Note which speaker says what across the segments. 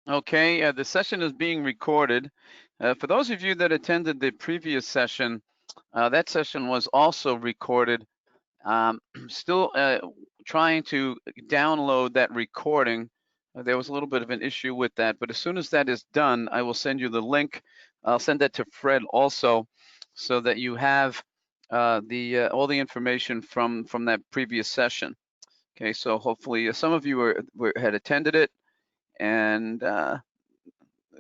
Speaker 1: Okay, the session is being recorded. For those of you that attended the previous session, that session was also recorded. Um, Still trying to download that recording. There was a little bit of an issue with that, but as soon as that is done, I will send you the link. I'll send that to Fred also, so that you have the all the information from that previous session. Okay, so hopefully some of you had attended it, and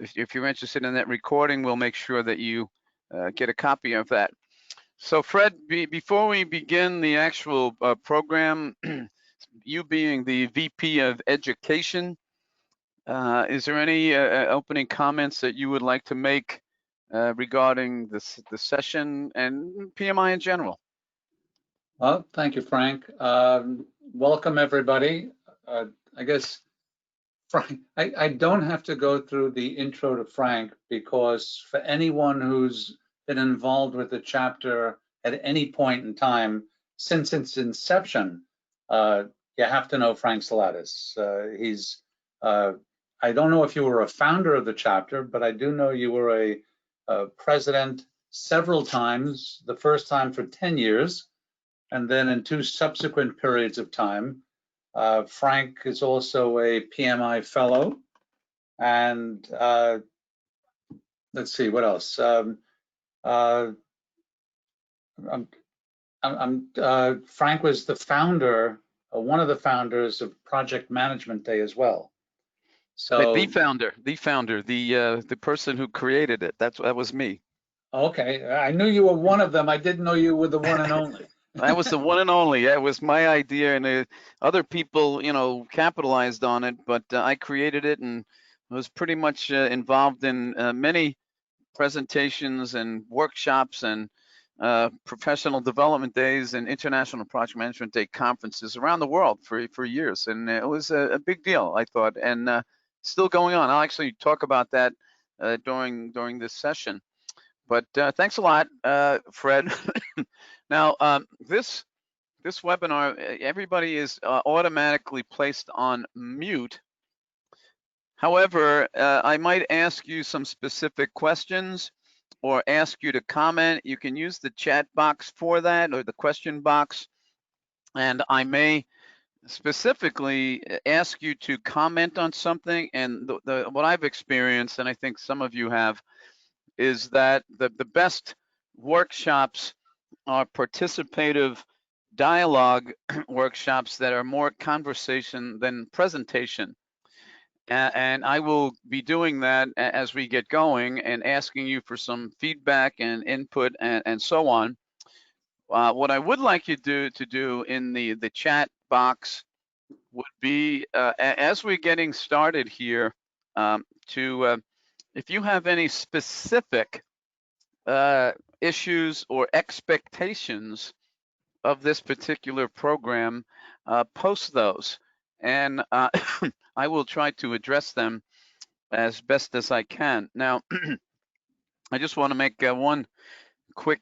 Speaker 1: if you're interested in that recording, we'll make sure that you get a copy of that. So Fred, before we begin the actual program, you being the VP of Education, is there any opening comments that you would like to make regarding the session and PMI in general?
Speaker 2: Well, thank you, Frank. Welcome, everybody. I guess, Frank, I don't have to go through the intro to Frank, because for anyone who's been involved with the chapter at any point in time since its inception, you have to know Frank Salatis. I don't know if you were a founder of the chapter, but I do know you were a president several times, the first time for 10 years, and then in 2 subsequent periods of time. Frank is also a PMI fellow, and let's see what else. Frank was the founder, one of the founders of Project Management Day as well. So
Speaker 1: The founder, the person who created it. That was me.
Speaker 2: okay, I knew you were one of them. I didn't know you were the one and only.
Speaker 1: That was the one and only. It was my idea, and other people, capitalized on it. But I created it and was pretty much involved in many presentations and workshops and professional development days and international project management day conferences around the world for years. And it was a big deal, I thought, and still going on. I'll actually talk about that during this session. But thanks a lot, Fred. Now, this webinar, everybody is automatically placed on mute. However, I might ask you some specific questions or ask you to comment. You can use the chat box for that, or the question box, and I may specifically ask you to comment on something. And what I've experienced, and I think some of you have, is that the best workshops are participative dialogue workshops that are more conversation than presentation. And I will be doing that as we get going and asking you for some feedback and input and so on. What I would like you to do in the chat box would be, as we're getting started here, if you have any specific issues or expectations of this particular program, post those, and I will try to address them as best as I can. Now, I just want to make one quick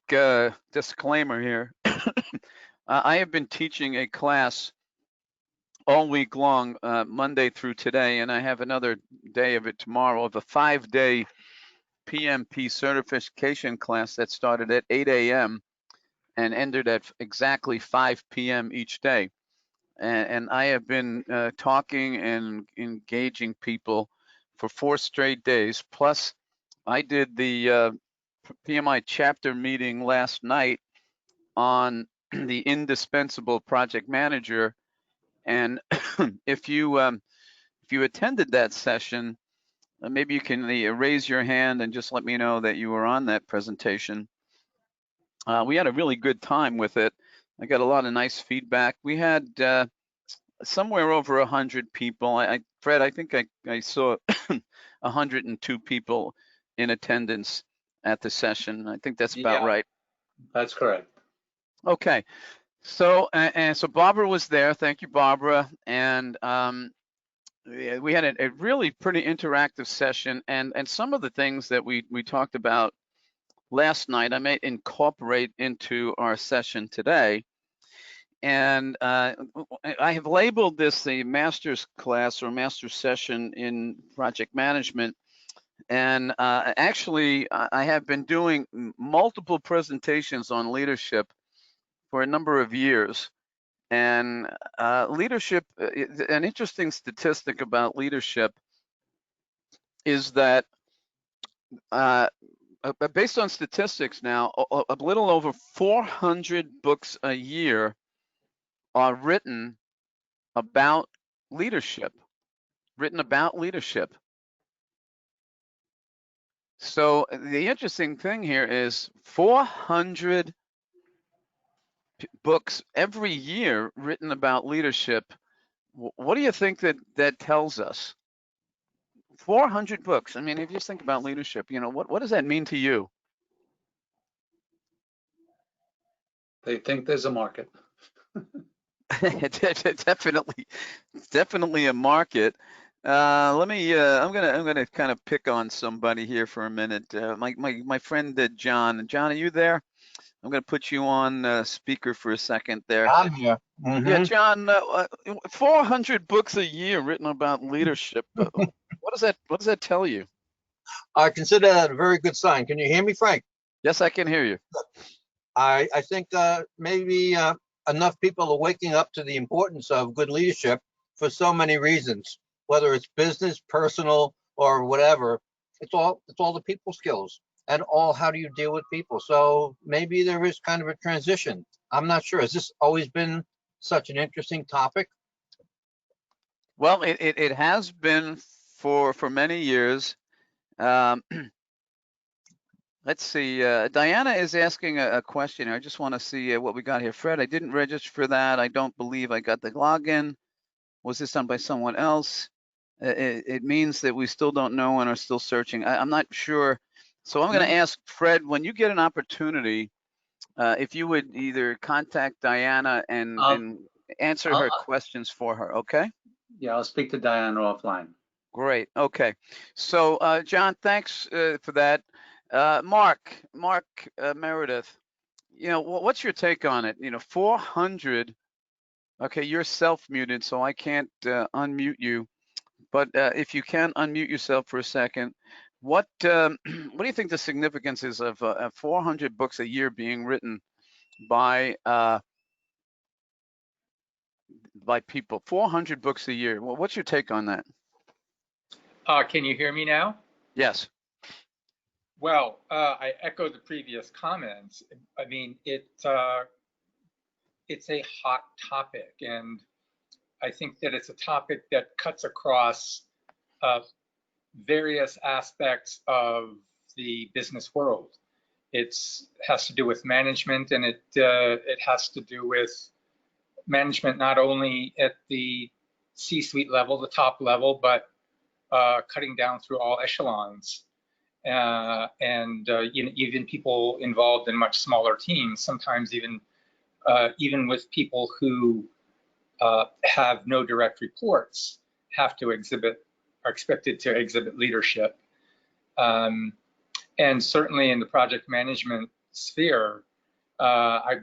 Speaker 1: disclaimer here. I have been teaching a class all week long, Monday through today, and I have another day of it tomorrow, of a 5-day PMP certification class that started at 8 a.m. and ended at exactly 5 p.m. each day. And I have been talking and engaging people for 4 straight days. Plus, I did the PMI chapter meeting last night on the indispensable project manager. And if you attended that session, maybe you can raise your hand and just let me know that you were on that presentation. We had a really good time with it. I got a lot of nice feedback. We had somewhere over 100 people. Fred, I think I saw 102 people in attendance at the session. I think that's about right.
Speaker 2: That's correct.
Speaker 1: Okay, so so Barbara was there. Thank you, Barbara. And we had a really pretty interactive session, and some of the things that we talked about last night I may incorporate into our session today. And I have labeled this a master's class or master's session in project management. And actually, I have been doing multiple presentations on leadership for a number of years. And leadership, an interesting statistic about leadership is that based on statistics now, a little over 400 books a year are written about leadership, So the interesting thing here is 400 books every year written about leadership. What do you think that tells us? 400 books. I mean, if you just think about leadership, what does that mean to you?
Speaker 2: They think there's a market.
Speaker 1: Definitely a market. I'm gonna kind of pick on somebody here for a minute. My friend John. John, are you there? I'm gonna put you on speaker for a second there.
Speaker 3: I'm here.
Speaker 1: Yeah, John. 400 books a year written about leadership. What does that tell you?
Speaker 3: I consider that a very good sign. Can you hear me, Frank?
Speaker 1: Yes, I can hear you.
Speaker 3: I think maybe enough people are waking up to the importance of good leadership for so many reasons, whether it's business, personal, or whatever. It's all the people skills and all how do you deal with people. So maybe there is kind of a transition. I'm not sure. Has this always been such an interesting topic?
Speaker 1: Well, it has been for many years. Let's see. Diana is asking a question. I just want to see what we got here. Fred, I didn't register for that. I don't believe I got the login. Was this done by someone else? It means that we still don't know and are still searching. I'm not sure. So I'm going to ask Fred, when you get an opportunity, if you would either contact Diana and answer her questions for her, okay?
Speaker 2: Yeah, I'll speak to Diana offline.
Speaker 1: Great. Okay. So, John, thanks for that. Mark Meredith, what's your take on it? 400. Okay, you're self-muted, so I can't unmute you. But if you can unmute yourself for a second, what do you think the significance is of 400 books a year being written by people? 400 books a year. Well, what's your take on that?
Speaker 4: Can you hear me now?
Speaker 1: Yes.
Speaker 4: Well, I echo the previous comments. I mean, it's a hot topic, and I think that it's a topic that cuts across various aspects of the business world. It has to do with management, and it has to do with management not only at the C-suite level, the top level, but cutting down through all echelons. And even people involved in much smaller teams, sometimes even with people who have no direct reports, are expected to exhibit leadership. And certainly in the project management sphere, I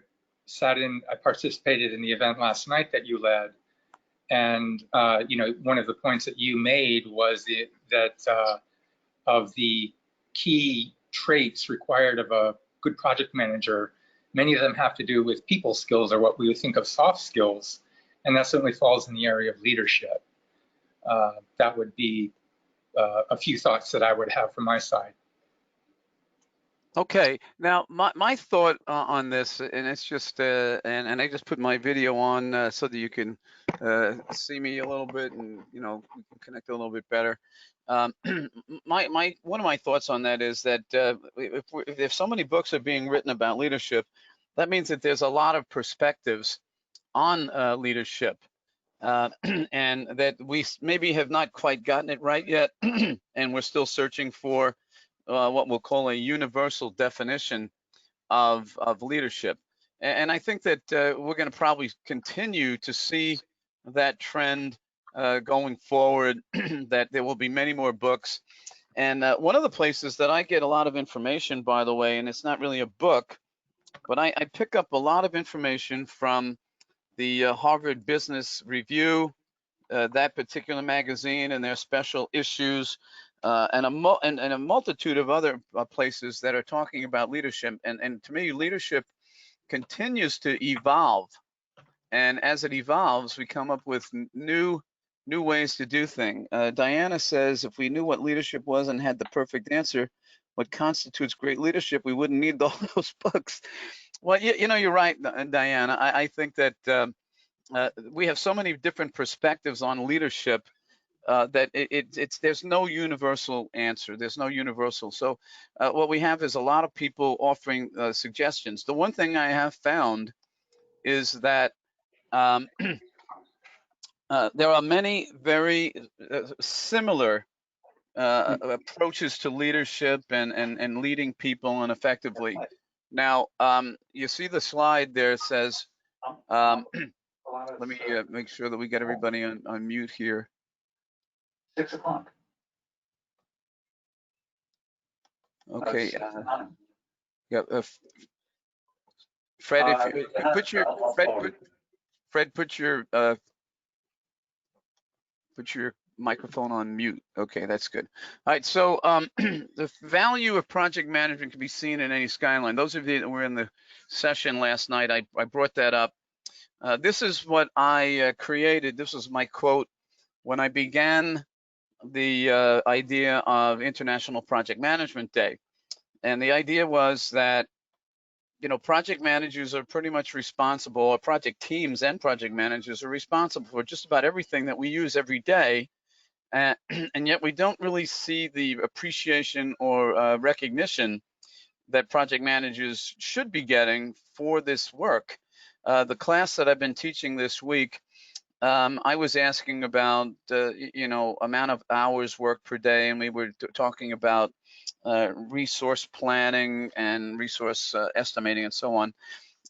Speaker 4: participated in the event last night that you led, and one of the points that you made was that of the key traits required of a good project manager, many of them have to do with people skills, or what we would think of soft skills, and that certainly falls in the area of leadership. That would be a few thoughts that I would have from my side.
Speaker 1: Okay, now my thought on this, and it's just, and I just put my video on so that you can see me a little bit, and we can connect a little bit better. One of my thoughts on that is that if so many books are being written about leadership, that means that there's a lot of perspectives on leadership, and that we maybe have not quite gotten it right yet, and we're still searching for what we'll call a universal definition of leadership. And I think that we're going to probably continue to see that trend going forward, that there will be many more books. And one of the places that I get a lot of information, by the way, and it's not really a book, but I pick up a lot of information from the Harvard Business Review, that particular magazine and their special issues, and a multitude of other places that are talking about leadership. And to me, leadership continues to evolve. And as it evolves, we come up with new ways to do things. Diana says, if we knew what leadership was and had the perfect answer, what constitutes great leadership, we wouldn't need all those books. Well, you know, you're right, Diana. I think that we have so many different perspectives on leadership that there's no universal answer. There's no universal. So what we have is a lot of people offering suggestions. The one thing I have found is that there are many very similar approaches to leadership and leading people and effectively. Now, you see the slide there says, let me make sure that we get everybody on mute here.
Speaker 2: 6 o'clock.
Speaker 1: Okay. Yeah, Fred, if you put your Fred, put your microphone on mute. Okay, that's good. All right, so the value of project management can be seen in any skyline. Those of you that were in the session last night, I brought that up. This is what I created. This was my quote when I began the idea of International Project Management Day. And the idea was that, you know, project managers are pretty much responsible, or project teams and project managers are responsible for just about everything that we use every day. And yet we don't really see the appreciation or recognition that project managers should be getting for this work. The class that I've been teaching this week, I was asking about, you know, amount of hours worked per day, and we were talking about resource planning and resource estimating and so on.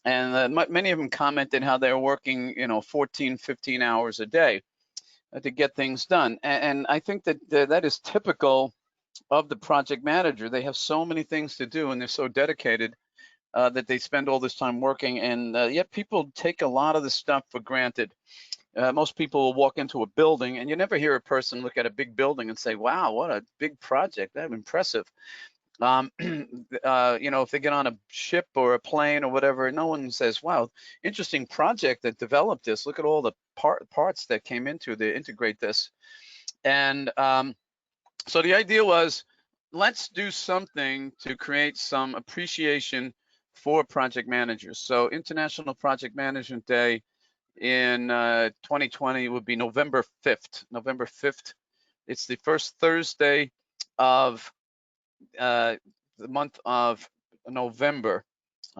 Speaker 1: And many of them commented how they're working, you know, 14, 15 hours a day to get things done. And I think that that is typical of the project manager. They have so many things to do and they're so dedicated that they spend all this time working, and yet people take a lot of the stuff for granted. Most people will walk into a building and you never hear a person look at a big building and say, wow, what a big project, that's impressive. You know, if they get on a ship or a plane or whatever, no one says, wow, interesting project that developed this. Look at all the parts that came into to integrate this. And so the idea was, let's do something to create some appreciation for project managers. So International Project Management Day in 2020 would be November 5th. November 5th. It's the first Thursday of the month of November.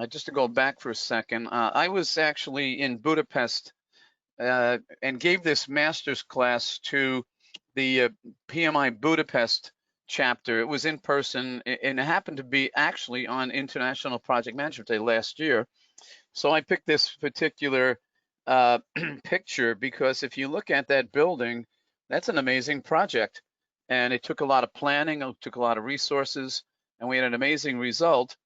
Speaker 1: Just to go back for a second, I was actually in Budapest and gave this master's class to the PMI Budapest chapter. It was in person, and it happened to be actually on International Project Management Day last year. So I picked this particular picture because if you look at that building, that's an amazing project. And it took a lot of planning, it took a lot of resources, and we had an amazing result.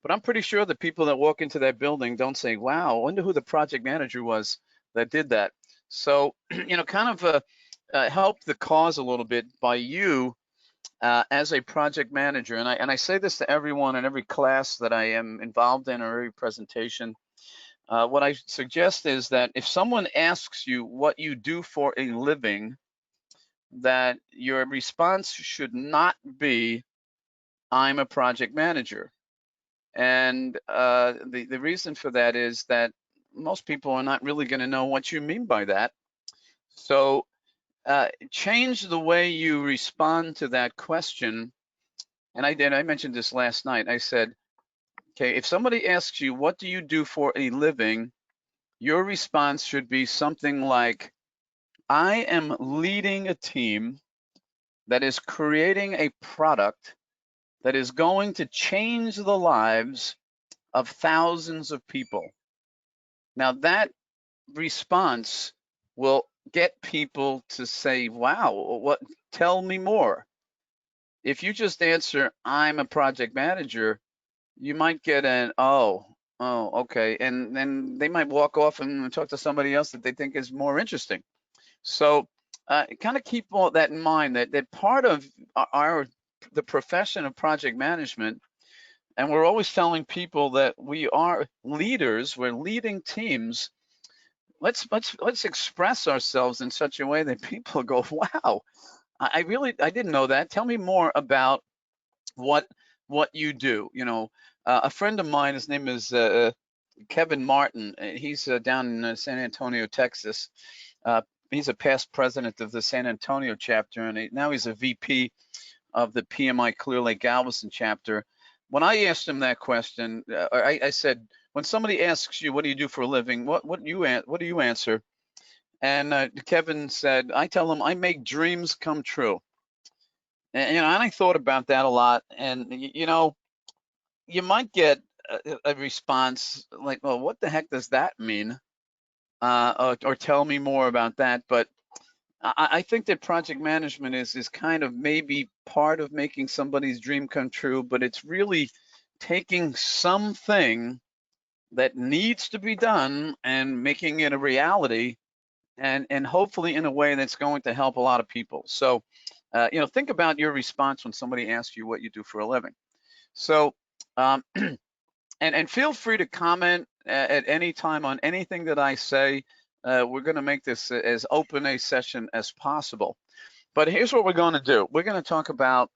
Speaker 1: But I'm pretty sure the people that walk into that building don't say, wow, I wonder who the project manager was that did that. So, you know, kind of help the cause a little bit by you as a project manager. And I say this to everyone in every class that I am involved in or every presentation. What I suggest is that if someone asks you what you do for a living, that your response should not be, I'm a project manager. And the reason for that is that most people are not really going to know what you mean by that. So change the way you respond to that question. And I mentioned this last night. I said, okay, if somebody asks you, what do you do for a living? Your response should be something like, I am leading a team that is creating a product that is going to change the lives of thousands of people. Now that response will get people to say, wow, tell me more. If you just answer, I'm a project manager, you might get an, oh, Oh, okay. And then they might walk off and talk to somebody else that they think is more interesting. So kind of keep all that in mind, that part of the profession of project management, and we're always telling people that we are leaders, we're leading teams. Let's express ourselves in such a way that people go, wow, I didn't know that. Tell me more about what you do. A friend of mine, his name is Kevin Martin. He's down in San Antonio, Texas. He's a past president of the San Antonio chapter, and now he's a VP of the PMI Clear Lake Galveston chapter. When I asked him that question, I said, when somebody asks you, what do you do for a living? What do you answer? And Kevin said, I tell them I make dreams come true. And I thought about that a lot. And you might get a response like, well, what the heck does that mean? Or tell me more about that. But I think that project management is kind of maybe part of making somebody's dream come true, but it's really taking something that needs to be done and making it a reality, and hopefully in a way that's going to help a lot of people. So, think about your response when somebody asks you what you do for a living. So, and feel free to comment at any time on anything that I say. We're going to make this as open a session as possible. But here's what we're going to do. We're going to talk about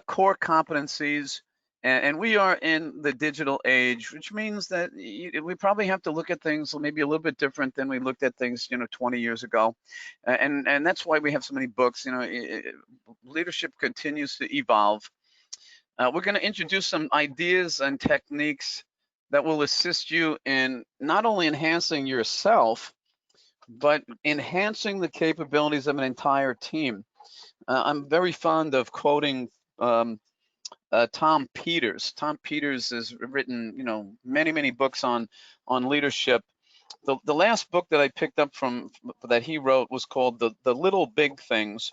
Speaker 1: core competencies, and we are in the digital age, which means that we probably have to look at things maybe a little bit different than we looked at things, 20 years ago. And that's why we have so many books. Leadership continues to evolve. We're going to introduce some ideas and techniques that will assist you in not only enhancing yourself, but enhancing the capabilities of an entire team. I'm very fond of quoting Tom Peters. Tom Peters has written, many books on leadership. The last book that I picked up from that he wrote was called The Little Big Things.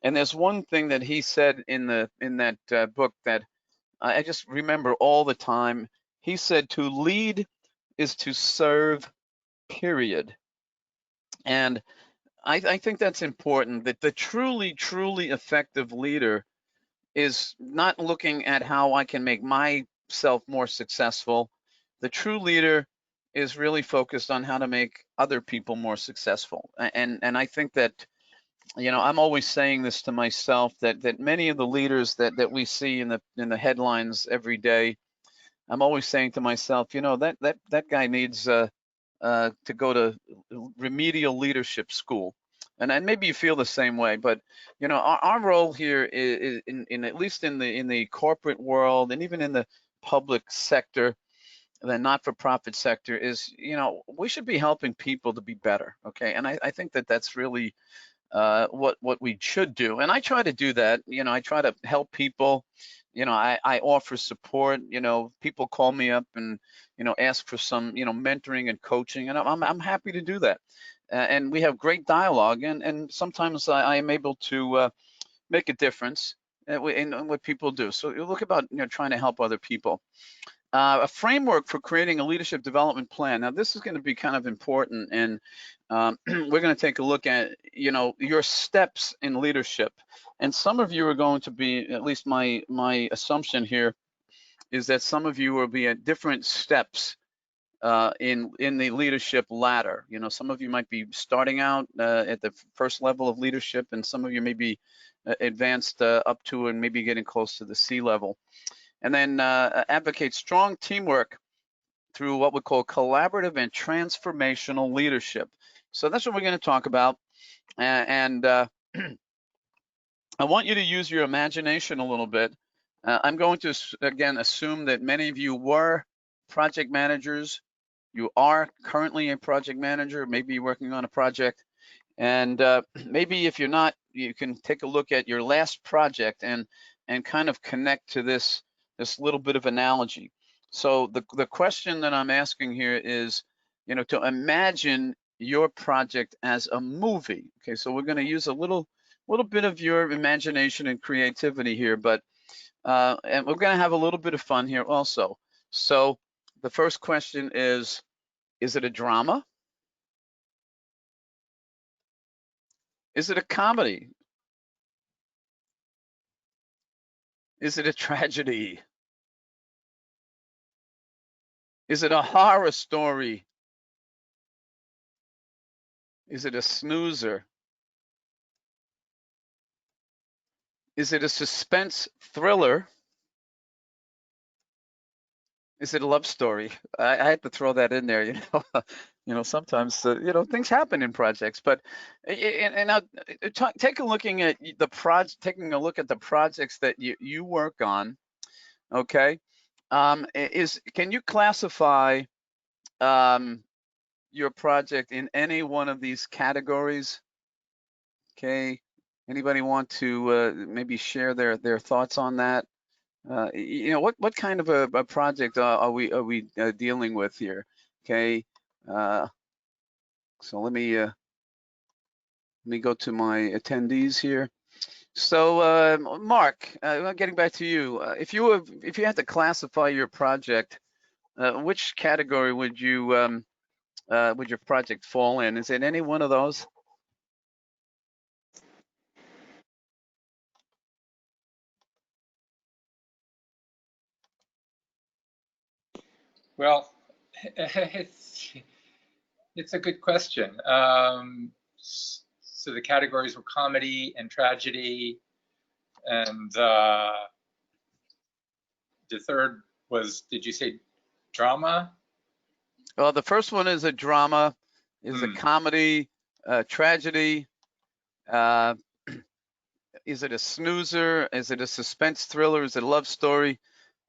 Speaker 1: And there's one thing that he said in that book that I just remember all the time. He said, to lead is to serve, period. And I think that's important, that the truly effective leader is not looking at how I can make myself more successful. The true leader is really focused on how to make other people more successful. And I think that, I'm always saying this to myself, that many of the leaders that we see in the headlines every day, I'm always saying to myself, that guy needs to go to remedial leadership school. And maybe you feel the same way, but our role here is in at least in the corporate world, and even in the public sector, the not-for-profit sector, is we should be helping people to be better. Okay, and I think that's really what we should do, and I try to do that. I try to help people. I offer support. People call me up and ask for some mentoring and coaching, and I'm happy to do that. And we have great dialogue, and sometimes I am able to make a difference in what people do. So you look about trying to help other people. A framework for creating a leadership development plan. Now, this is going to be kind of important, and we're going to take a look at your steps in leadership. And some of you are going to be, at least my assumption here is that some of you will be at different steps in the leadership ladder. Some of you might be starting out at the first level of leadership, and some of you may be advanced up to and maybe getting close to the C level. And then advocate strong teamwork through what we call collaborative and transformational leadership. So that's what we're going to talk about. And I want you to use your imagination a little bit. I'm going to, again, assume that many of you were project managers. You are currently a project manager, maybe you're working on a project. And maybe if you're not, you can take a look at your last project and kind of connect to this little bit of analogy. So the question that I'm asking here is, to imagine your project as a movie. Okay, so we're going to use a little bit of your imagination and creativity here, but and we're going to have a little bit of fun here also. So The first question is it a drama? Is it a comedy? Is it a tragedy? Is it a horror story? Is it a snoozer? Is it a suspense thriller? Is it a love story? I had to throw that in there, you know. You know, sometimes you know, things happen in projects, but and now take a looking at taking a look at the projects that you work on. Okay, can you classify your project in any one of these categories? Okay, anybody want to maybe share their thoughts on that? You know, what kind of a project are we dealing with here? Okay, so let me go to my attendees here. So Mark, getting back to you, if you had to classify your project, which category would your project fall in? Is it any one of those?
Speaker 4: Well, it's a good question. So the categories were comedy and tragedy, and the third was, did you say drama?
Speaker 1: Well, the first one is a drama, is a comedy, tragedy. Is it a snoozer? Is it a suspense thriller? Is it a love story?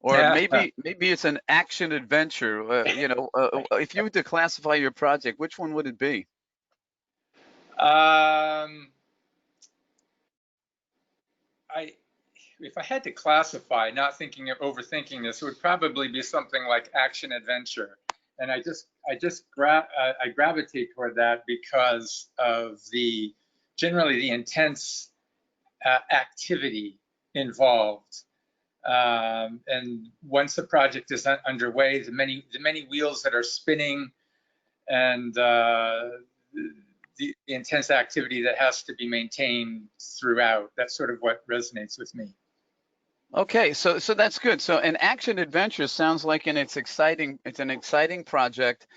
Speaker 1: Or maybe it's an action adventure. You know, if you were to classify your project, which one would it be?
Speaker 4: If I had to classify, not thinking of overthinking this, it would probably be something like action adventure. And I gravitate toward that because of generally the intense activity involved. And once the project is underway, the many wheels that are spinning, and the intense activity that has to be maintained throughout. That's sort of what resonates with me.
Speaker 1: Okay, so that's good. So an action adventure sounds like it's an exciting project,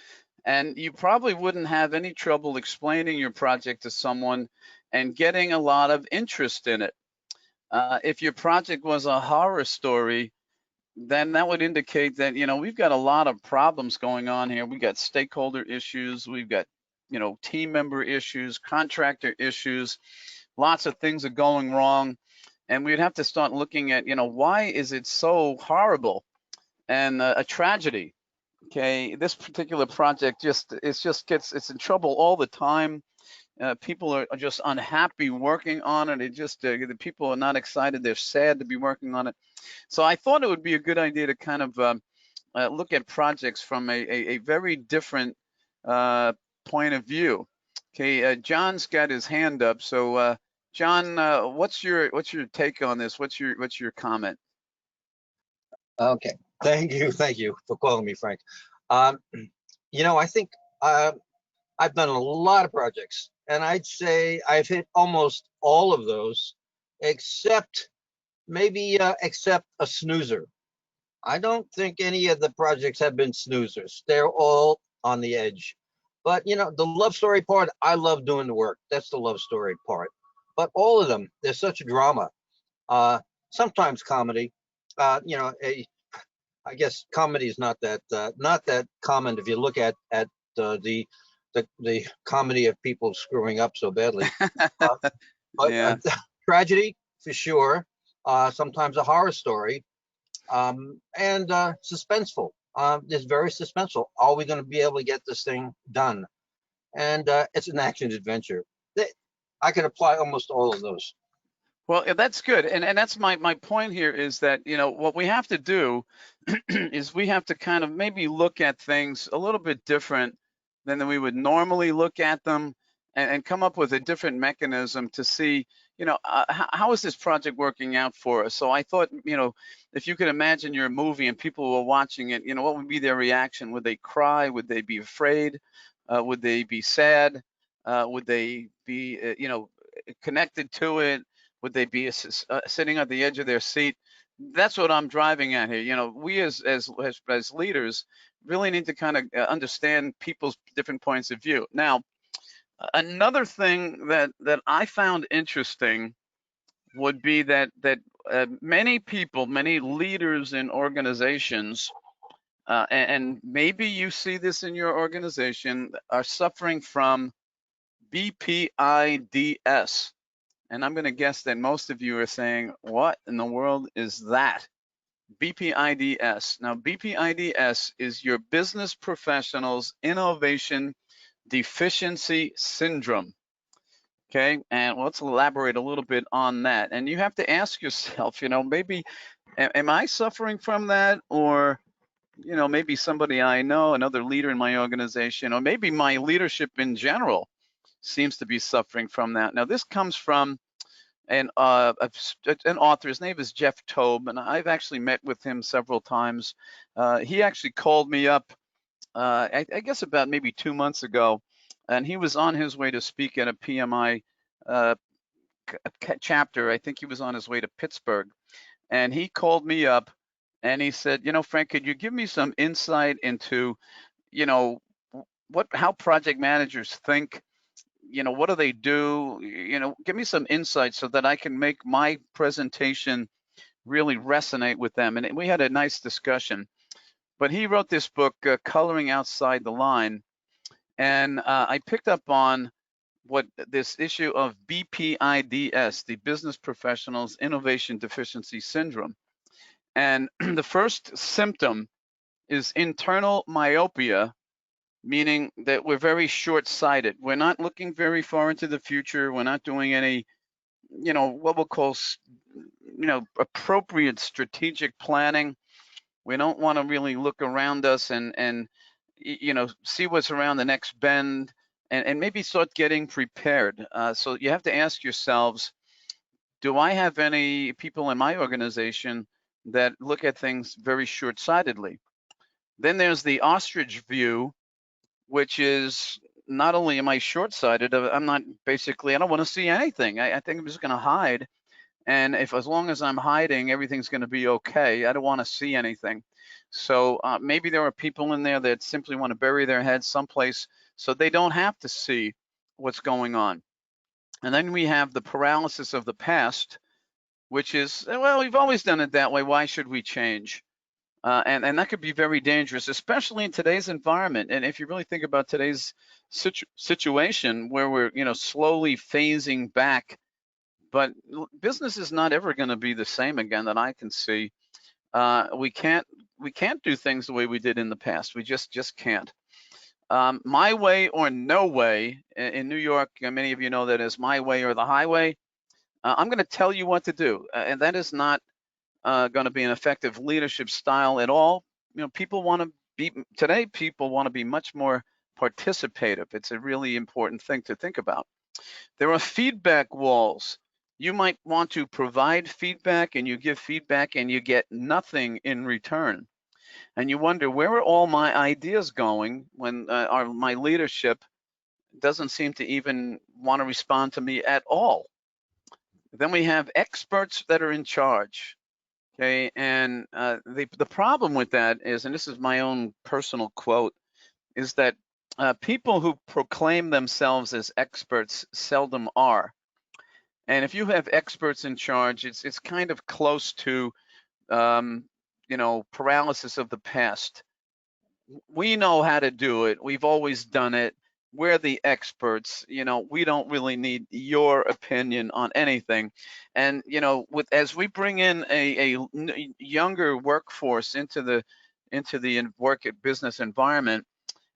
Speaker 1: and you probably wouldn't have any trouble explaining your project to someone and getting a lot of interest in it. If your project was a horror story, then that would indicate that, you know, we've got a lot of problems going on here. We've got stakeholder issues, we've got, you know, team member issues, contractor issues, lots of things are going wrong. And we'd have to start looking at, you know, why is it so horrible and a tragedy? Okay, this particular project it's in trouble all the time. People are just unhappy working on it. The people are not excited. They're sad to be working on it. So I thought it would be a good idea to kind of look at projects from a very different point of view. Okay, John's got his hand up. So John, what's your take on this? What's your comment?
Speaker 3: Okay, thank you for calling me, Frank. You know, I think I've done a lot of projects, and I'd say I've hit almost all of those, except except a snoozer. I don't think any of the projects have been snoozers. They're all on the edge. But you know, the love story part, I love doing the work. That's the love story part. But all of them, there's such a drama. Sometimes comedy. You know, I guess comedy is not that common if you look at the comedy of people screwing up so badly. But
Speaker 1: Yeah.
Speaker 3: Tragedy for sure. Sometimes a horror story, and suspenseful. It's very suspenseful. Are we going to be able to get this thing done? And it's an action adventure. I could apply almost all of those.
Speaker 1: Well, that's good, and that's my point here is that, you know, what we have to do is we have to kind of maybe look at things a little bit different than we would normally look at them, and come up with a different mechanism to see, how is this project working out for us? So I thought, if you could imagine you're a movie and people were watching it, what would be their reaction? Would they cry? Would they be afraid? Would they be sad? Would they be, connected to it? Would they be sitting at the edge of their seat? That's what I'm driving at here. We as leaders really need to kind of understand people's different points of view. Now, another thing that I found interesting would be that many people, many leaders in organizations, and maybe you see this in your organization, are suffering from BPIDS. And I'm going to guess that most of you are saying, what in the world is that? BPIDS. Now, BPIDS is your business professionals innovation deficiency syndrome. Okay, and let's elaborate a little bit on that. And you have to ask yourself, maybe, am I suffering from that? Or, maybe somebody I know, another leader in my organization, or maybe my leadership in general seems to be suffering from that. Now, this comes from an author. His name is Jeff Tobe, and I've actually met with him several times. He actually called me up, I guess about maybe 2 months ago, and he was on his way to speak at a PMI chapter. I think he was on his way to Pittsburgh, and he called me up and he said, Frank, could you give me some insight into, how project managers think? What do they do? Give me some insight so that I can make my presentation really resonate with them. And we had a nice discussion. But he wrote this book, Coloring Outside the Line, and I picked up on what this issue of BPIDS, the Business Professionals Innovation Deficiency Syndrome. And the first symptom is internal myopia, meaning that we're very short-sighted. We're not looking very far into the future. We're not doing any, what we'll call, appropriate strategic planning. We don't want to really look around us and see what's around the next bend and maybe start getting prepared. So you have to ask yourselves, do I have any people in my organization that look at things very short-sightedly? Then there's the ostrich view, which is not only am I short-sighted, I don't want to see anything. I think I'm just going to hide. And as long as I'm hiding, everything's going to be okay. I don't want to see anything. So maybe there are people in there that simply want to bury their heads someplace so they don't have to see what's going on. And then we have the paralysis of the past, which is, well, we've always done it that way. Why should we change? And that could be very dangerous, especially in today's environment. And if you really think about today's situation where we're, slowly phasing back, but business is not ever going to be the same again that I can see. We can't do things the way we did in the past. We just can't. My way or no way in New York, many of you know that as my way or the highway. I'm going to tell you what to do, and that is not going to be an effective leadership style at all. People want to be much more participative. It's a really important thing to think about. There are feedback walls. You might want to provide feedback and you give feedback and you get nothing in return. And you wonder, where are all my ideas going when my leadership doesn't seem to even want to respond to me at all? Then we have experts that are in charge. Okay, and the problem with that is, and this is my own personal quote, is that people who proclaim themselves as experts seldom are. And if you have experts in charge, it's kind of close to, paralysis of the past. We know how to do it. We've always done it. We're the experts. We don't really need your opinion on anything. And as we bring in a younger workforce into the business environment,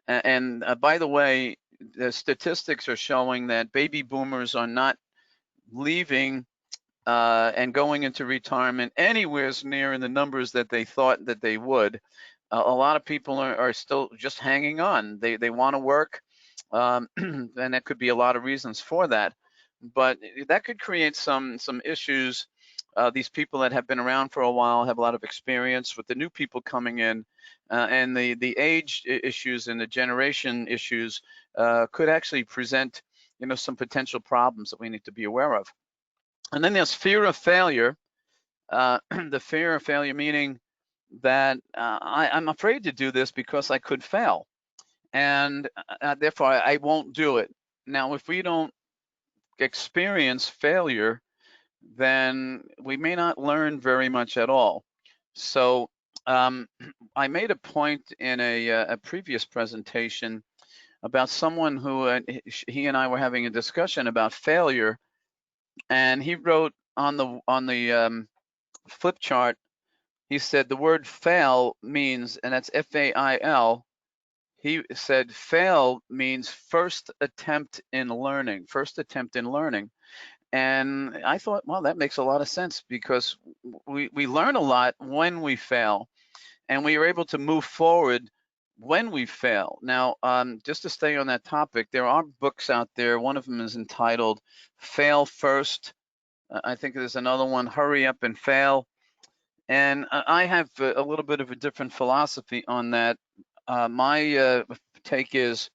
Speaker 1: and by the way, the statistics are showing that baby boomers are not leaving and going into retirement anywhere near in the numbers that they thought that they would. A lot of people are still just hanging on. They want to work. and there could be a lot of reasons for that, but that could create some issues. These people that have been around for a while have a lot of experience with the new people coming in, and the age issues and the generation issues could actually present, some potential problems that we need to be aware of. And then there's fear of failure. The fear of failure meaning that I'm afraid to do this because I could fail, and therefore I won't do it. Now, if we don't experience failure, then we may not learn very much at all. So I made a point in a previous presentation about someone who he and I were having a discussion about failure, and he wrote on the flip chart. He said the word fail means, and that's F-A-I-L. He said fail means first attempt in learning. First attempt in learning. And I thought, well, that makes a lot of sense, because we learn a lot when we fail, and we are able to move forward when we fail. Now, just to stay on that topic, there are books out there. One of them is entitled Fail First. I think there's another one, Hurry Up and Fail. And I have a little bit of a different philosophy on that. My take is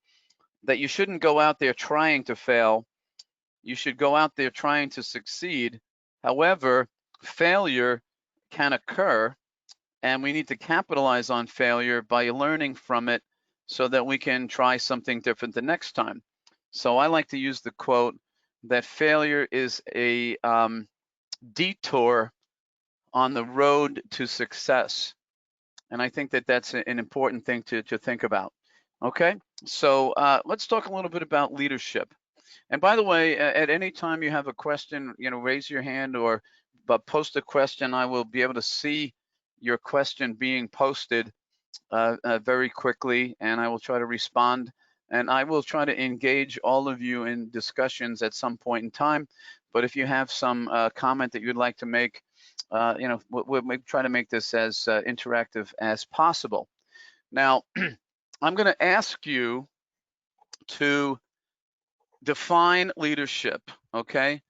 Speaker 1: that you shouldn't go out there trying to fail. You should go out there trying to succeed. However, failure can occur, and we need to capitalize on failure by learning from it so that we can try something different the next time. So I like to use the quote that failure is a detour on the road to success. And I think that that's an important thing to think about. Okay, so let's talk a little bit about leadership. And by the way, at any time you have a question, raise your hand or post a question. I will be able to see your question being posted very quickly, and I will try to respond. And I will try to engage all of you in discussions at some point in time. But if you have some comment that you'd like to make, we'll try to make this as interactive as possible. Now, I'm going to ask you to define leadership, okay?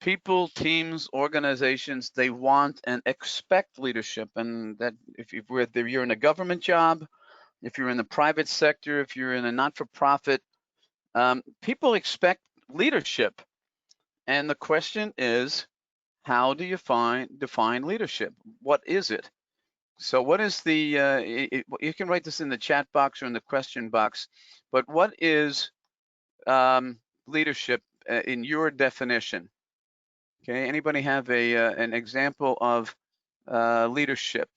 Speaker 1: People, teams, organizations, they want and expect leadership. And that if you're in a government job, if you're in the private sector, if you're in a not-for-profit, people expect leadership. And the question is, how do you define leadership? What is it? So what is the, you can write this in the chat box or in the question box, but what is leadership in your definition? Okay, anybody have an example of leadership?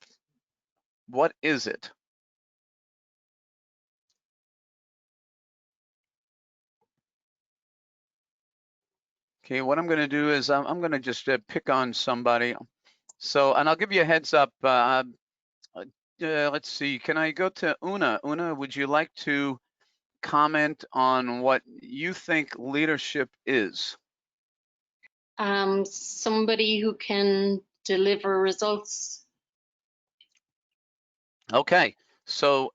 Speaker 1: What is it? Okay, what I'm going to do is I'm going to just pick on somebody. So, and I'll give you a heads up. Let's see, can I go to Una? Una, would you like to comment on what you think leadership is?
Speaker 5: Somebody who can deliver results.
Speaker 1: Okay, so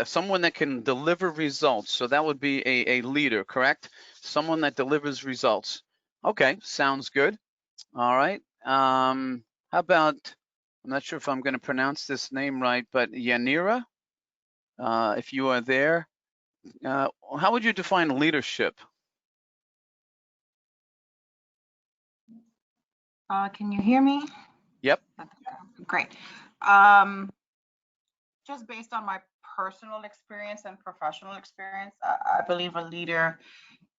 Speaker 1: someone that can deliver results. So that would be a leader, correct? Someone that delivers results. Okay, sounds good. All right. How about, I'm not sure if I'm going to pronounce this name right, but Yanira, if you are there, how would you define leadership?
Speaker 6: Can you hear me?
Speaker 1: Yep.
Speaker 6: Great. Just based on my personal experience and professional experience, I believe a leader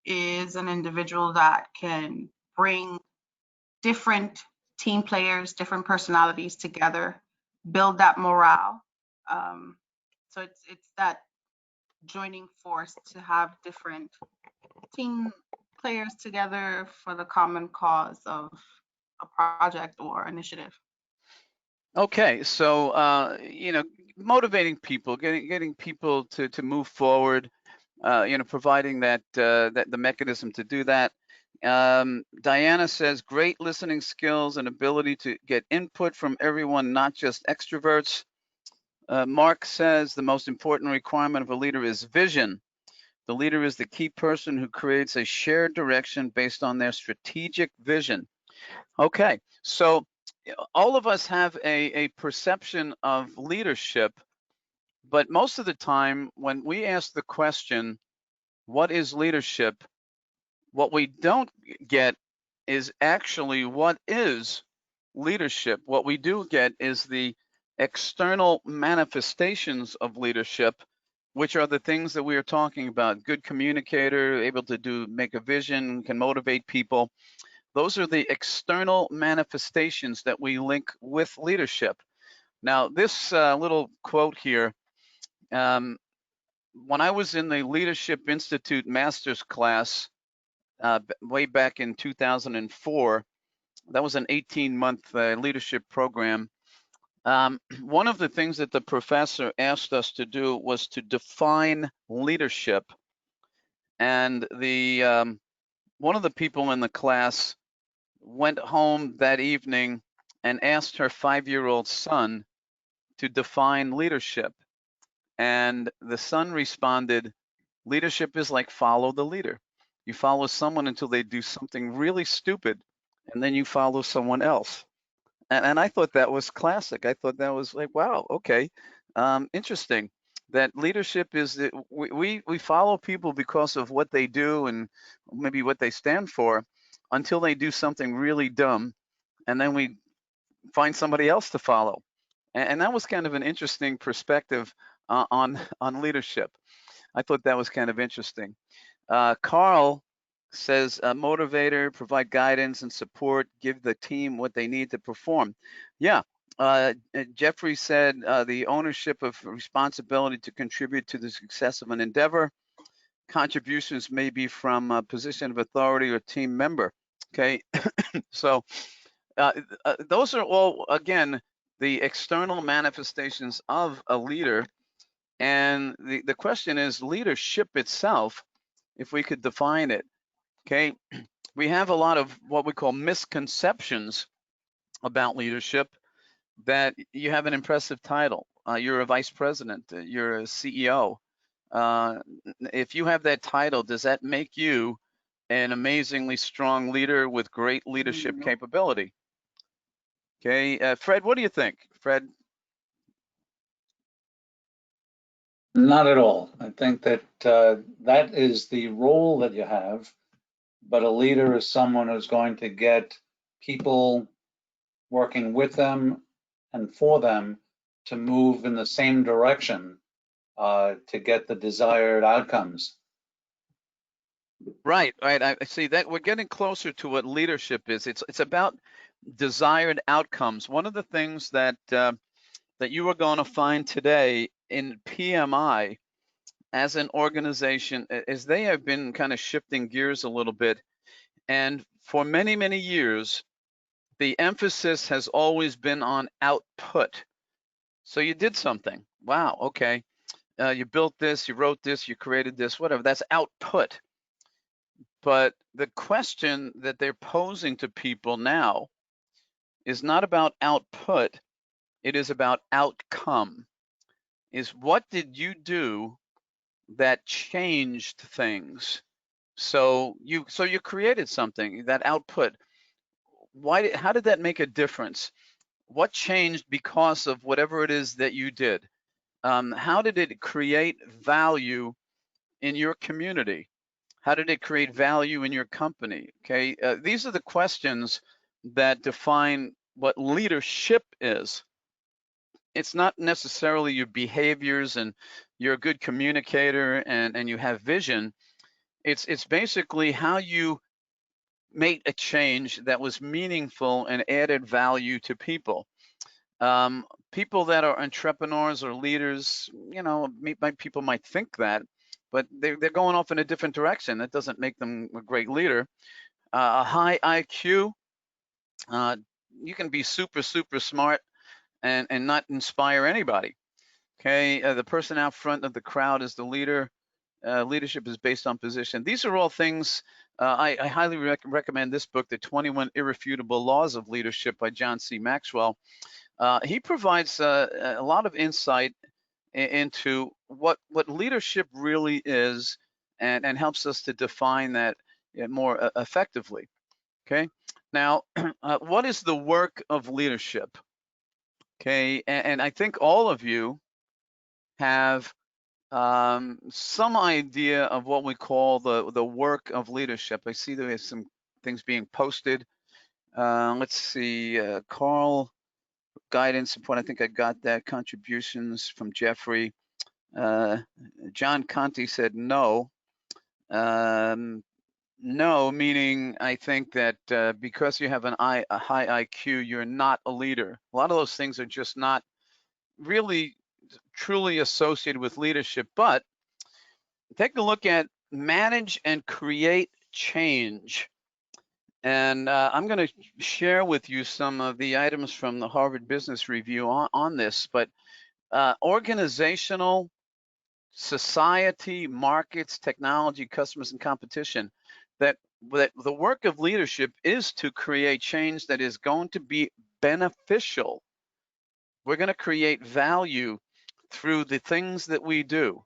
Speaker 6: is an individual that can bring different team players, different personalities together, build that morale. So it's that joining force to have different team players together for the common cause of a project or initiative.
Speaker 1: Okay, so motivating people, getting people to move forward, providing that the mechanism to do that. Diana says great listening skills and ability to get input from everyone, not just extroverts. Mark says the most important requirement of a leader is vision. The leader is the key person who creates a shared direction based on their strategic vision. Okay, so all of us have a perception of leadership, but most of the time when we ask the question, what is leadership? What we don't get is actually what is leadership. What we do get is the external manifestations of leadership, which are the things that we are talking about. Good communicator, able to make a vision, can motivate people. Those are the external manifestations that we link with leadership. Now, this little quote here, when I was in the Leadership Institute master's class way back in 2004, that was an 18-month leadership program. One of the things that the professor asked us to do was to define leadership. And one of the people in the class went home that evening and asked her 5-year-old son to define leadership. And the son responded, leadership is like follow the leader. You follow someone until they do something really stupid, and then you follow someone else. And I thought that was classic. I thought that was like, wow, okay, interesting. That leadership is that we follow people because of what they do and maybe what they stand for until they do something really dumb, and then we find somebody else to follow. And that was kind of an interesting perspective on leadership. I thought that was kind of interesting. Carl says, motivator, provide guidance and support, give the team what they need to perform. Yeah, Jeffrey said the ownership of responsibility to contribute to the success of an endeavor. Contributions may be from a position of authority or team member. Okay, so those are all, again, the external manifestations of a leader. And the question is leadership itself, if we could define it. Okay, we have a lot of what we call misconceptions about leadership, that you have an impressive title, you're a vice president, you're a CEO. If you have that title, does that make you an amazingly strong leader with great leadership capability? Okay, Fred, what do you think? Fred?
Speaker 2: Not at all. I think that that is the role that you have, but a leader is someone who's going to get people working with them and for them to move in the same direction to get the desired outcomes.
Speaker 1: Right. I see that we're getting closer to what leadership is. It's about desired outcomes. One of the things that that you are going to find today in PMI as an organization is they have been kind of shifting gears a little bit. And for many, many years, the emphasis has always been on output. So you did something. Wow, okay. You built this, you wrote this, you created this, whatever. That's output. But the question that they're posing to people now is not about output, it is about outcome. Is what did you do that changed things? So you created something, that output. How did that make a difference? What changed because of whatever it is that you did? How did it create value in your community? How did it create value in your company? Okay, these are the questions that define what leadership is. It's not necessarily your behaviors and you're a good communicator and you have vision. It's basically how you made a change that was meaningful and added value to people. People that are entrepreneurs or leaders, you know, people might think that, but they're going off in a different direction. That doesn't make them a great leader. A high IQ, you can be super, super smart and not inspire anybody. Okay, the person out front of the crowd is the leader. Leadership is based on position. These are all things. I highly recommend this book, The 21 Irrefutable Laws of Leadership by John C. Maxwell. He provides a lot of insight into what leadership really is and helps us to define that more effectively. Okay, now what is the work of leadership? Okay, and I think all of you have some idea of what we call the work of leadership. I see there is some things being posted. Let's see, Carl, guidance support. I think I got that. Contributions from Jeffrey. John Conti said no. No, meaning I think that because you have a high IQ, you're not a leader. A lot of those things are just not really truly associated with leadership. But take a look at manage and create change. And I'm going to share with you some of the items from the Harvard Business Review on this. But organizational, society, markets, technology, customers, and competition, that the work of leadership is to create change that is going to be beneficial. We're going to create value through the things that we do.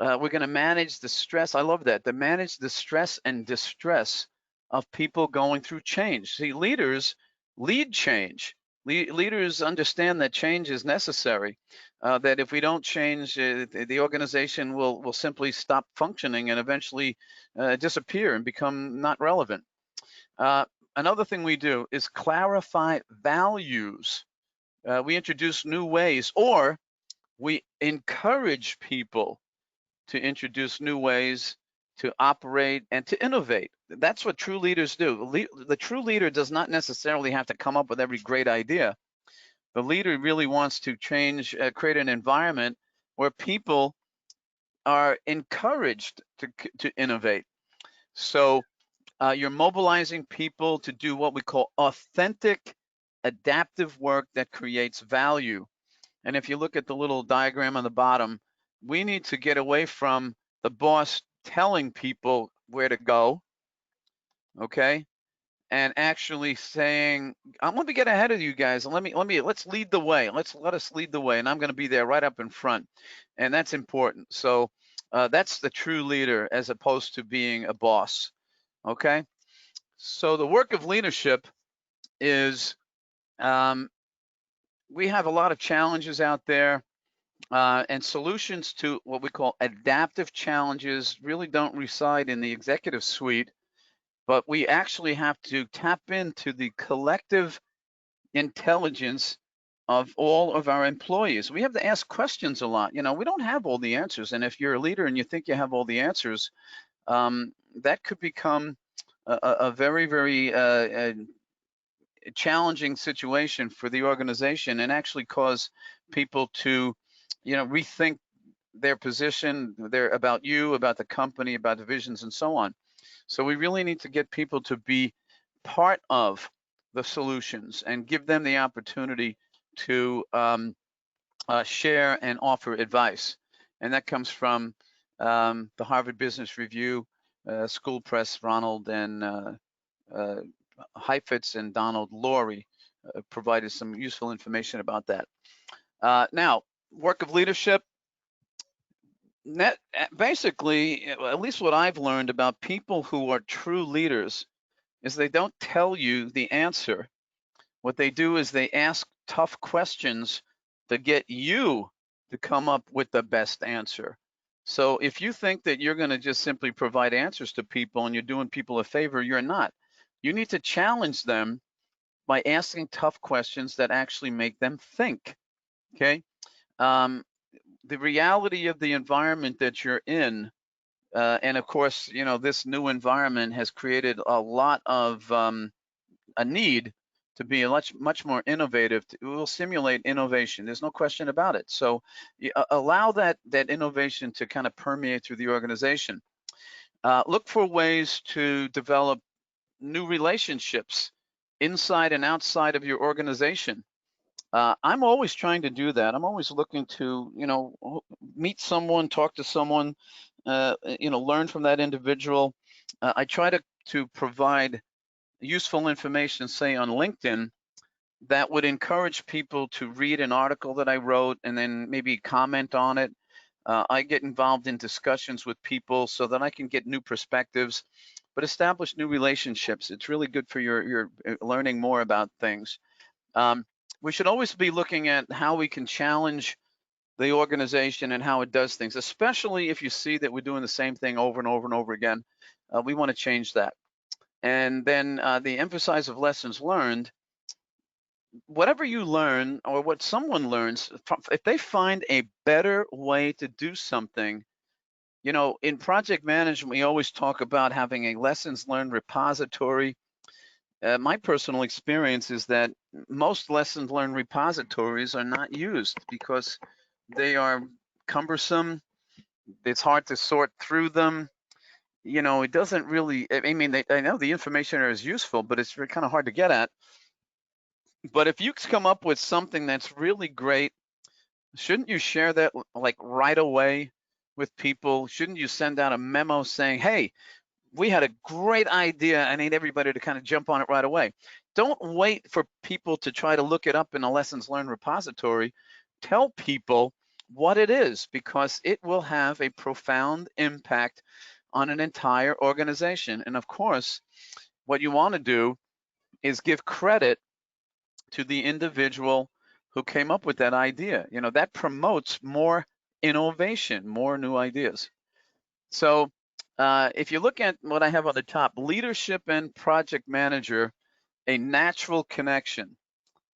Speaker 1: We're going to manage the stress. I love that. To manage the stress and distress of people going through change. See, leaders lead change. Leaders understand that change is necessary, that if we don't change, the organization will simply stop functioning and eventually disappear and become not relevant. Another thing we do is clarify values. We introduce new ways, or we encourage people to introduce new ways to operate and to innovate. That's what true leaders do. The true leader does not necessarily have to come up with every great idea. The leader really wants to change, create an environment where people are encouraged to innovate. So you're mobilizing people to do what we call authentic, adaptive work that creates value. And if you look at the little diagram on the bottom, we need to get away from the boss telling people where to go, okay? And actually saying, I'm going to get ahead of you guys. Let's lead the way. Let us lead the way. And I'm going to be there right up in front. And that's important. So that's the true leader as opposed to being a boss, okay? So the work of leadership is, we have a lot of challenges out there. And solutions to what we call adaptive challenges really don't reside in the executive suite, but we actually have to tap into the collective intelligence of all of our employees. We have to ask questions a lot. You know, we don't have all the answers. And if you're a leader and you think you have all the answers, that could become a very, very challenging situation for the organization and actually cause people to, rethink their position, about you, about the company, about divisions, and so on. So we really need to get people to be part of the solutions and give them the opportunity to share and offer advice. And that comes from the Harvard Business Review, School Press, Ronald and Heifetz and Donald Laurie provided some useful information about that. Now, work of leadership. Basically, at least what I've learned about people who are true leaders is they don't tell you the answer. What they do is they ask tough questions to get you to come up with the best answer. So if you think that you're going to just simply provide answers to people and you're doing people a favor, you're not. You need to challenge them by asking tough questions that actually make them think, okay? The reality of the environment that you're in, and of course, this new environment has created a lot of a need to be much more innovative. It will stimulate innovation. There's no question about it. So allow that innovation to kind of permeate through the organization. Look for ways to develop new relationships inside and outside of your organization. I'm always trying to do that. I'm always looking to, meet someone, talk to someone, learn from that individual. I try to provide useful information, say on LinkedIn, that would encourage people to read an article that I wrote and then maybe comment on it. I get involved in discussions with people so that I can get new perspectives, but establish new relationships. It's really good for your learning more about things. We should always be looking at how we can challenge the organization and how it does things, especially if you see that we're doing the same thing over and over and over again. We want to change that. And then the emphasis of lessons learned. Whatever you learn or what someone learns, if they find a better way to do something, you know, in project management, we always talk about having a lessons learned repository. My personal experience is that most lessons learned repositories are not used because they are cumbersome. It's hard to sort through them. You know, it doesn't really, I mean, I know the information is useful, but it's kind of hard to get at. But if you come up with something that's really great, shouldn't you share that like right away with people? Shouldn't you send out a memo saying, hey, we had a great idea. I need everybody to kind of jump on it right away. Don't wait for people to try to look it up in a lessons learned repository. Tell people what it is, because it will have a profound impact on an entire organization. And of course, what you want to do is give credit to the individual who came up with that idea. You know, that promotes more innovation, more new ideas. So if you look at what I have on the top, leadership and project manager, a natural connection.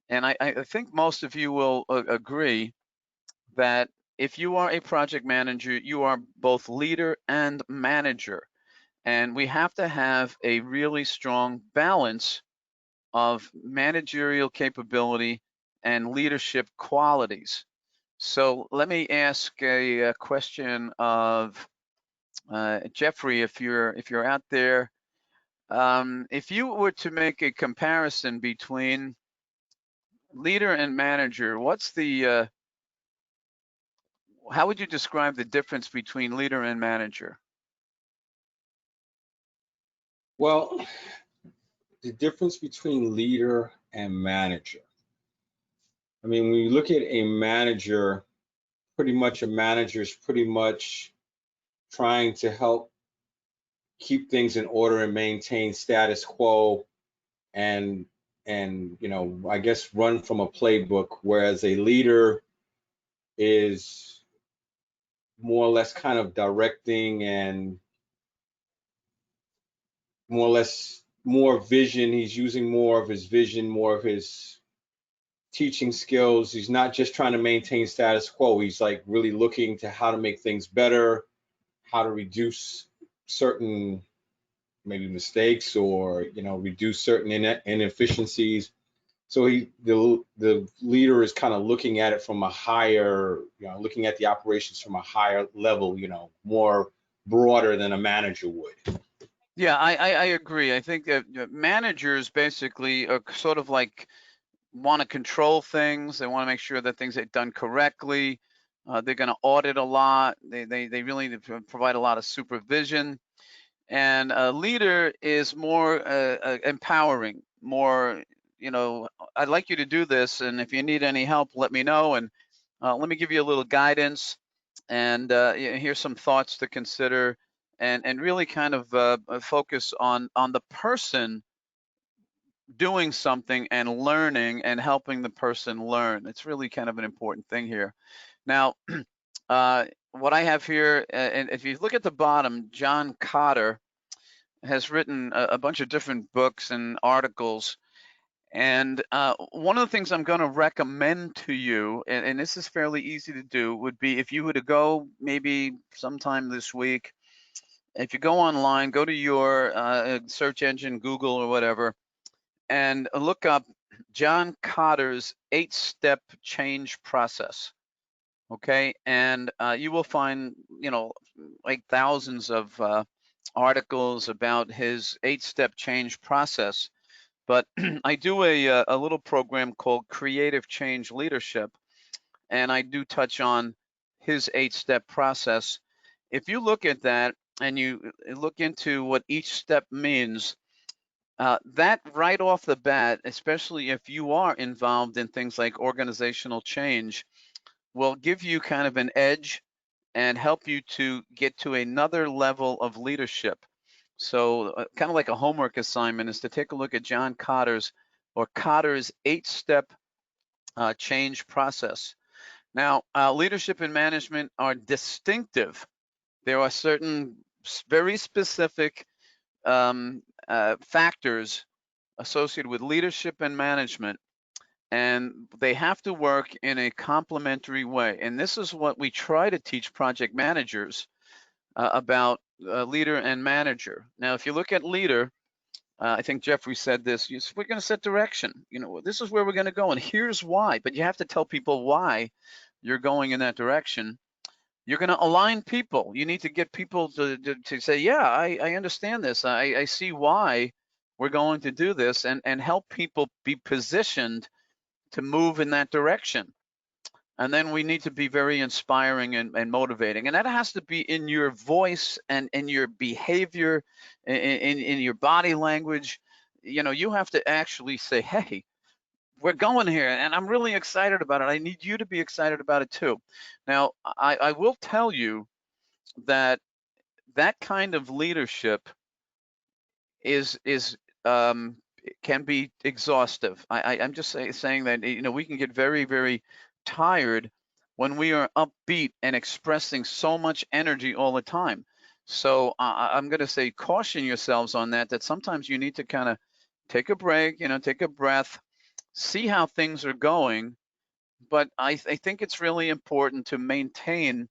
Speaker 1: And I think most of you will agree that if you are a project manager, you are both leader and manager. And we have to have a really strong balance of managerial capability and leadership qualities. So let me ask a question of Jeffrey, if you're out there. If you were to make a comparison between leader and manager, what's the how would you describe the difference between leader and manager?
Speaker 7: Well, the difference between leader and manager. I mean, when you look at a manager, pretty much a manager is pretty much trying to help keep things in order and maintain status quo and you know, I guess run from a playbook, whereas a leader is more or less kind of directing and more or less more vision. He's using more of his vision, more of his teaching skills. He's not just trying to maintain status quo. He's like really looking to how to make things better, how to reduce certain maybe mistakes, or you know, reduce certain inefficiencies. So the leader is kind of looking at it from a higher, you know, looking at the operations from a higher level, you know, more broader than a manager would.
Speaker 1: Yeah, I agree. I think that managers basically are sort of like want to control things. They want to make sure that things are done correctly. They're going to audit a lot. They really need to provide a lot of supervision. And a leader is more empowering, more, you know, I'd like you to do this, and if you need any help, let me know, and let me give you a little guidance, and here's some thoughts to consider, and really kind of focus on the person doing something and learning and helping the person learn. It's really kind of an important thing here. Now, what I have here, and if you look at the bottom, John Kotter has written a bunch of different books and articles. And one of the things I'm going to recommend to you, and this is fairly easy to do, would be if you were to go maybe sometime this week, if you go online, go to your search engine, Google or whatever, and look up John Kotter's 8-step change process. Okay, and you will find, you know, like thousands of articles about his 8-step change process. But I do a little program called Creative Change Leadership, and I do touch on his 8-step process. If you look at that and you look into what each step means, that right off the bat, especially if you are involved in things like organizational change, will give you kind of an edge and help you to get to another level of leadership. So kind of like a homework assignment is to take a look at John Cotter's 8-step change process. Now, leadership and management are distinctive. There are certain very specific factors associated with leadership and management, and they have to work in a complementary way. And this is what we try to teach project managers about leader and manager. Now, if you look at leader, I think Jeffrey said this, we're going to set direction. This is where we're going to go, and here's why. But you have to tell people why you're going in that direction. You're going to align people. You need to get people to say, yeah, I understand this. I see why we're going to do this, and help people be positioned to move in that direction. And then we need to be very inspiring and motivating. And that has to be in your voice and in your behavior, in your body language. You have to actually say, hey, we're going here, and I'm really excited about it. I need you to be excited about it too. Now, I will tell you that kind of leadership can be exhaustive. I'm just saying that we can get very, very tired when we are upbeat and expressing so much energy all the time. So I'm going to say caution yourselves on that. That sometimes you need to kind of take a break, take a breath, see how things are going. But I think it's really important to maintain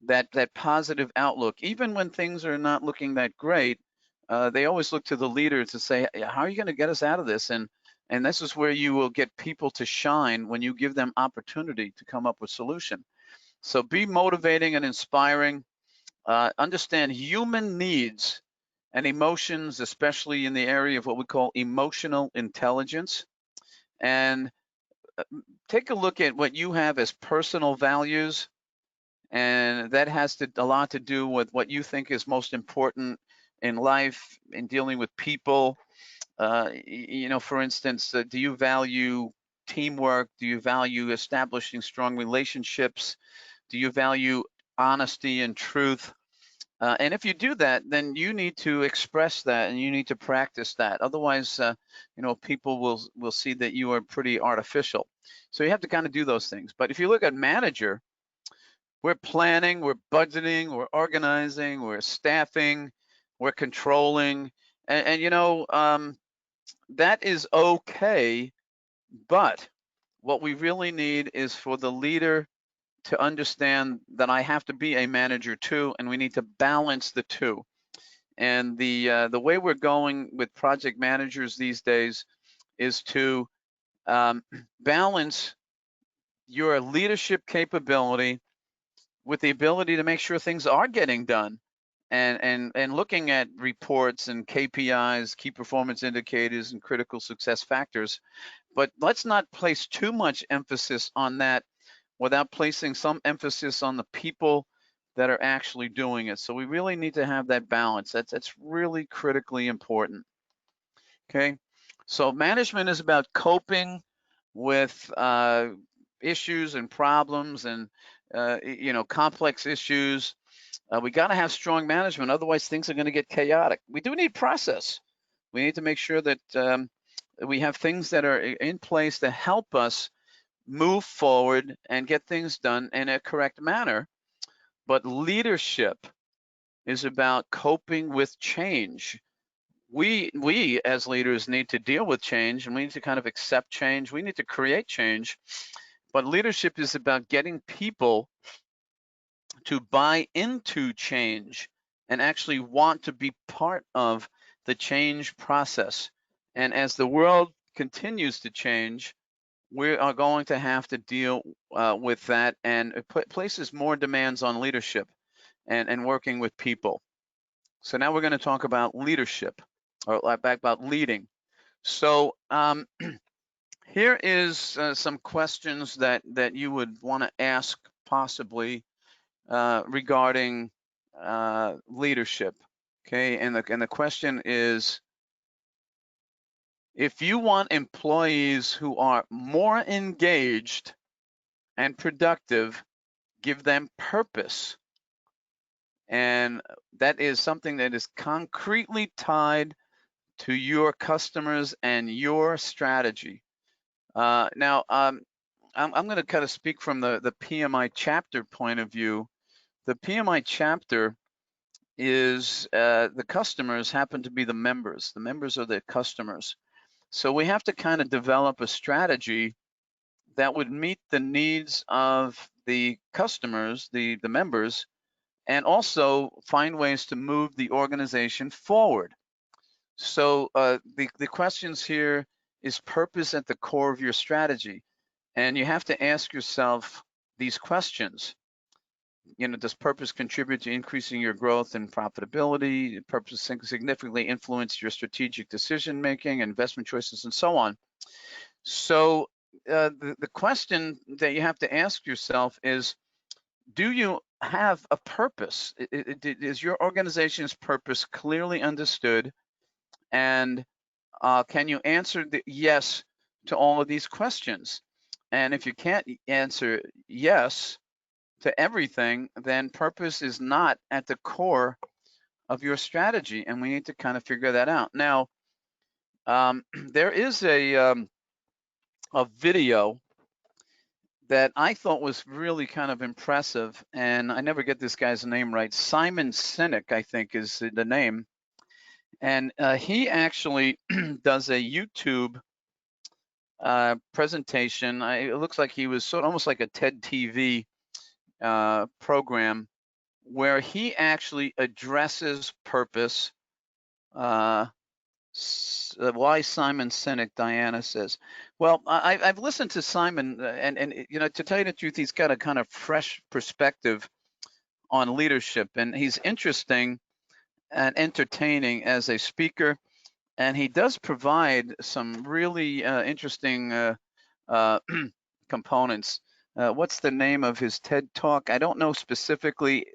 Speaker 1: that positive outlook, even when things are not looking that great. They always look to the leader to say, how are you going to get us out of this? And this is where you will get people to shine, when you give them opportunity to come up with solution. So be motivating and inspiring. Understand human needs and emotions, especially in the area of what we call emotional intelligence. And take a look at what you have as personal values. And that has a lot to do with what you think is most important in life, in dealing with people. For instance, do you value teamwork? Do you value establishing strong relationships? Do you value honesty and truth? And if you do that, then you need to express that, and you need to practice that. Otherwise, people will see that you are pretty artificial. So you have to kind of do those things. But if you look at manager, we're planning, we're budgeting, we're organizing, we're staffing, we're controlling, and that is okay. But what we really need is for the leader to understand that I have to be a manager too, and we need to balance the two. And the way we're going with project managers these days is to balance your leadership capability with the ability to make sure things are getting done, and looking at reports and KPIs, key performance indicators, and critical success factors. But let's not place too much emphasis on that without placing some emphasis on the people that are actually doing it. So we really need to have that balance. That's really critically important. Okay, so management is about coping with issues and problems, and complex issues. We got to have strong management, otherwise things are going to get chaotic. We do need process. We need to make sure that we have things that are in place to help us move forward and get things done in a correct manner. But leadership is about coping with change. We as leaders need to deal with change, and we need to kind of accept change. We need to create change. But leadership is about getting people to buy into change and actually want to be part of the change process. And as the world continues to change, we are going to have to deal with that, and it places more demands on leadership and working with people. So now we're going to talk about leadership, or about leading. So here is some questions that you would want to ask possibly regarding leadership. Okay, and the question is, if you want employees who are more engaged and productive, give them purpose. And that is something that is concretely tied to your customers and your strategy. Now, I'm going to kind of speak from the PMI chapter point of view. The PMI chapter is the customers happen to be the members. The members are the customers. So we have to kind of develop a strategy that would meet the needs of the customers, the members, and also find ways to move the organization forward. So the questions here is purpose at the core of your strategy. And you have to ask yourself these questions. You know, does purpose contribute to increasing your growth and profitability? Purpose significantly influence your strategic decision-making, investment choices, and so on. So the question that you have to ask yourself is, do you have a purpose? Is your organization's purpose clearly understood? And can you answer the yes to all of these questions? And if you can't answer yes to everything, then purpose is not at the core of your strategy, and we need to kind of figure that out. Now, there is a video that I thought was really kind of impressive, and I never get this guy's name right. Simon Sinek, I think, is the name. And he actually does a YouTube presentation. It looks like he was sort of almost like a TED TV program where he actually addresses purpose. Why Simon Sinek, Diana says. Well, I've listened to Simon, and you know, to tell you the truth, he's got a kind of fresh perspective on leadership, and he's interesting and entertaining as a speaker, and he does provide some really interesting components. What's the name of his TED Talk? I don't know specifically,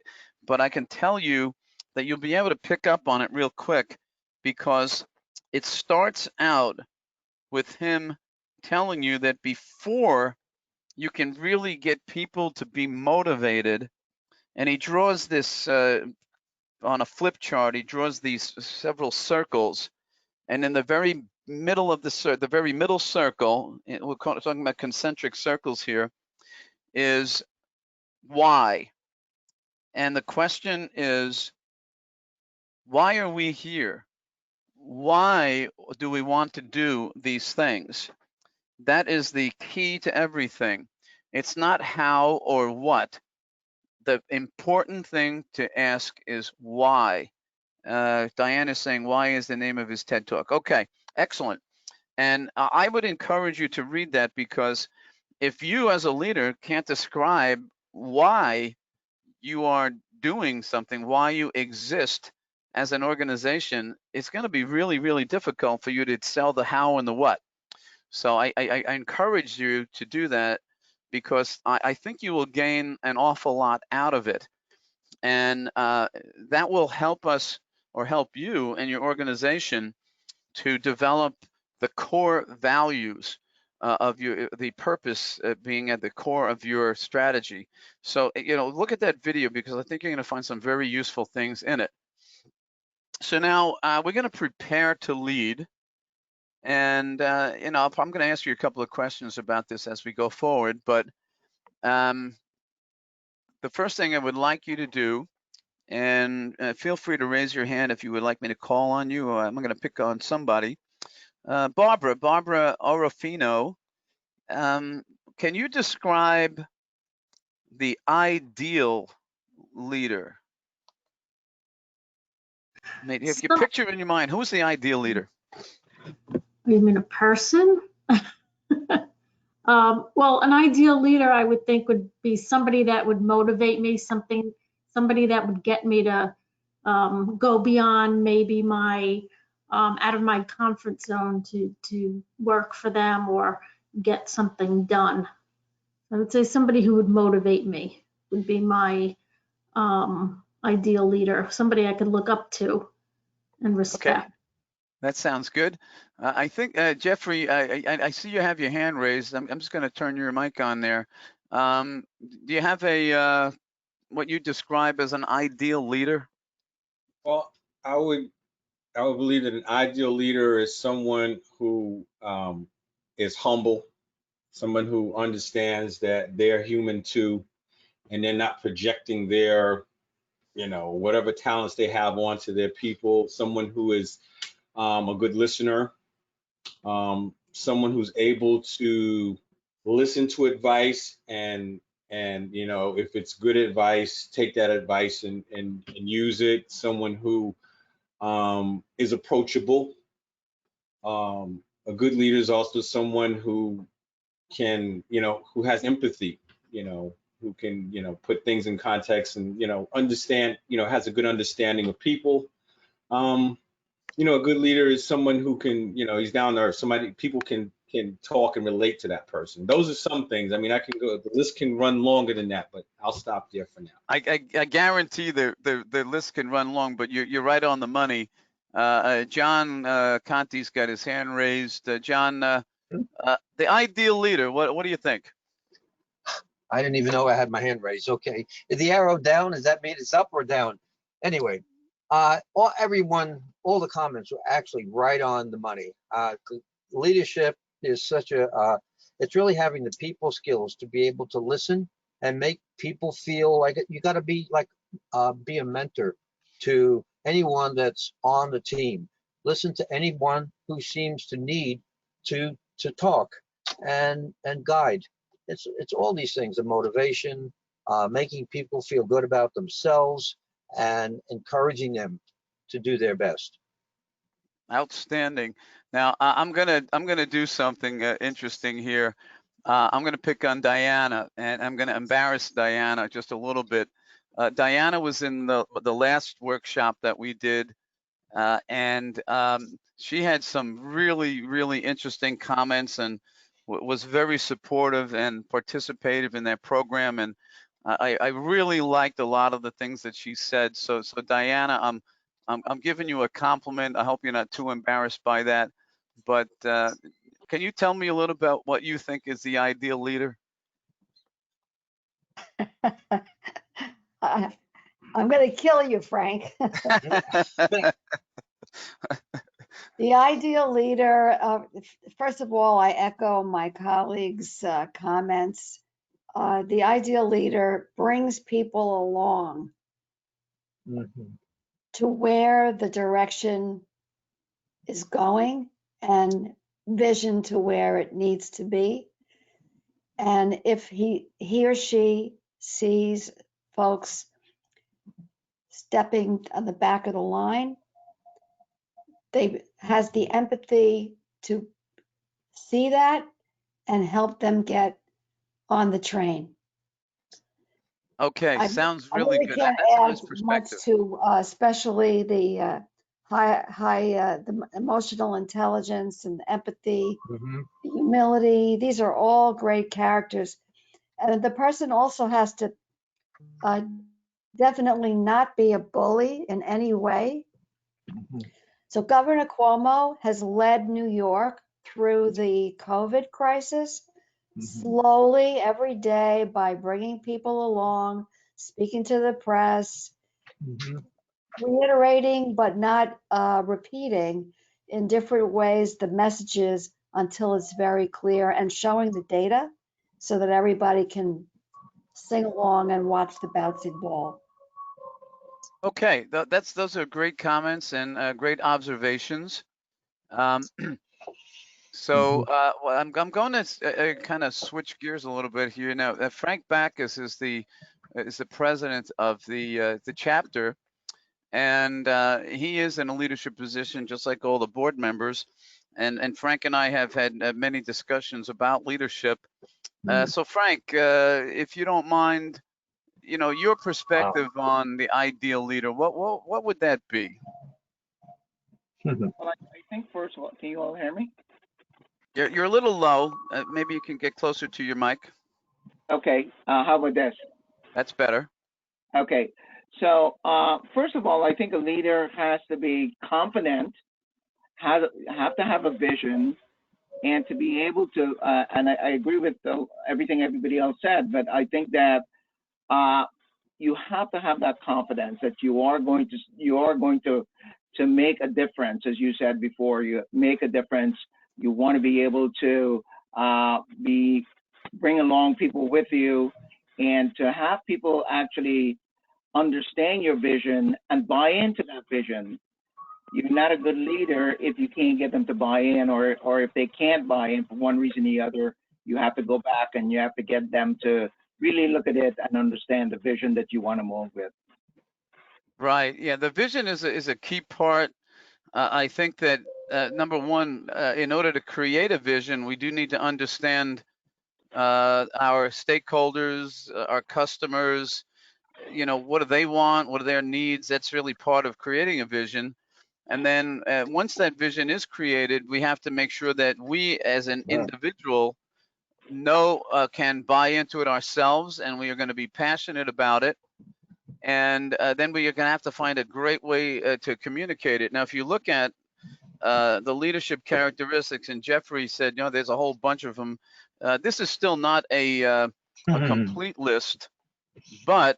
Speaker 1: but I can tell you that you'll be able to pick up on it real quick, because it starts out with him telling you that before you can really get people to be motivated, and he draws this on a flip chart, he draws these several circles, and in the very middle of the very middle circle, we're talking about concentric circles here, is why. And the question is, why are we here? Why do we want to do these things? That is the key to everything. It's not how or what. The important thing to ask is why. Diane is saying, why is the name of his TED Talk? Okay, excellent. And I would encourage you to read that, because if you as a leader can't describe why you are doing something, why you exist as an organization, it's going to be really, really difficult for you to sell the how and the what. So I encourage you to do that, because I think you will gain an awful lot out of it. And that will help us, or help you and your organization, to develop the core values of the purpose being at the core of your strategy. So, you know, look at that video, because I think you're going to find some very useful things in it. So now we're going to prepare to lead. And, you know, I'm going to ask you a couple of questions about this as we go forward. But the first thing I would like you to do, and feel free to raise your hand if you would like me to call on you, or I'm going to pick on somebody. Barbara Orofino, can you describe the ideal leader? If you picture in your mind, who's the ideal leader?
Speaker 8: You mean a person? Well, an ideal leader, I would think, would be somebody that would motivate me, somebody that would get me to go beyond maybe my out of my comfort zone to work for them or get something done. I would say somebody who would motivate me would be my ideal leader, somebody I could look up to and respect.
Speaker 1: Okay. That sounds good. I think, Jeffrey, I see you have your hand raised. I'm just going to turn your mic on there. Do you have a what you describe as an ideal leader?
Speaker 7: Well, I would believe that an ideal leader is someone who is humble, someone who understands that they're human too, and they're not projecting their, whatever talents they have onto their people. Someone who is a good listener, someone who's able to listen to advice and if it's good advice, take that advice and use it. Someone who is approachable. A good leader is also someone who can, who has empathy, who can, put things in context and, understand, has a good understanding of people. A good leader is someone who can, he's down there. People can talk and relate to that person. Those are some things. I mean, I can go, the list can run longer than that, but I'll stop there for now.
Speaker 1: I guarantee the list can run long, but you're right on the money. John Conti's got his hand raised. John, the ideal leader, what do you think?
Speaker 3: I didn't even know I had my hand raised. Okay. Is the arrow down? Does that mean it's up or down? Anyway, all the comments were actually right on the money. Leadership is such it's really having the people skills to be able to listen and make people feel like you got to be a mentor to anyone that's on the team. Listen to anyone who seems to need to talk and guide. It's all these things, the motivation, making people feel good about themselves and encouraging them to do their best.
Speaker 1: Outstanding. Now I'm gonna do something interesting here. I'm gonna pick on Diana, and I'm gonna embarrass Diana just a little bit. Diana was in the last workshop that we did, and she had some really interesting comments and was very supportive and participative in that program. And I really liked a lot of the things that she said. So Diana, I'm giving you a compliment. I hope you're not too embarrassed by that. But can you tell me a little about what you think is the ideal leader?
Speaker 9: I'm going to kill you, Frank. The ideal leader, first of all, I echo my colleagues' comments. The ideal leader brings people along to where the direction is going and vision to where it needs to be. And if he or she sees folks stepping on the back of the line, they has the empathy to see that and help them get on the train.
Speaker 1: Okay, sounds really good.
Speaker 9: Can't
Speaker 1: That's a
Speaker 9: add
Speaker 1: nice
Speaker 9: much
Speaker 1: perspective.
Speaker 9: to especially the the emotional intelligence and empathy, humility. These are all great characters, and the person also has to definitely not be a bully in any way. So Governor Cuomo has led New York through the COVID crisis slowly every day by bringing people along, speaking to the press, reiterating but not repeating in different ways the messages until it's very clear, and showing the data so that everybody can sing along and watch the bouncing ball.
Speaker 1: Okay, those are great comments and great observations. So well, I'm going to kind of switch gears a little bit here now. Frank Backus is the president of the chapter, and he is in a leadership position just like all the board members. And Frank and I have had many discussions about leadership. So Frank, if you don't mind, your perspective on the ideal leader, what would that be?
Speaker 10: Well, I think first of all, can you all hear me?
Speaker 1: You're a little low. Maybe you can get closer to your mic.
Speaker 10: Okay. How about this?
Speaker 1: That's better.
Speaker 10: Okay. So first of all, I think a leader has to be confident, have to have a vision, and to be able to. And I agree with everything everybody else said, but I think that you have to have that confidence that you are going to make a difference. As you said before, you make a difference. You want to be able to bring along people with you, and to have people actually understand your vision and buy into that vision. You're not a good leader if you can't get them to buy in, or if they can't buy in for one reason or the other. You have to go back and you have to get them to really look at it and understand the vision that you want to move with.
Speaker 1: Right. Yeah, the vision is a key part. I think that number one, in order to create a vision, we do need to understand our stakeholders, our customers. You know, what do they want? What are their needs? That's really part of creating a vision. And then once that vision is created, we have to make sure that we, as an individual, can buy into it ourselves, and we are going to be passionate about it. And then we are going to have to find a great way to communicate it. Now, if you look at the leadership characteristics, and Jeffrey said, you know, there's a whole bunch of them. This is still not a complete list, but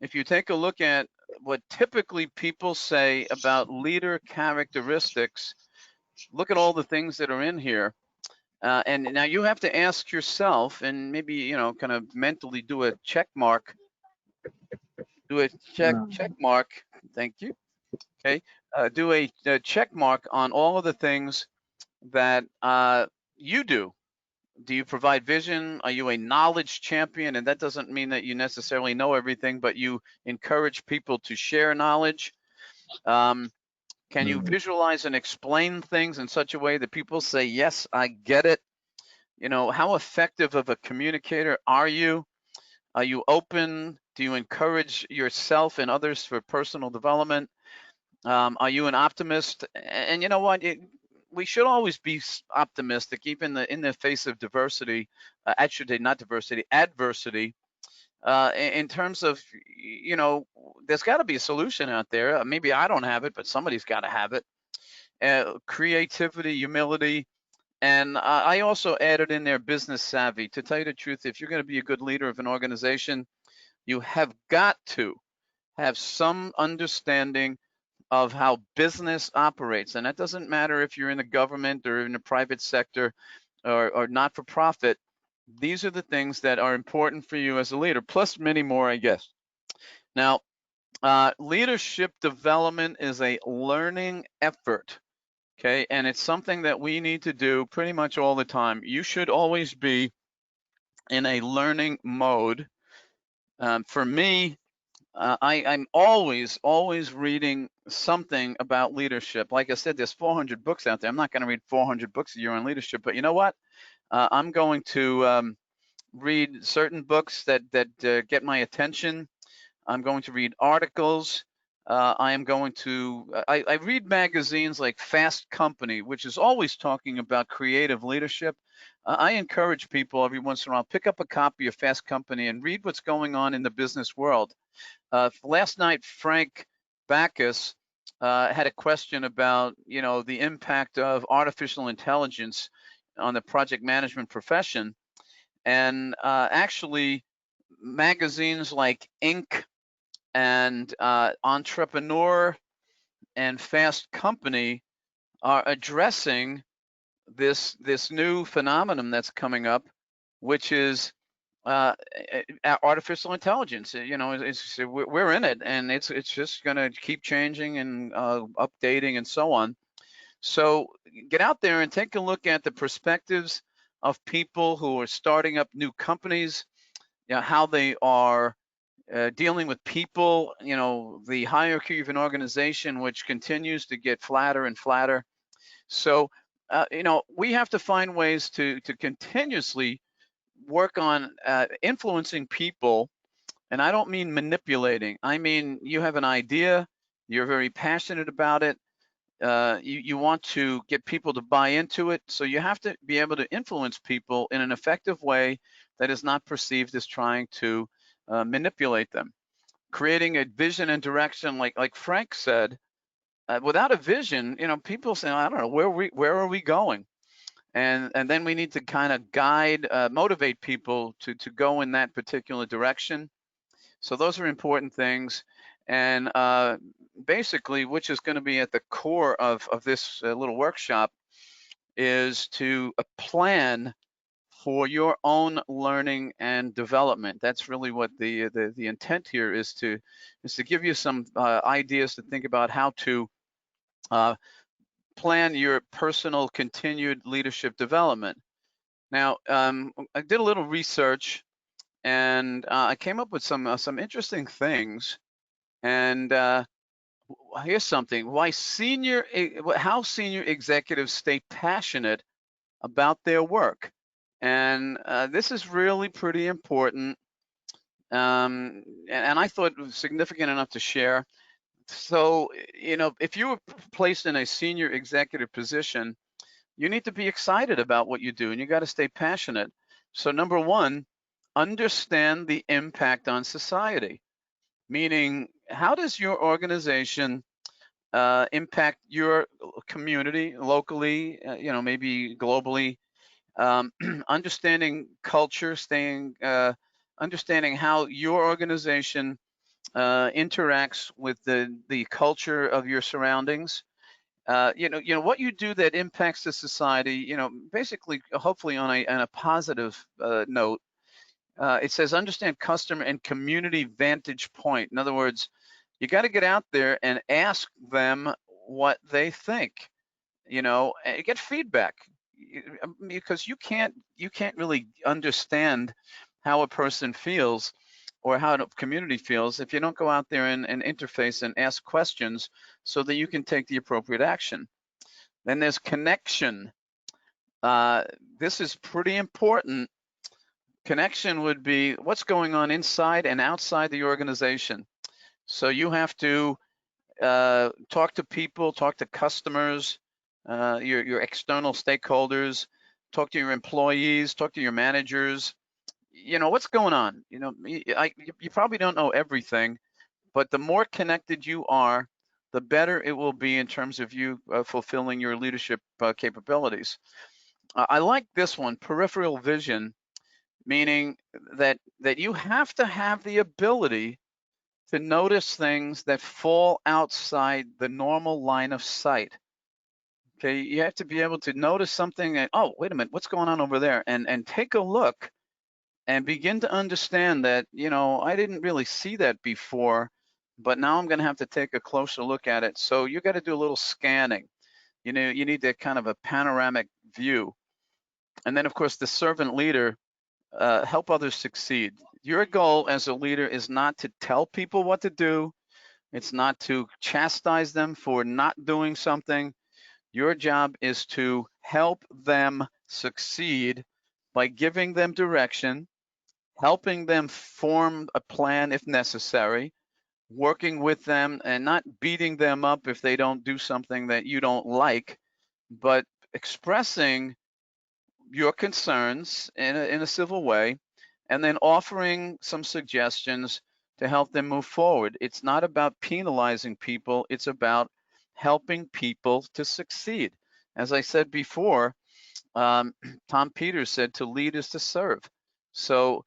Speaker 1: if you take a look at what typically people say about leader characteristics, look at all the things that are in here. And now you have to ask yourself, and maybe, you know, kind of mentally do a check mark. Do a check mark. Thank you. Okay. Do a check mark on all of the things that you do. Do you provide vision? Are you a knowledge champion? And that doesn't mean that you necessarily know everything, but you encourage people to share knowledge. Can you visualize and explain things in such a way that people say, yes, I get it? You know, how effective of a communicator are you? Are you open? Do you encourage yourself and others for personal development? Are you an optimist? And you know what? We should always be optimistic, even in the face of diversity. Actually, not diversity, adversity. In terms of, you know, there's got to be a solution out there. Maybe I don't have it, but somebody's got to have it. Creativity, humility. And I also added in there business savvy. To tell you the truth, if you're going to be a good leader of an organization, you have got to have some understanding of how business operates. And that doesn't matter if you're in the government or in the private sector or not for profit. These are the things that are important for you as a leader, plus many more, I guess. Now, leadership development is a learning effort. Okay, and it's something that we need to do pretty much all the time. You should always be in a learning mode. For me, I'm always reading something about leadership. Like I said, there's 400 books out there. I'm not going to read 400 books a year on leadership, but you know what? I'm going to read certain books that get my attention. I'm going to read articles. I am going to, I read magazines like Fast Company, which is always talking about creative leadership. I encourage people every once in a while, pick up a copy of Fast Company and read what's going on in the business world. Last night, Frank Backus had a question about, you know, the impact of artificial intelligence on the project management profession. And actually, magazines like Inc. and Entrepreneur and Fast Company are addressing this new phenomenon that's coming up, which is artificial intelligence. You know, we're in it, and it's just going to keep changing and updating and so on. So get out there and take a look at the perspectives of people who are starting up new companies, you know, how they are dealing with people, you know, the hierarchy of an organization, which continues to get flatter and flatter. So, you know, we have to find ways to continuously work on influencing people. And I don't mean manipulating. I mean, you have an idea, you're very passionate about it, you want to get people to buy into it. So you have to be able to influence people in an effective way that is not perceived as trying to manipulate them. Creating a vision and direction, like Frank said, without a vision, you know, people say, I don't know, where are we going? And then we need to kind of guide, motivate people to go in that particular direction. So those are important things. And basically, which is going to be at the core of this little workshop, is to plan for your own learning and development. That's really what the intent here is to give you some ideas to think about how to plan your personal continued leadership development. Now, I did a little research, and I came up with some interesting things. And here's something: how senior executives stay passionate about their work. And this is really pretty important, and I thought it was significant enough to share. So, if you were placed in a senior executive position, you need to be excited about what you do, and you got to stay passionate. So number one, understand the impact on society, meaning how does your organization impact your community locally, maybe globally. Understanding culture, understanding how your organization interacts with the culture of your surroundings. What you do that impacts the society. Basically, hopefully on a positive note. It says understand customer and community vantage point. In other words, you got to get out there and ask them what they think. And get feedback, because you can't really understand how a person feels or how a community feels if you don't go out there and interface and ask questions so that you can take the appropriate action. Then there's connection. This is pretty important. Connection would be what's going on inside and outside the organization. So you have to talk to people, talk to customers, your external stakeholders, talk to your employees, talk to your managers. What's going on. You probably don't know everything, but the more connected you are, the better it will be in terms of you fulfilling your leadership capabilities. I like this one, peripheral vision, meaning that you have to have the ability to notice things that fall outside the normal line of sight. Okay, you have to be able to notice something and, oh, wait a minute, what's going on over there? And take a look and begin to understand that, I didn't really see that before, but now I'm going to have to take a closer look at it. So you got to do a little scanning. You need that kind of a panoramic view. And then, of course, the servant leader, help others succeed. Your goal as a leader is not to tell people what to do. It's not to chastise them for not doing something. Your job is to help them succeed by giving them direction, helping them form a plan if necessary, working with them and not beating them up if they don't do something that you don't like, but expressing your concerns in a civil way, and then offering some suggestions to help them move forward. It's not about penalizing people, it's about helping people to succeed. As I said before, Tom Peters said to lead is to serve. So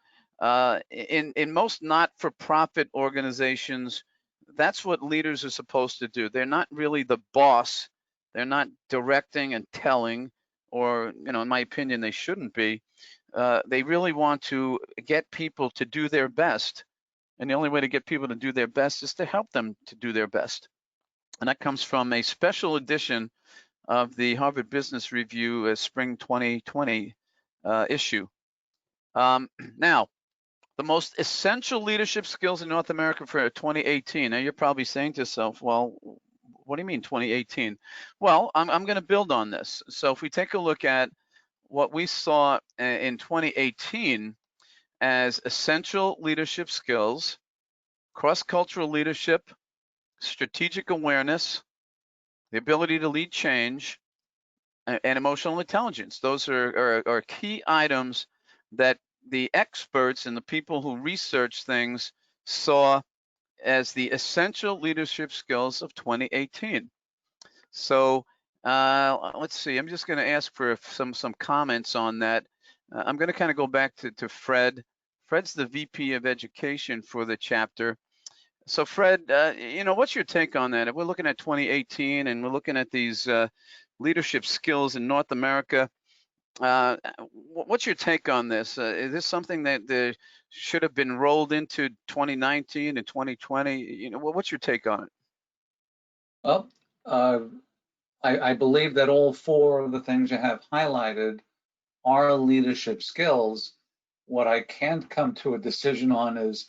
Speaker 1: in most not-for-profit organizations, that's what leaders are supposed to do. They're not really the boss. They're not directing and telling, or, in my opinion, they shouldn't be. They really want to get people to do their best. And the only way to get people to do their best is to help them to do their best. And that comes from a special edition of the Harvard Business Review Spring 2020 issue. Now, the most essential leadership skills in North America for 2018. Now, you're probably saying to yourself, well, what do you mean 2018? Well, I'm going to build on this. So if we take a look at what we saw in 2018 as essential leadership skills, cross-cultural leadership, strategic awareness, the ability to lead change, and emotional intelligence. Those are key items that the experts and the people who research things saw as the essential leadership skills of 2018. So let's see, I'm just going to ask for some comments on that. I'm going to kind of go back to Fred Fred's the VP of Education for the chapter. So Fred, what's your take on that? If we're looking at 2018 and we're looking at these leadership skills in North America, what's your take on this? Is this something that should have been rolled into 2019 and 2020? What's your take on it?
Speaker 2: Well, I believe that all four of the things you have highlighted are leadership skills. What I can't come to a decision on is,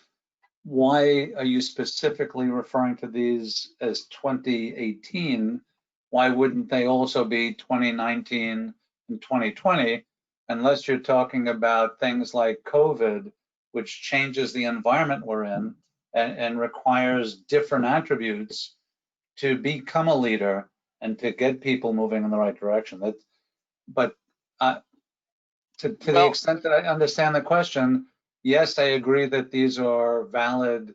Speaker 2: why are you specifically referring to these as 2018? Why wouldn't they also be 2019 and 2020? Unless you're talking about things like COVID, which changes the environment we're in and requires different attributes to become a leader and to get people moving in the right direction. To the extent that I understand the question, yes, I agree that these are valid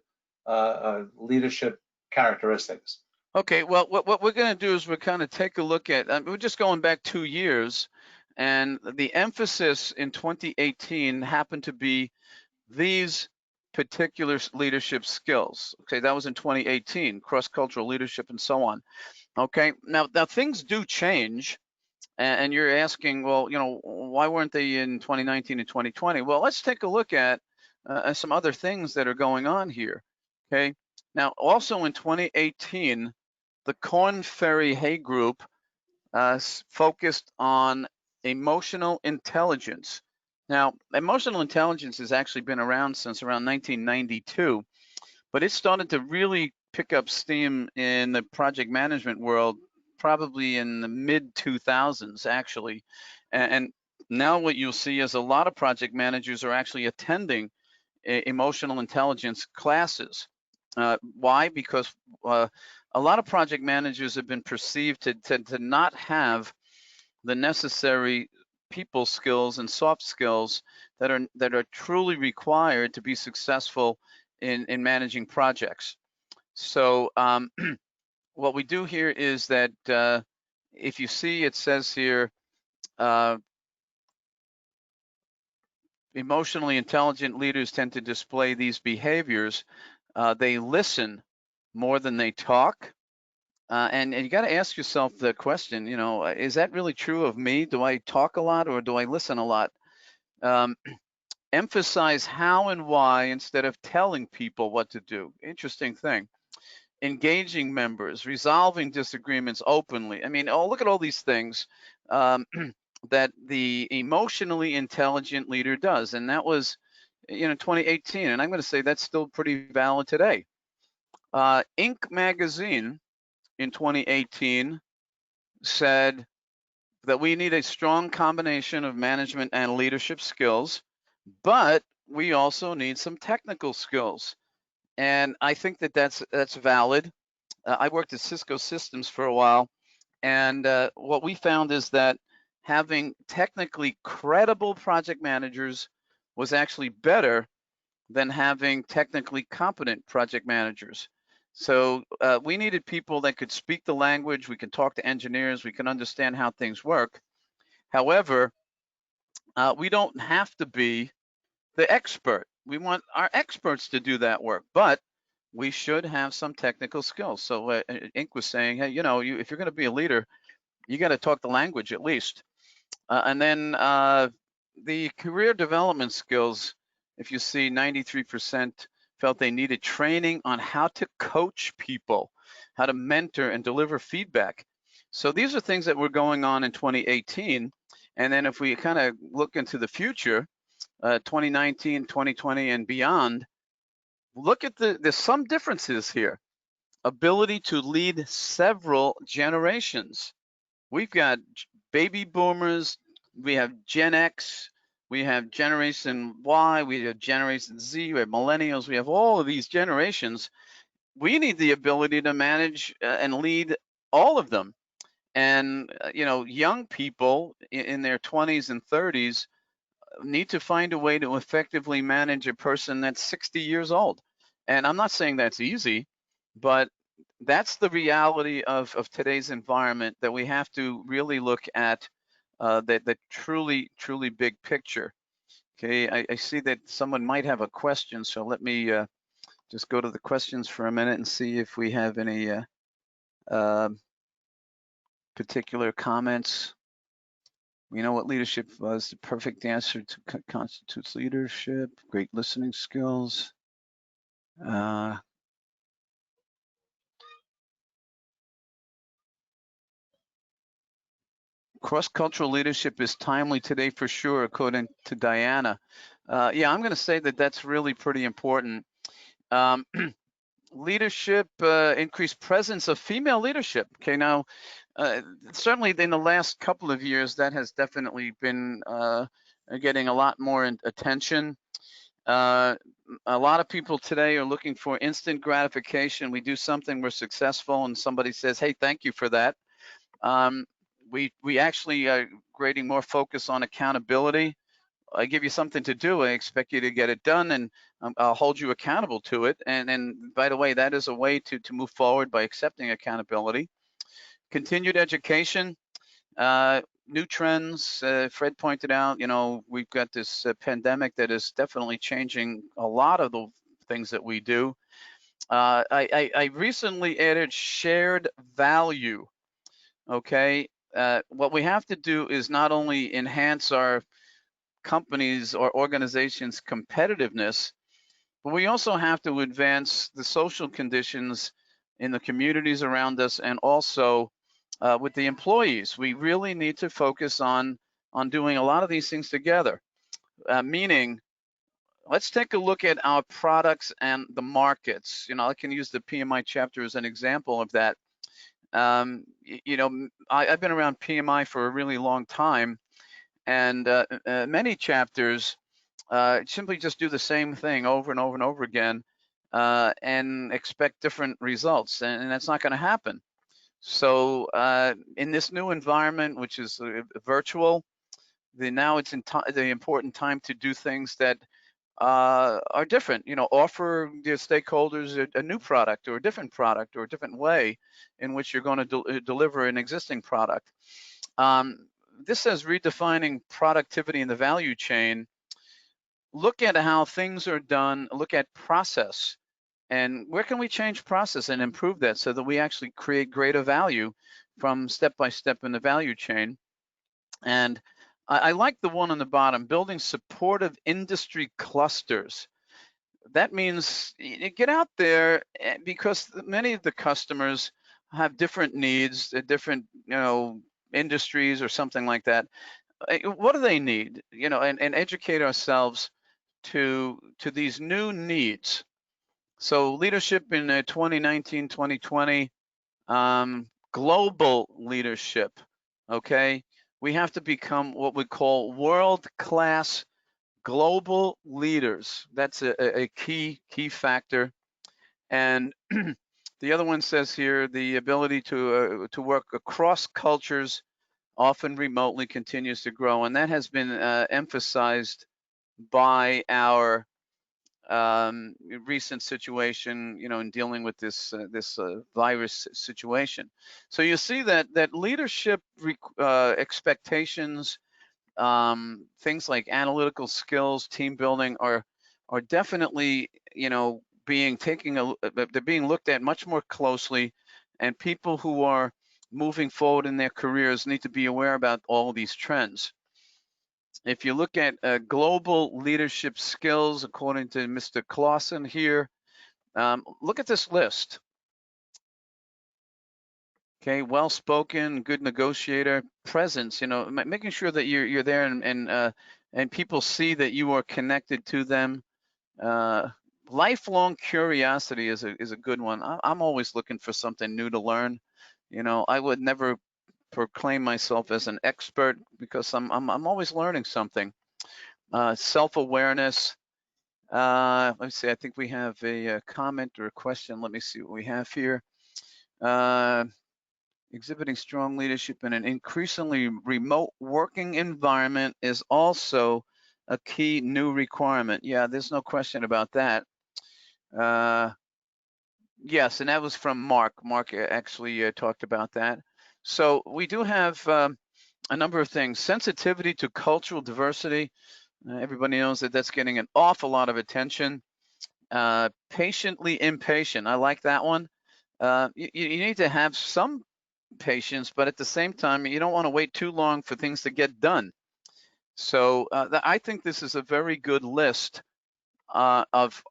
Speaker 2: leadership characteristics.
Speaker 1: Okay, well, what we're going to do is we're kind of take a look at, we're just going back 2 years, and the emphasis in 2018 happened to be these particular leadership skills. Okay, that was in 2018, cross-cultural leadership and so on. Okay, now things do change, and you're asking, well, why weren't they in 2019 and 2020? Well, let's take a look at some other things that are going on here. Okay, now also in 2018, the Korn Ferry Hay Group focused on emotional intelligence. Now, emotional intelligence has actually been around since around 1992, but it started to really pick up steam in the project management world probably in the mid-2000s, actually. And now what you'll see is a lot of project managers are actually attending emotional intelligence classes. Why? Because a lot of project managers have been perceived to not have the necessary people skills and soft skills that are truly required to be successful in managing projects. So what we do here is that if you see, it says here, emotionally intelligent leaders tend to display these behaviors. They listen more than they talk. And you got to ask yourself the question, is that really true of me? Do I talk a lot or do I listen a lot? Emphasize how and why instead of telling people what to do. Interesting thing. Engaging members, resolving disagreements openly. I mean, look at all these things that the emotionally intelligent leader does. And that was, 2018. And I'm going to say that's still pretty valid today. Inc. magazine in 2018 said that we need a strong combination of management and leadership skills, but we also need some technical skills. And I think that that's valid. I worked at Cisco Systems for a while, and what we found is that having technically credible project managers was actually better than having technically competent project managers. So we needed people that could speak the language, we can talk to engineers, we can understand how things work. However, we don't have to be the expert. We want our experts to do that work, but we should have some technical skills. So Inc. was saying, hey, if you're going to be a leader, you got to talk the language at least. And then the career development skills, if you see 93% felt they needed training on how to coach people, how to mentor and deliver feedback. So these are things that were going on in 2018. And then if we kind of look into the future, 2019, 2020 and beyond, look at there's some differences here. Ability to lead several generations. We've got baby boomers, we have Gen X, we have Generation Y, we have Generation Z, we have millennials, we have all of these generations. We need the ability to manage and lead all of them. And, young people in their 20s and 30s need to find a way to effectively manage a person that's 60 years old. And I'm not saying that's easy, but that's the reality of today's environment, that we have to really look at the truly big picture. Okay, I see that someone might have a question, so let me just go to the questions for a minute and see if we have any particular comments. We know what leadership was, the perfect answer to constitutes leadership, great listening skills. Cross-cultural leadership is timely today for sure, according to Diana. Yeah, I'm going to say that that's really pretty important. Leadership, increased presence of female leadership. Okay, now, certainly in the last couple of years, that has definitely been getting a lot more attention. A lot of people today are looking for instant gratification. We do something, we're successful, and somebody says, hey, thank you for that. We actually are creating more focus on accountability. I give you something to do, I expect you to get it done, and I'll hold you accountable to it. And by the way, that is a way to move forward by accepting accountability. Continued education, new trends. Fred pointed out, you know, we've got this pandemic that is definitely changing a lot of the things that we do. I recently added shared value. Okay, what we have to do is not only enhance our companies or organizations' competitiveness, but we also have to advance the social conditions in the communities around us, and also with the employees. We really need to focus on doing a lot of these things together, meaning let's take a look at our products and the markets. You know, I can use the PMI chapter as an example of that. You know, I've been around PMI for a really long time, and many chapters simply just do the same thing over and over and over again and expect different results, and that's not going to happen. So in this new environment, which is virtual, now it's the important time to do things that are different. You know, offer your stakeholders a new product or a different way in which you're going to deliver an existing product. This says redefining productivity in the value chain. Look at how things are done, look at process, and where can we change process and improve that so that we actually create greater value from step by step in the value chain. And I like the one on the bottom, building supportive industry clusters. That means get out there, because many of the customers have different needs, different, you know, industries or something like that. What do they need? You know, and educate ourselves to these new needs. So leadership in 2019, 2020, global leadership, okay? We have to become what we call world-class global leaders. That's a key factor. And the other one says here, the ability to work across cultures, often remotely, continues to grow. And that has been emphasized by our recent situation, you know, in dealing with this virus situation. So you see that leadership expectations, things like analytical skills, team building are definitely, you know, they're being looked at much more closely, and people who are moving forward in their careers need to be aware about all of these trends. If you look at global leadership skills, according to Mr. Clausen here, look at this list. Okay, well-spoken, good negotiator, presence. You know, making sure that you're there and people see that you are connected to them. Lifelong curiosity is a good one. I'm always looking for something new to learn. You know, I would never proclaim myself as an expert because I'm always learning something. Self-awareness. Let's see, I think we have a comment or a question. Let me see what we have here. Exhibiting strong leadership in an increasingly remote working environment is also a key new requirement. Yeah, there's no question about that. Yes, and that was from Mark. Mark actually talked about that. So we do have a number of things. Sensitivity to cultural diversity. Everybody knows that that's getting an awful lot of attention. Patiently impatient. I like that one. You need to have some patience, but at the same time, you don't want to wait too long for things to get done. So I think this is a very good list of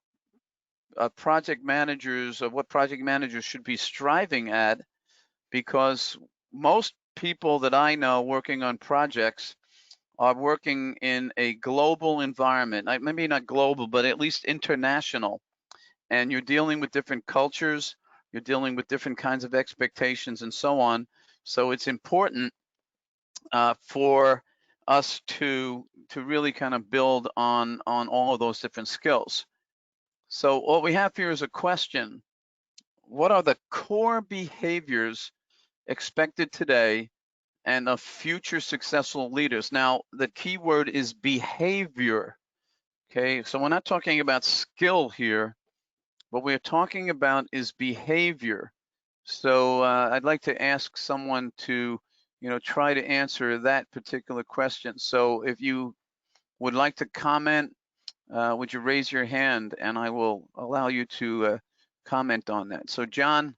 Speaker 1: project managers, of what project managers should be striving at, because most people that I know working on projects are working in a global environment. Maybe not global, but at least international. And you're dealing with different cultures, you're dealing with different kinds of expectations and so on. So it's important for us to really kind of build on all of those different skills. So what we have here is a question. What are the core behaviors expected today and of future successful leaders? Now, the key word is behavior. Okay, so we're not talking about skill here. What we're talking about is behavior. So I'd like to ask someone to, try to answer that particular question. So if you would like to comment, would you raise your hand, and I will allow you to comment on that. So John,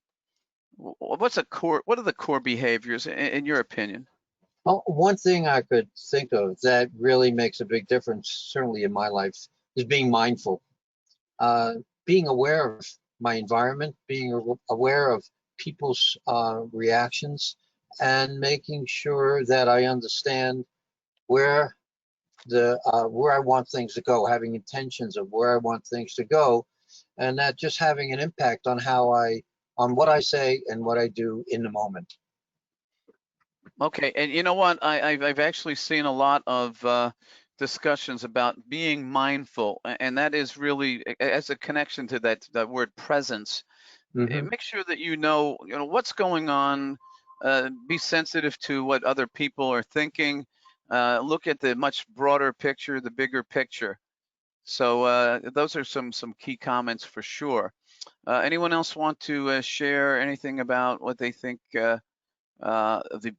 Speaker 1: what are the core behaviors in your opinion?
Speaker 3: Well, one thing I could think of that really makes a big difference, certainly in my life, is being mindful, being aware of my environment, being aware of people's reactions, and making sure that I understand where where I want things to go, having intentions of where I want things to go, and that just having an impact on on what I say and what I do in the moment.
Speaker 1: Okay, and you know what? I've actually seen a lot of discussions about being mindful, and that is really as a connection to that word presence. Make sure that you know what's going on. Be sensitive to what other people are thinking. Look at the much broader picture, the bigger picture. So those are some key comments for sure. Anyone else want to share anything about what they think the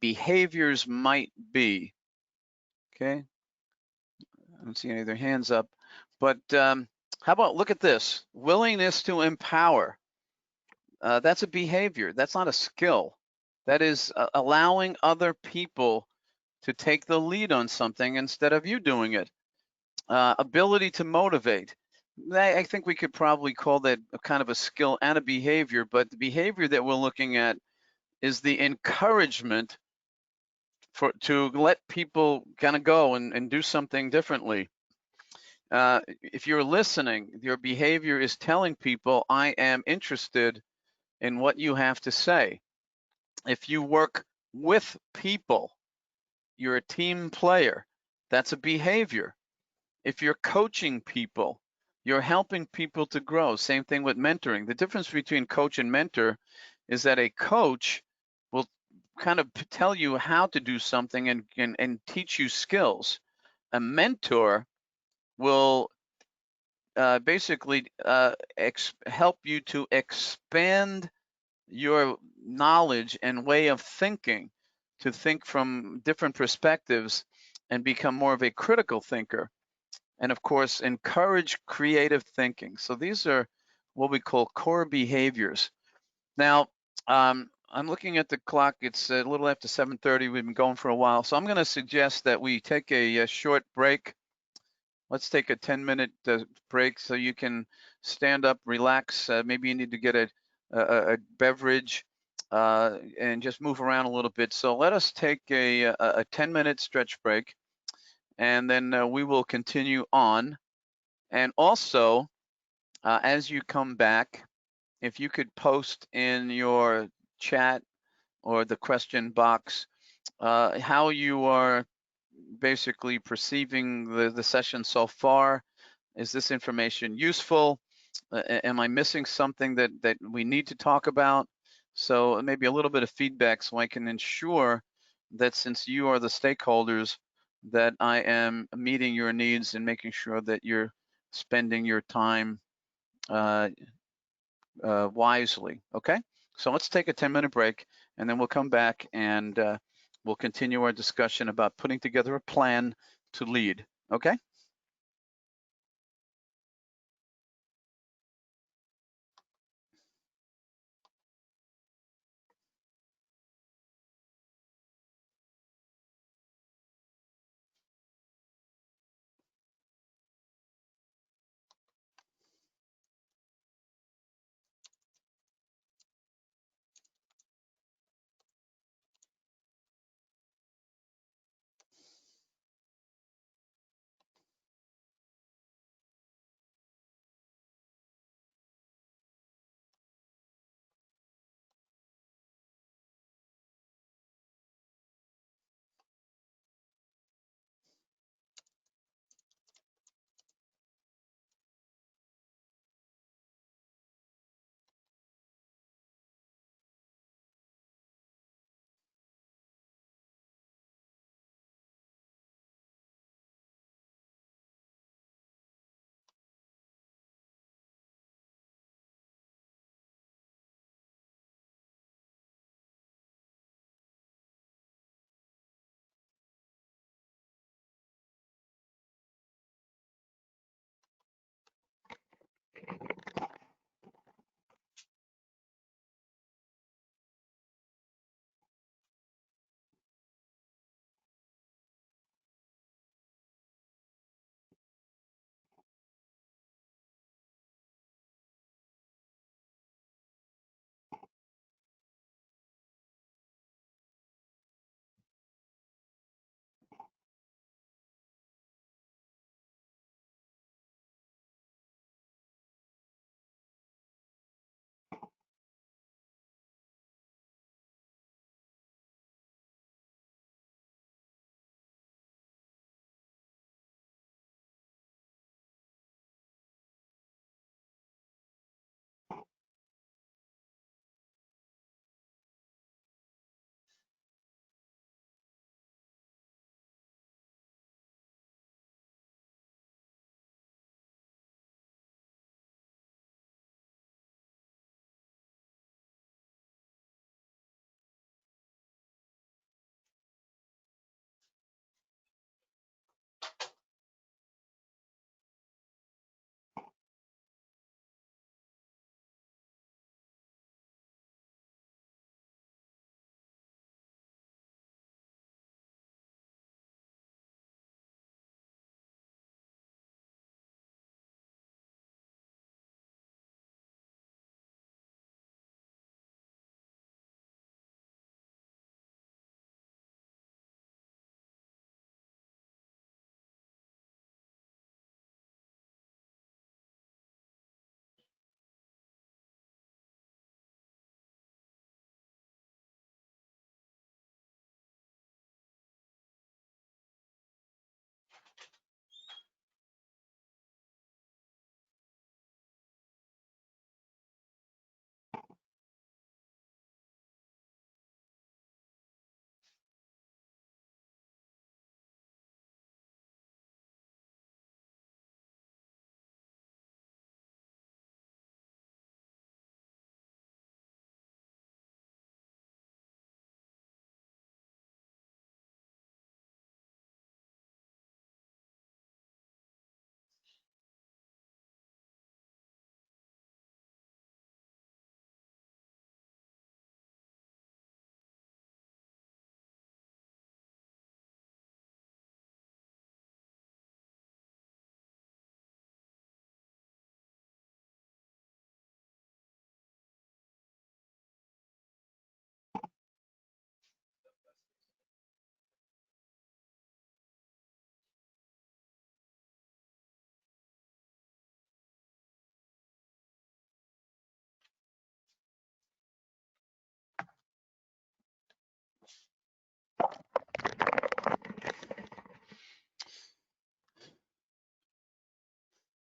Speaker 1: behaviors might be? Okay, I don't see any of their hands up, but how about look at this, willingness to empower. That's a behavior, that's not a skill. That is allowing other people to take the lead on something instead of you doing it. Ability to motivate. I think we could probably call that a kind of a skill and a behavior, but the behavior that we're looking at is the encouragement to let people kind of go and do something differently. If you're listening, your behavior is telling people, I am interested in what you have to say. If you work with people, you're a team player. That's a behavior. If you're coaching people, you're helping people to grow. Same thing with mentoring. The difference between coach and mentor is that a coach will kind of tell you how to do something and teach you skills. A mentor will basically help you to expand your knowledge and way of thinking, to think from different perspectives and become more of a critical thinker. And of course, encourage creative thinking. So these are what we call core behaviors. Now, I'm looking at the clock. It's a little after 7:30. We've been going for a while. So I'm going to suggest that we take a short break. Let's take a 10-minute break so you can stand up, relax. Maybe you need to get a beverage and just move around a little bit. So let us take a 10-minute stretch break, and then we will continue on. And also, as you come back, if you could post in your chat or the question box how you are basically perceiving the session so far. Is this information useful? Am I missing something that we need to talk about? So maybe a little bit of feedback so I can ensure that since you are the stakeholders, that I am meeting your needs and making sure that you're spending your time wisely. Okay, so let's take a 10-minute break, and then we'll come back and we'll continue our discussion about putting together a plan to lead. Okay.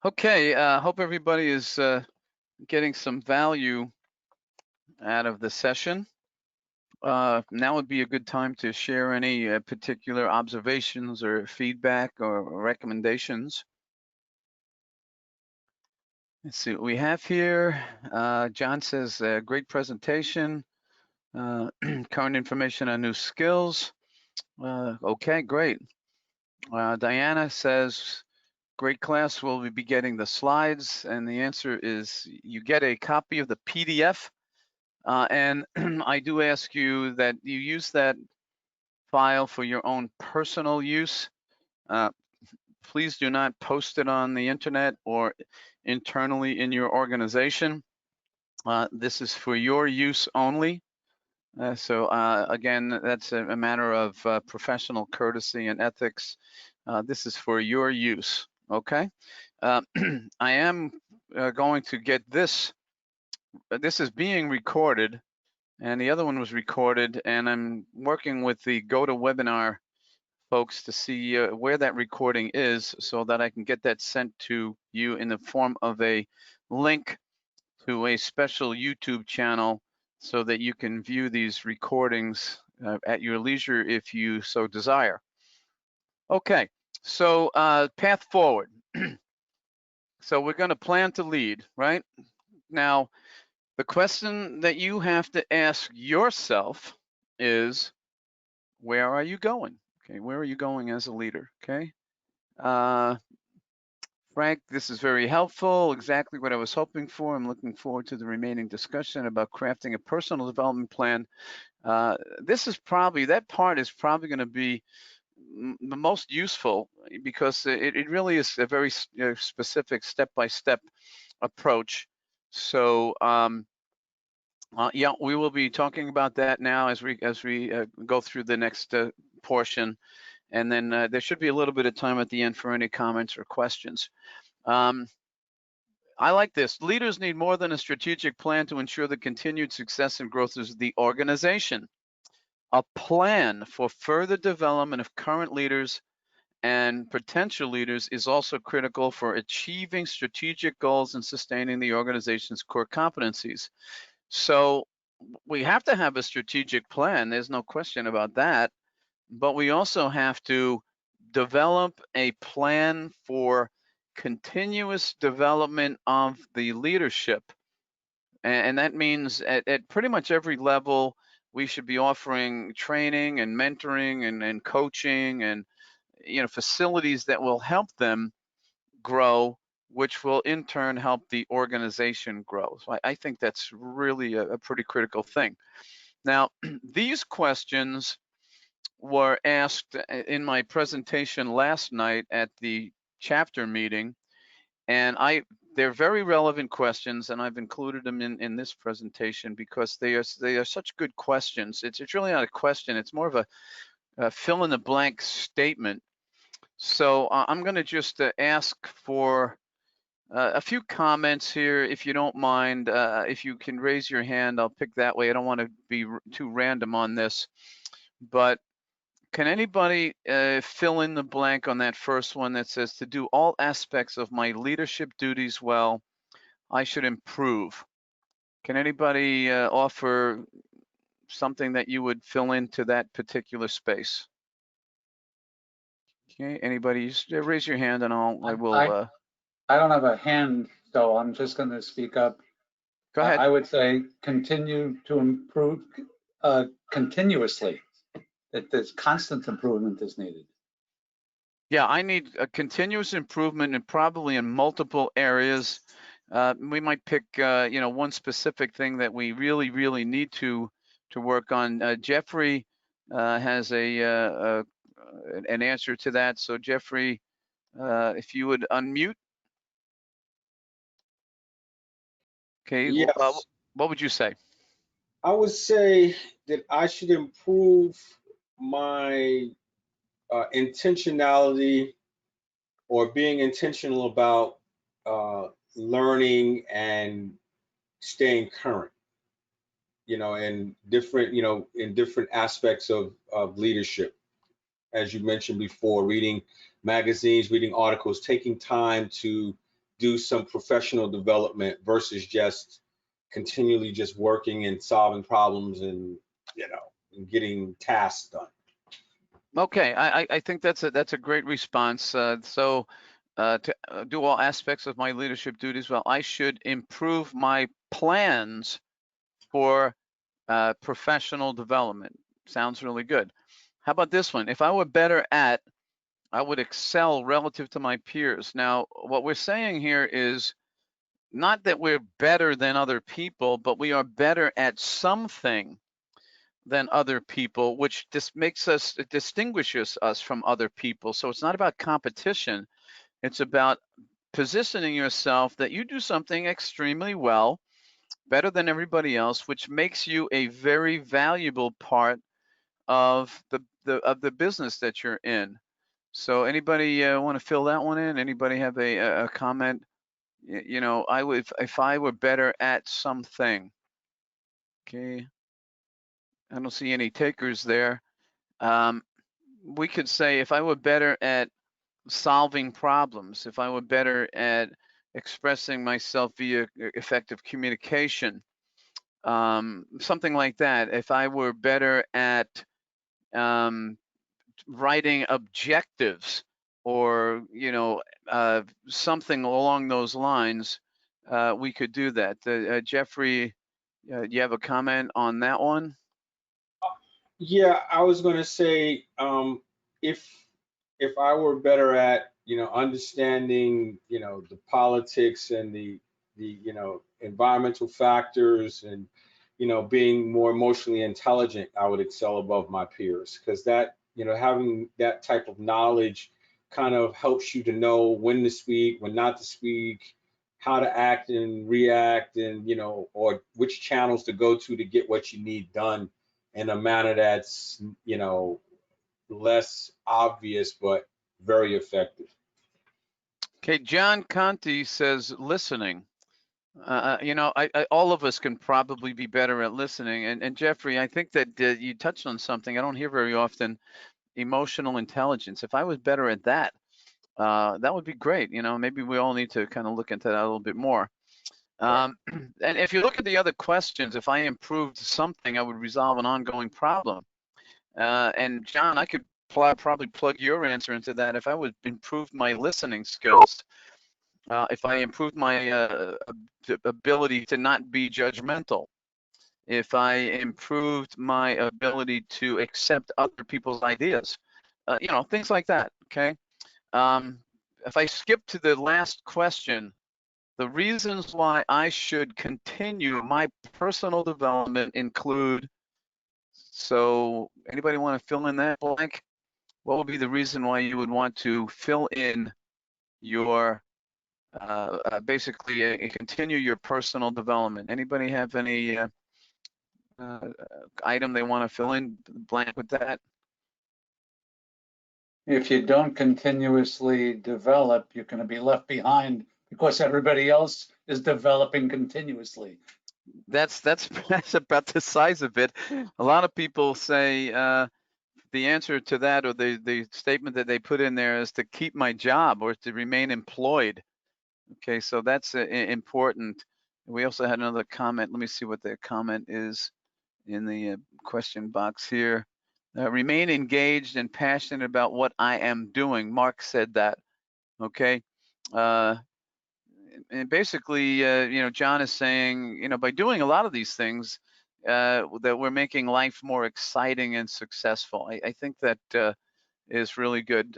Speaker 1: Okay, hope everybody is getting some value out of the session. Now would be a good time to share any particular observations or feedback or recommendations. Let's see what we have here. John says, great presentation, current information on new skills. Okay, great. Diana says, great class, will we be getting the slides? And the answer is you get a copy of the PDF. And I do ask you that you use that file for your own personal use. Please do not post it on the internet or internally in your organization. This is for your use only. So again, that's a matter of professional courtesy and ethics. This is for your use, okay? I am going to get this. This is being recorded, and the other one was recorded, and I'm working with the GoToWebinar folks to see where that recording is so that I can get that sent to you in the form of a link to a special YouTube channel so that you can view these recordings at your leisure if you so desire. Okay, so path forward. So we're going to plan to lead, right? Now, the question that you have to ask yourself is, where are you going? Okay, where are you going as a leader? Okay. Frank, this is very helpful. Exactly what I was hoping for. I'm looking forward to the remaining discussion about crafting a personal development plan. This is probably, that part is probably going to be the most useful because it really is a very specific step-by-step approach. So yeah, we will be talking about that now as we go through the next portion, and then there should be a little bit of time at the end for any comments or questions. I like this. Leaders need more than a strategic plan to ensure the continued success and growth of the organization. A plan for further development of current leaders and potential leaders is also critical for achieving strategic goals and sustaining the organization's core competencies. So we have to have a strategic plan. There's no question about that. But we also have to develop a plan for continuous development of the leadership. And that means at pretty much every level, we should be offering training and mentoring and coaching and facilities that will help them grow, which will in turn help the organization grow. So I think that's really a pretty critical thing. Now, these questions were asked in my presentation last night at the chapter meeting, and they're very relevant questions, and I've included them in this presentation because they are such good questions. It's really not a question, it's more of a fill in the blank statement. So I'm going to just ask for a few comments here, if you don't mind. If you can raise your hand, I'll pick that way. I don't want to be too random on this, but can anybody fill in the blank on that first one that says, to do all aspects of my leadership duties well, I should improve? Can anybody offer something that you would fill into that particular space? Okay, anybody, just raise your hand and I will.
Speaker 2: I don't have a hand, so I'm just going to speak up.
Speaker 1: Go ahead.
Speaker 2: I would say continue to improve continuously. That there's constant improvement is needed.
Speaker 1: Yeah, I need a continuous improvement and probably in multiple areas. We might pick, one specific thing that we really need to work on. Jeffrey has an answer to that. So Jeffrey, if you would unmute. Okay.
Speaker 7: Yes.
Speaker 1: What would you say?
Speaker 7: I would say that I should improve my intentionality or being intentional about learning and staying current, in different aspects of leadership. As you mentioned before, reading magazines, reading articles, taking time to do some professional development versus just continually just working and solving problems and, and getting tasks done.
Speaker 1: Okay, I think that's a great response. To do all aspects of my leadership duties, well, I should improve my plans for professional development. Sounds really good. How about this one? If I were better at, I would excel relative to my peers. Now, what we're saying here is not that we're better than other people, but we are better at something than other people, which just distinguishes us from other people. So it's not about competition. It's about positioning yourself that you do something extremely well, better than everybody else, which makes you a very valuable part of the business that you're in. So anybody want to fill that one in? Anybody have a comment? I would, if I were better at something. Okay, I don't see any takers there. We could say if I were better at solving problems, if I were better at expressing myself via effective communication, something like that. If I were better at writing objectives or, something along those lines, we could do that. Jeffrey, you have a comment on that one?
Speaker 7: Yeah, I was going to say, if I were better at, understanding, the politics and the environmental factors and, being more emotionally intelligent, I would excel above my peers, because that, having that type of knowledge kind of helps you to know when to speak, when not to speak, how to act and react, and, or which channels to go to get what you need done in a manner that's, less obvious, but very effective.
Speaker 1: Okay, John Conti says listening. All of us can probably be better at listening. And Jeffrey, I think that you touched on something I don't hear very often, emotional intelligence. If I was better at that, that would be great. Maybe we all need to kind of look into that a little bit more. And if you look at the other questions, if I improved something, I would resolve an ongoing problem. And John, I could probably plug your answer into that. If I would improve my listening skills, if I improved my ability to not be judgmental, if I improved my ability to accept other people's ideas, things like that, okay? If I skip to the last question, the reasons why I should continue my personal development include, so anybody want to fill in that blank? What would be the reason why you would want to fill in your, basically continue your personal development? Anybody have any item they want to fill in blank with that?
Speaker 2: If you don't continuously develop, you're going to be left behind because everybody else is developing continuously.
Speaker 1: That's about the size of it. A lot of people say the answer to that, or the statement that they put in there, is to keep my job or to remain employed. Okay, so that's important. We also had another comment. Let me see what the comment is in the question box here. Remain engaged and passionate about what I am doing. Mark said that. Okay. And basically, John is saying, by doing a lot of these things, that we're making life more exciting and successful. I think that is really good.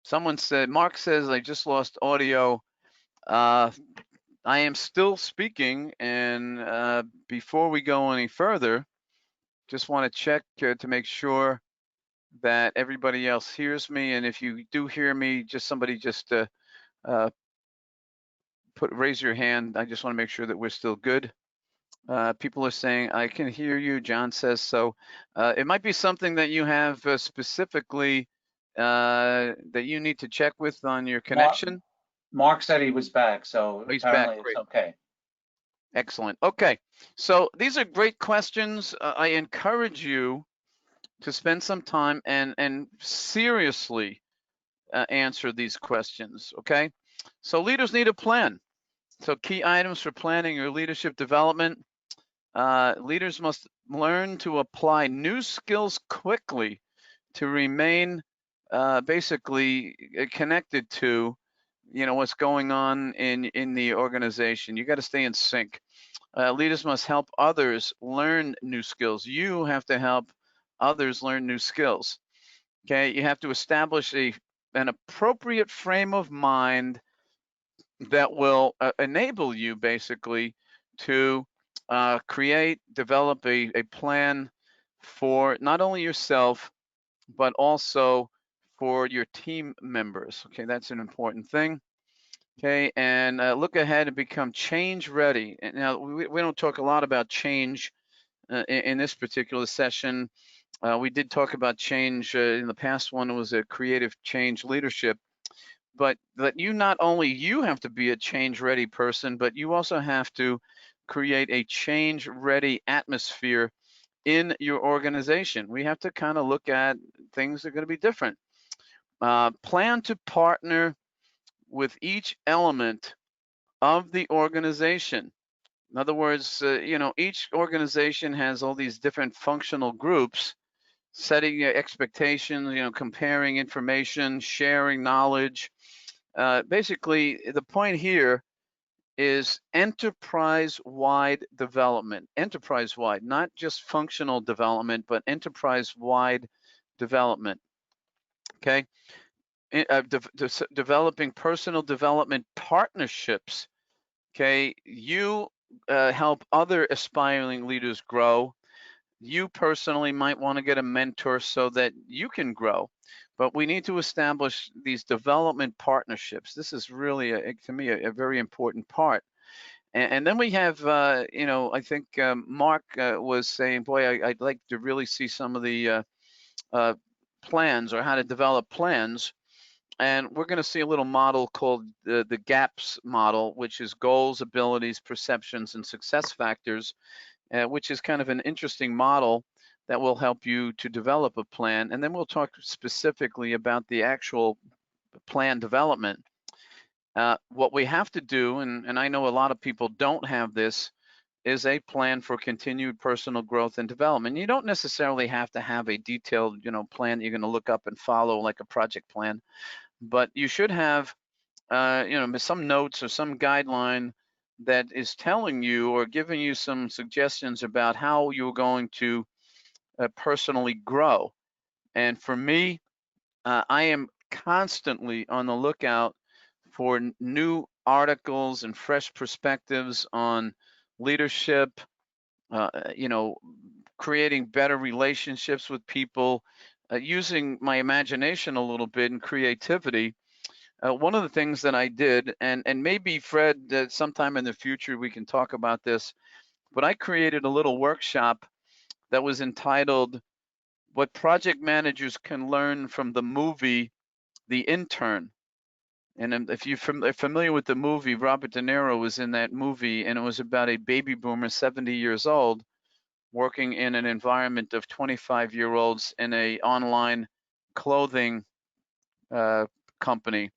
Speaker 1: Someone said, Mark says, I just lost audio. I am still speaking, and before we go any further, just want to check to make sure that everybody else hears me. And if you do hear me, somebody just raise your hand. I just want to make sure that we're still good. People are saying, I can hear you. John says so. It might be something that you have specifically that you need to check with on your connection.
Speaker 2: Mark said he was back, so
Speaker 1: He's
Speaker 2: apparently
Speaker 1: back.
Speaker 2: it's okay.
Speaker 1: Excellent. Okay, so these are great questions. I encourage you to spend some time and seriously answer these questions, okay? So leaders need a plan. So key items for planning your leadership development. Leaders must learn to apply new skills quickly to remain basically connected to, what's going on in the organization. You got to stay in sync. Leaders must help others learn new skills. You have to help others learn new skills. Okay, you have to establish an appropriate frame of mind that will enable you basically to develop a plan for not only yourself, but also for your team members. Okay, that's an important thing. Okay, and look ahead and become change ready. And now, we don't talk a lot about change in this particular session. We did talk about change in the past one. Was a creative change leadership. But that not only you have to be a change ready person, but you also have to create a change ready atmosphere in your organization. We have to kind of look at things that are going to be different. Plan to partner with each element of the organization. In other words, each organization has all these different functional groups, setting expectations, comparing information, sharing knowledge. Basically, the point here is enterprise-wide development. Enterprise-wide, not just functional development, but enterprise-wide development. Okay, developing personal development partnerships. Okay, you help other aspiring leaders grow. You personally might want to get a mentor so that you can grow, but we need to establish these development partnerships. This is really, to me, a very important part. And then we have, I think Mark was saying, boy, I'd like to really see some of the plans or how to develop plans. And we're going to see a little model called the GAPS model, which is goals, abilities, perceptions, and success factors, which is kind of an interesting model that will help you to develop a plan. And then we'll talk specifically about the actual plan development. What we have to do, and I know a lot of people don't have this, is a plan for continued personal growth and development. You don't necessarily have to have a detailed, plan that you're going to look up and follow like a project plan, but you should have, some notes or some guideline that is telling you or giving you some suggestions about how you're going to personally grow. And for me, I am constantly on the lookout for new articles and fresh perspectives on leadership, creating better relationships with people, using my imagination a little bit and creativity. One of the things that I did, and maybe Fred, sometime in the future we can talk about this, but I created a little workshop that was entitled "What Project Managers Can Learn from the Movie The Intern." And if you're familiar with the movie, Robert De Niro was in that movie, and it was about a baby boomer, 70 years old, working in an environment of 25-year-olds in a online clothing company.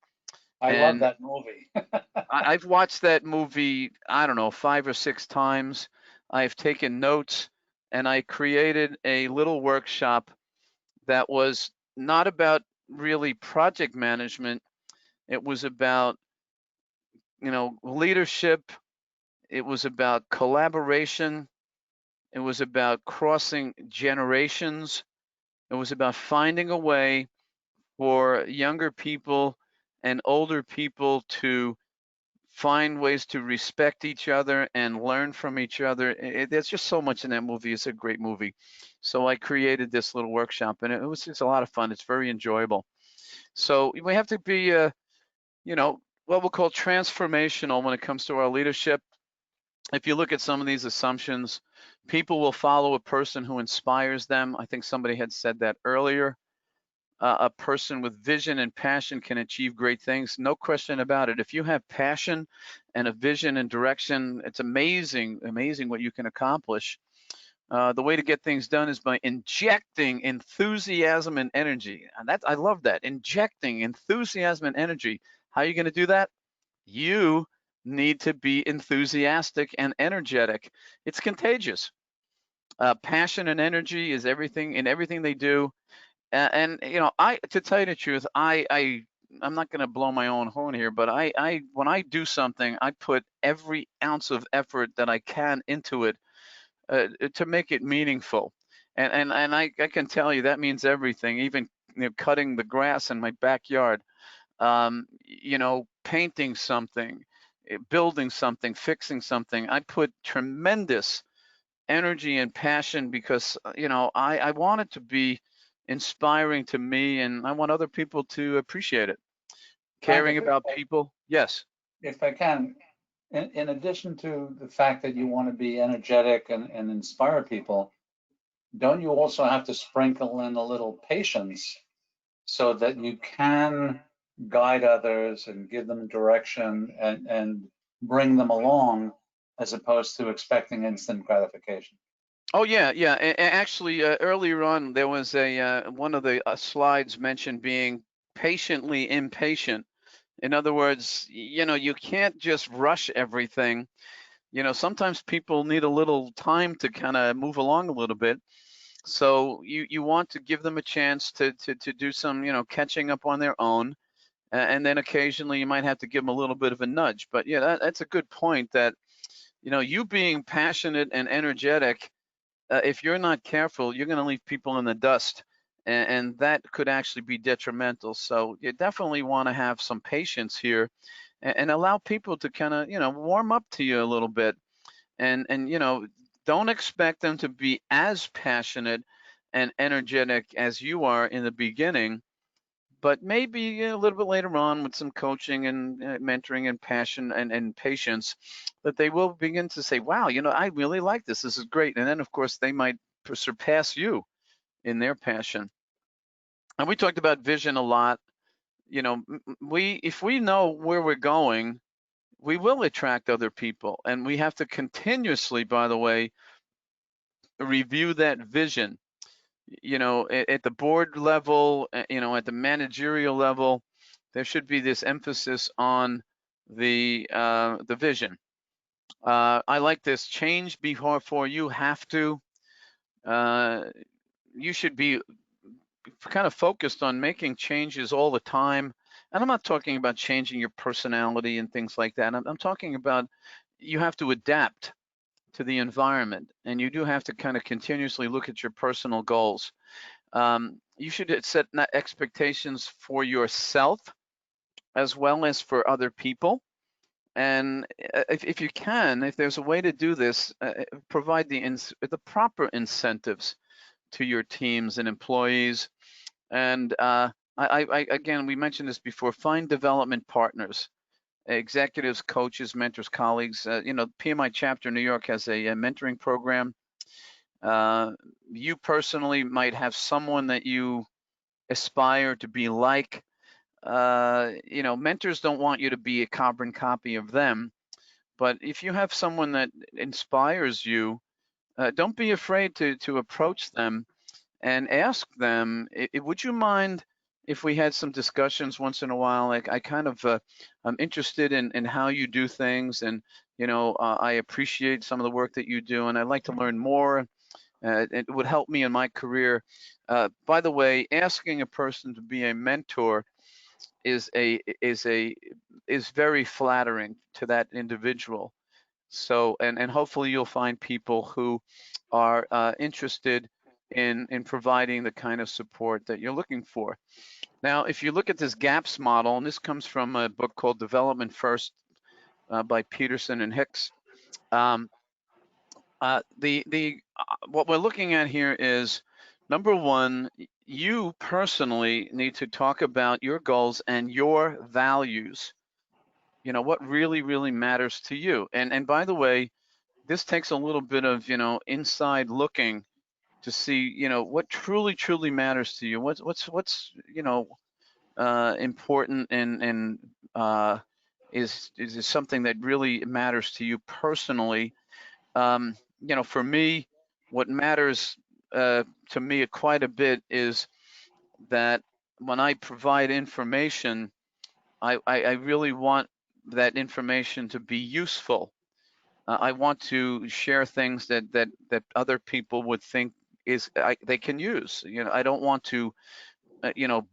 Speaker 2: I love that movie.
Speaker 1: I've watched that movie, I don't know, 5 or 6 times. I've taken notes, and I created a little workshop that was not about really project management. It was about, leadership. It was about collaboration. It was about crossing generations. It was about finding a way for younger people and older people to find ways to respect each other and learn from each other. There's just so much in that movie. It's a great movie. So I created this little workshop, and it's a lot of fun. It's very enjoyable. So we have to be, what we'll call transformational when it comes to our leadership. If you look at some of these assumptions, people will follow a person who inspires them. I think somebody had said that earlier. A person with vision and passion can achieve great things. No question about it. If you have passion and a vision and direction, it's amazing what you can accomplish. The way to get things done is by injecting enthusiasm and energy. And I love that, injecting enthusiasm and energy. How are you going to do that? You need to be enthusiastic and energetic. It's contagious. Passion and energy is everything in everything they do. And you know, to tell you the truth, I'm not going to blow my own horn here, but when I do something, I put every ounce of effort that I can into it to make it meaningful. And I can tell you that means everything, even cutting the grass in my backyard, painting something, building something, fixing something. I put tremendous energy and passion because I want it to be inspiring to me, and I want other people to appreciate it.
Speaker 2: Frank,
Speaker 1: Caring about people. Yes.
Speaker 2: if I can, in addition to the fact that you want to be energetic and inspire people, don't you also have to sprinkle in a little patience so that you can guide others and give them direction and bring them along, as opposed to expecting instant gratification?
Speaker 1: Oh yeah, yeah. Actually, earlier on there was a one of the slides mentioned being patiently impatient. In other words, you can't just rush everything. Sometimes people need a little time to kind of move along a little bit. So you want to give them a chance to do some, catching up on their own. And then occasionally you might have to give them a little bit of a nudge. But yeah, that's a good point that, you being passionate and energetic, if you're not careful, you're going to leave people in the dust. And that could actually be detrimental. So you definitely want to have some patience here and allow people to kind of, warm up to you a little bit. And don't expect them to be as passionate and energetic as you are in the beginning, but maybe a little bit later on with some coaching and mentoring and passion and patience, that they will begin to say, wow, I really like this. This is great. And then, of course, they might surpass you in their passion. And we talked about vision a lot. If we know where we're going, we will attract other people. And we have to continuously, by the way, review that vision. At the board level, at the managerial level, there should be this emphasis on the vision. I like this: change before you have to. You should be kind of focused on making changes all the time. And I'm not talking about changing your personality and things like that. I'm talking about you have to adapt to the environment, and you do have to kind of continuously look at your personal goals. You should set expectations for yourself as well as for other people. And if you can, if there's a way to do this, provide the proper incentives to your teams and employees. And again, we mentioned this before, find development partners, executives, coaches, mentors, colleagues. PMI chapter New York has a mentoring program. You personally might have someone that you aspire to be like. Mentors don't want you to be a carbon copy of them, but if you have someone that inspires you, don't be afraid to approach them and ask them, would you mind if we had some discussions once in a while? Like, I'm interested in how you do things, and I appreciate some of the work that you do, and I'd like to learn more. It would help me in my career. By the way, asking a person to be a mentor is very flattering to that individual. So, and hopefully you'll find people who are interested in providing the kind of support that you're looking for. Now, if you look at this GAPS model, and this comes from a book called Development First by Peterson and Hicks. What we're looking at here is, number one, you personally need to talk about your goals and your values. What really, really matters to you. And by the way, this takes a little bit of, inside looking to see, what truly, truly matters to you. What's important and is something that really matters to you personally. For me, what matters to me quite a bit is that when I provide information, I really want that information to be useful. I want to share things that other people would think they can use. I don't want to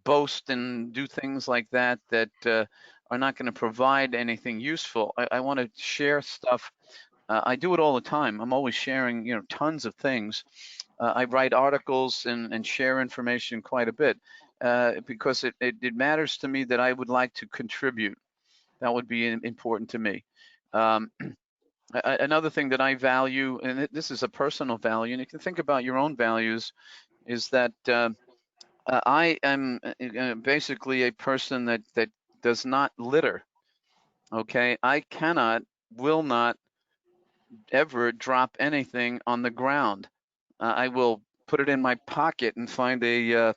Speaker 1: boast and do things like that are not going to provide anything useful. I want to share stuff. I do it all the time. I'm always sharing, tons of things. I write articles and share information quite a bit because it matters to me that I would like to contribute. That would be important to me. Another thing that I value, and this is a personal value, and you can think about your own values, is that I am basically a person that does not litter. Okay, I cannot, will not ever drop anything on the ground. I will put it in my pocket and find a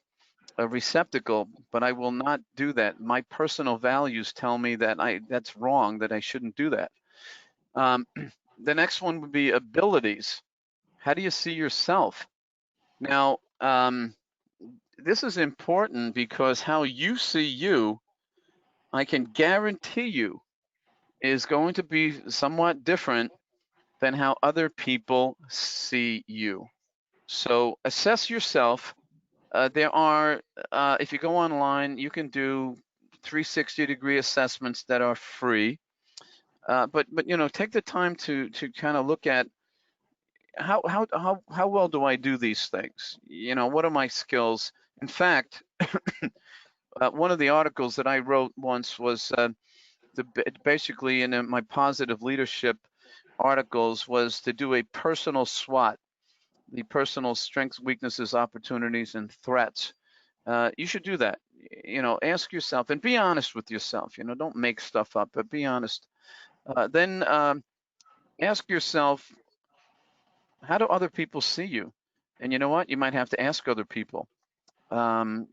Speaker 1: receptacle, but I will not do that. My personal values tell me that that's wrong, that I shouldn't do that. The next one would be abilities. How do you see yourself? Now, this is important because how you see you, I can guarantee you, is going to be somewhat different than how other people see you. So assess yourself. There are, if you go online, you can do 360-degree assessments that are free. But take the time to kind of look at how well do I do these things? What are my skills? In fact, one of the articles that I wrote once was basically in my positive leadership articles was to do a personal SWOT, the personal strengths, weaknesses, opportunities, and threats. You should do that. Ask yourself and be honest with yourself. Don't make stuff up, but be honest. Then ask yourself, how do other people see you? And you know what? You might have to ask other people. And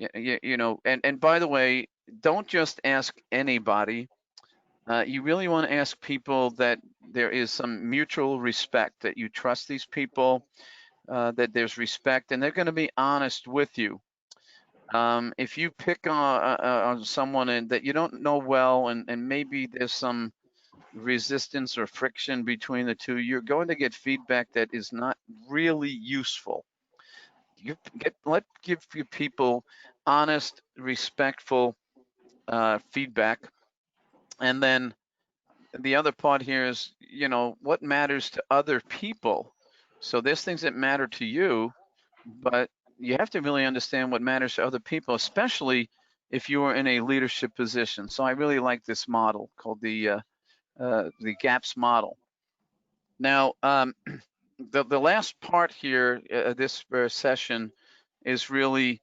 Speaker 1: by the way, don't just ask anybody. You really want to ask people that there is some mutual respect, that you trust these people, that there's respect, and they're going to be honest with you. If you pick on someone that you don't know well, and maybe there's some resistance or friction between the two, you're going to get feedback that is not really useful. Give your people honest, respectful feedback. And then the other part here is, what matters to other people. So there's things that matter to you, but you have to really understand what matters to other people, especially if you are in a leadership position. So I really like this model called the GAPS model. Now, the last part here, this session, is really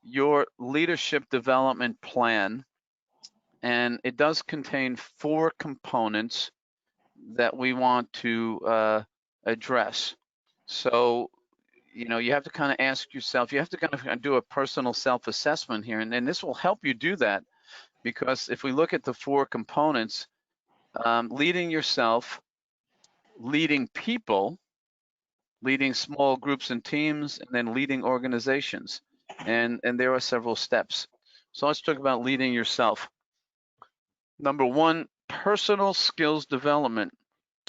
Speaker 1: your leadership development plan. And it does contain 4 components that we want to address. So, you have to kind of ask yourself, you have to kind of do a personal self-assessment here. And this will help you do that, because if we look at the 4 components, leading yourself, leading people, leading small groups and teams, and then leading organizations. And there are several steps. So let's talk about leading yourself. Number 1, personal skills development.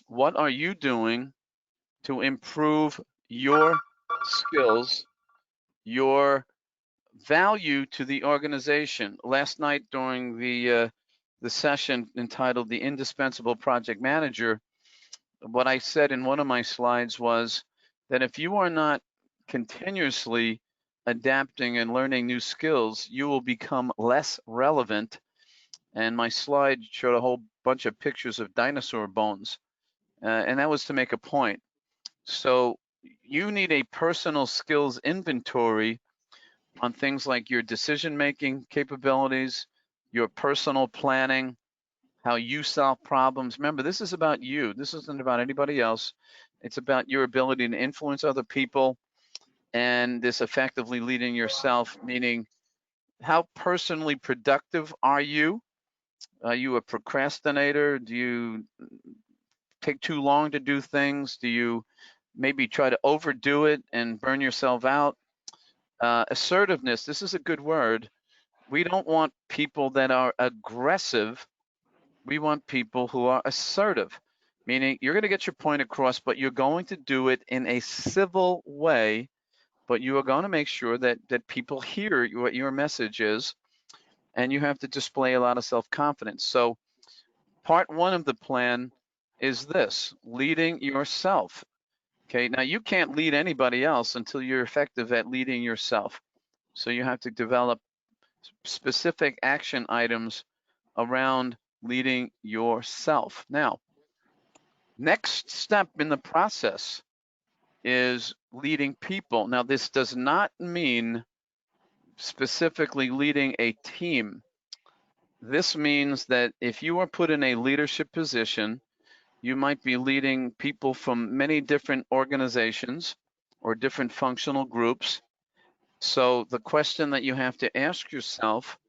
Speaker 1: What are you doing to improve your skills, your value to the organization? Last night during the session entitled The Indispensable Project Manager, what I said in one of my slides was that if you are not continuously adapting and learning new skills, you will become less relevant. And my slide showed a whole bunch of pictures of dinosaur bones. And that was to make a point. So you need a personal skills inventory on things like your decision-making capabilities, your personal planning, how you solve problems. Remember, this is about you. This isn't about anybody else. It's about your ability to influence other people, and this effectively leading yourself, meaning how personally productive are you? Are you a procrastinator? Do you take too long to do things? Do you maybe try to overdo it and burn yourself out? Assertiveness, this is a good word. We don't want people that are aggressive We want people who are assertive, meaning you're going to get your point across, but you're going to do it in a civil way, but you are going to make sure that people hear what your message is, and you have to display a lot of self-confidence. So part one of the plan is this: leading yourself. Okay, now you can't lead anybody else until you're effective at leading yourself. So you have to develop specific action items around leading yourself. Now, next step in the process is leading people. Now, this does not mean specifically leading a team. This means that if you are put in a leadership position, you might be leading people from many different organizations or different functional groups. So the question that you have to ask yourself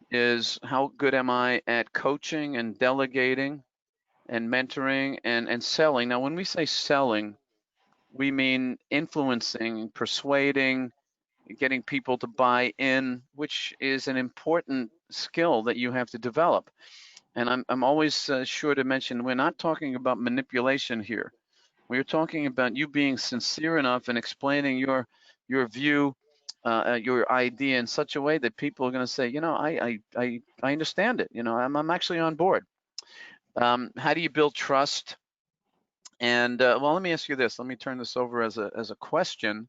Speaker 1: is, how good am I at coaching and delegating and mentoring and selling? Now, when we say selling, we mean influencing, persuading, getting people to buy in, which is an important skill that you have to develop. And I'm always sure to mention, we're not talking about manipulation here. We're talking about you being sincere enough and explaining your view, your idea in such a way that people are going to say, you know, I understand it. You know, I'm actually on board. How do you build trust? And well, let me ask you this. Let me turn this over as a question.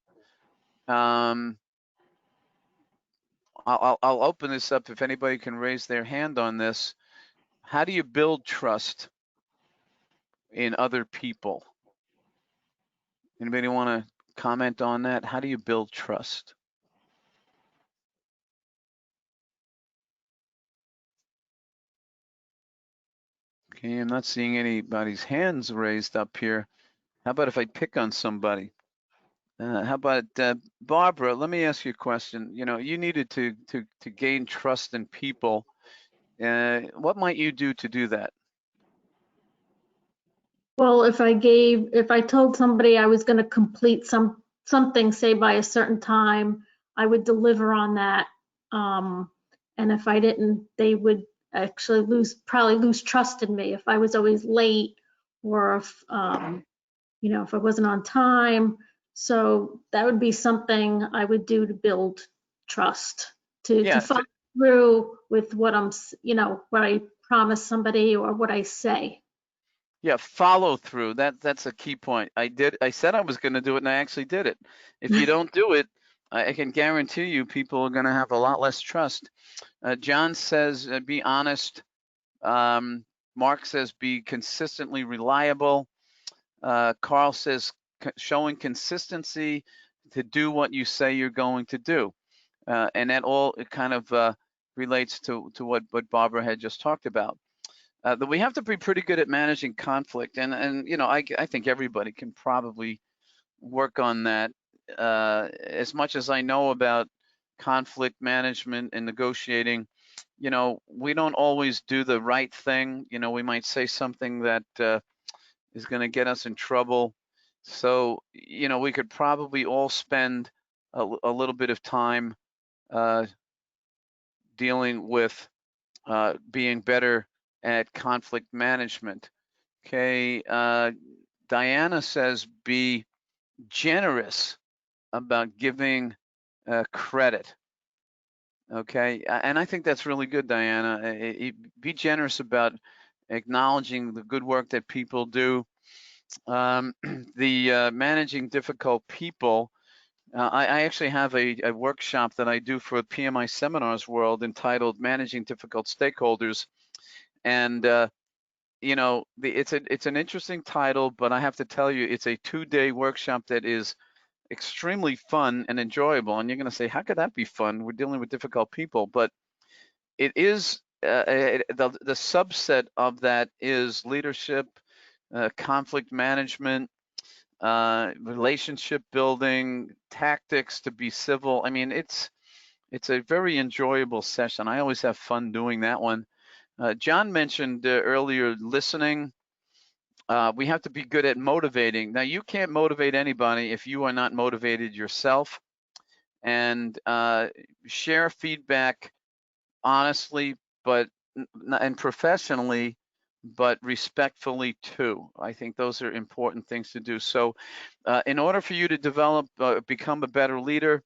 Speaker 1: I'll open this up if anybody can raise their hand on this. How do you build trust in other people? Anybody want to comment on that? How do you build trust? Okay, I'm not seeing anybody's hands raised up here. How about if I pick on somebody? How about Barbara? Let me ask you a question. You know, you needed to gain trust in people. What might you do to do that?
Speaker 8: Well, if I told somebody I was going to complete something, say by a certain time, I would deliver on that. And if I didn't, they would actually probably lose trust in me if I was always late, or if, you know, if I wasn't on time. So that would be something I would do to build trust, to follow through with what you know, what I promise somebody or what I say.
Speaker 1: Yeah, follow through. That's a key point. I said I was going to do it, and I actually did it. If you don't do it, I can guarantee you people are going to have a lot less trust. John says be honest. Mark says be consistently reliable. Carl says showing consistency to do what you say you're going to do. And that all kind of relates to what Barbara had just talked about. That we have to be pretty good at managing conflict, and you know, I think everybody can probably work on that. As much as I know about conflict management and negotiating, you know, we don't always do the right thing. You know, we might say something that is going to get us in trouble. So, you know, we could probably all spend a little bit of time dealing with being better at conflict management. Okay, Diana says be generous about giving credit. Okay, and I think that's really good, Diana. Be generous about acknowledging the good work that people do. The managing difficult people. I actually have a workshop that I do for PMI Seminars World entitled Managing Difficult Stakeholders. And you know, it's an interesting title, but I have to tell you, it's a 2-day workshop that is extremely fun and enjoyable. And you're going to say, how could that be fun? We're dealing with difficult people, but it is the subset of that is leadership, conflict management, relationship building, tactics to be civil. I mean, it's a very enjoyable session. I always have fun doing that one. John mentioned earlier listening. We have to be good at motivating. Now, you can't motivate anybody if you are not motivated yourself. And share feedback honestly, but and professionally, but respectfully too. I think those are important things to do. So in order for you to develop, become a better leader,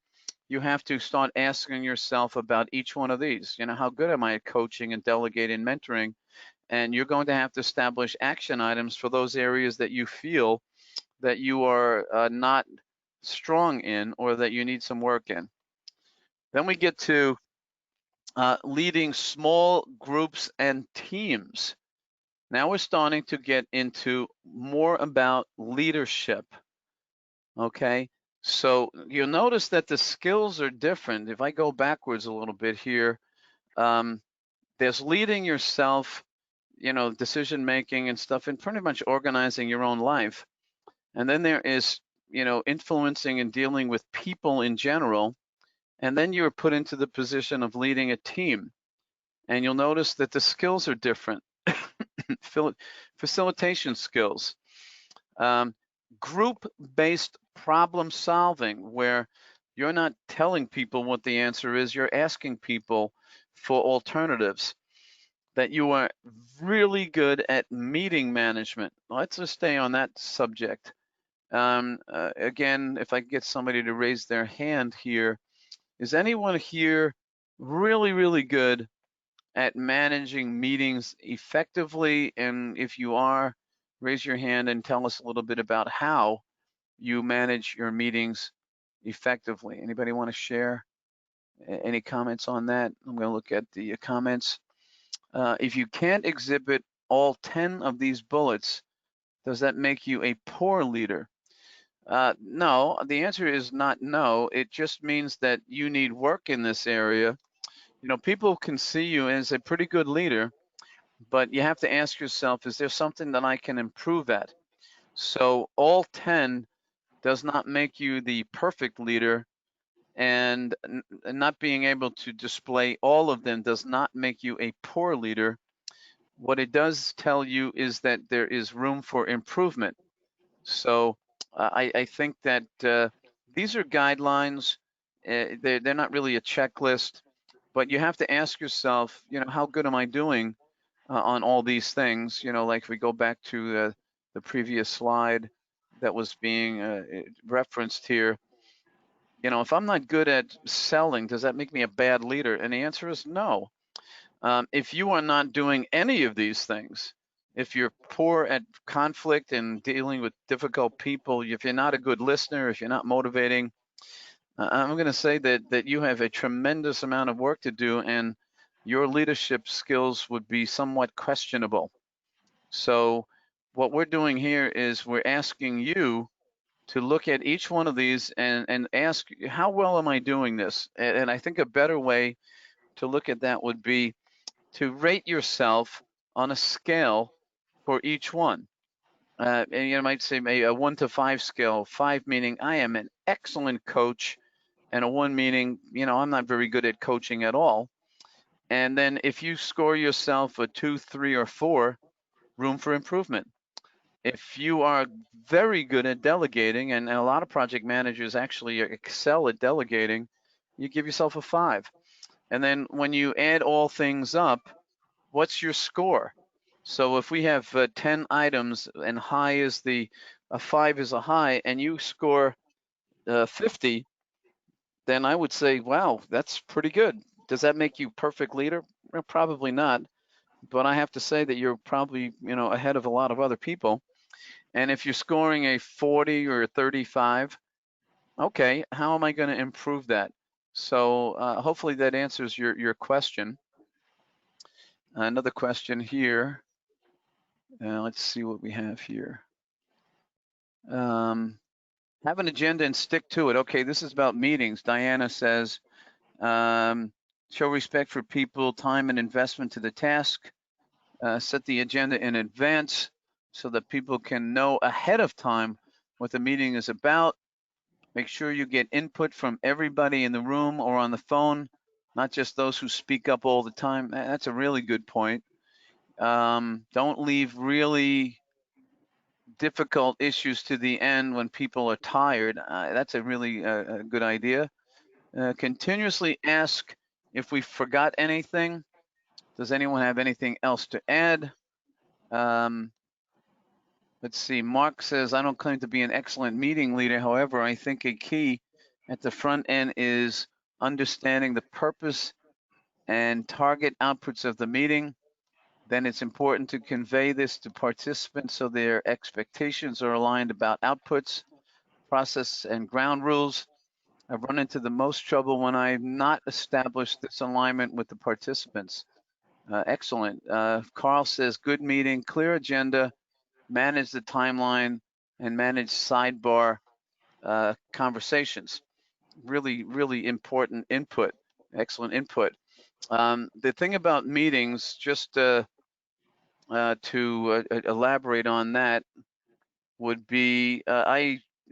Speaker 1: you have to start asking yourself about each one of these. You know, how good am I at coaching and delegating and mentoring? And you're going to have to establish action items for those areas that you feel that you are not strong in or that you need some work in. Then we get to leading small groups and teams. Now we're starting to get into more about leadership, okay? So you'll notice that the skills are different. If I go backwards a little bit here, there's leading yourself, you know, decision making and stuff, and pretty much organizing your own life. And then there is, you know, influencing and dealing with people in general. And then you're put into the position of leading a team. And you'll notice that the skills are different. Facilitation skills, group-based problem solving, where you're not telling people what the answer is, you're asking people for alternatives. That you are really good at meeting management. Let's just stay on that subject. Again, if I get somebody to raise their hand here, is anyone here really, really good at managing meetings effectively? And if you are, raise your hand and tell us a little bit about how you manage your meetings effectively. Anybody want to share any comments on that? I'm going to look at the comments. If you can't exhibit all 10 of these bullets, does that make you a poor leader? No, the answer is not no. It just means that you need work in this area. You know, people can see you as a pretty good leader, but you have to ask yourself, is there something that I can improve at? So all 10 does not make you the perfect leader, and not being able to display all of them does not make you a poor leader. What it does tell you is that there is room for improvement. So I think that these are guidelines. They're not really a checklist, but you have to ask yourself, you know, how good am I doing on all these things? You know, like if we go back to the previous slide that was being referenced here, you know, if I'm not good at selling, does that make me a bad leader? And the answer is no. If you are not doing any of these things, if you're poor at conflict and dealing with difficult people, if you're not a good listener, if you're not motivating, I'm going to say that you have a tremendous amount of work to do, and your leadership skills would be somewhat questionable. So what we're doing here is we're asking you to look at each one of these and ask, how well am I doing this? And I think a better way to look at that would be to rate yourself on a scale for each one. And you might say maybe a 1 to 5 scale, 5 meaning I am an excellent coach, and a 1 meaning, you know, I'm not very good at coaching at all. And then if you score yourself a 2, 3, or 4, room for improvement. If you are very good at delegating, and a lot of project managers actually excel at delegating, you give yourself a 5. And then when you add all things up, what's your score? So if we have 10 items and high is a 5 is a high, and you score 50, then I would say, wow, that's pretty good. Does that make you perfect leader? Well, probably not. But I have to say that you're probably, you know, ahead of a lot of other people. And if you're scoring a 40 or a 35, okay, how am I going to improve that? So hopefully that answers your question. Another question here. Let's see what we have here. Have an agenda and stick to it. Okay, this is about meetings. Diana says, show respect for people, time, and investment to the task. Set the agenda in advance so that people can know ahead of time what the meeting is about. Make sure you get input from everybody in the room or on the phone, not just those who speak up all the time. That's a really good point. Don't leave really difficult issues to the end when people are tired. That's a really good idea. Continuously ask if we forgot anything. Does anyone have anything else to add? Let's see, Mark says, I don't claim to be an excellent meeting leader. However, I think a key at the front end is understanding the purpose and target outputs of the meeting. Then it's important to convey this to participants so their expectations are aligned about outputs, process, and ground rules. I've run into the most trouble when I've not established this alignment with the participants. Excellent. Carl says, good meeting, clear agenda, manage the timeline, and manage sidebar conversations. Really, really important input. Excellent input. The thing about meetings, just to elaborate on that, would be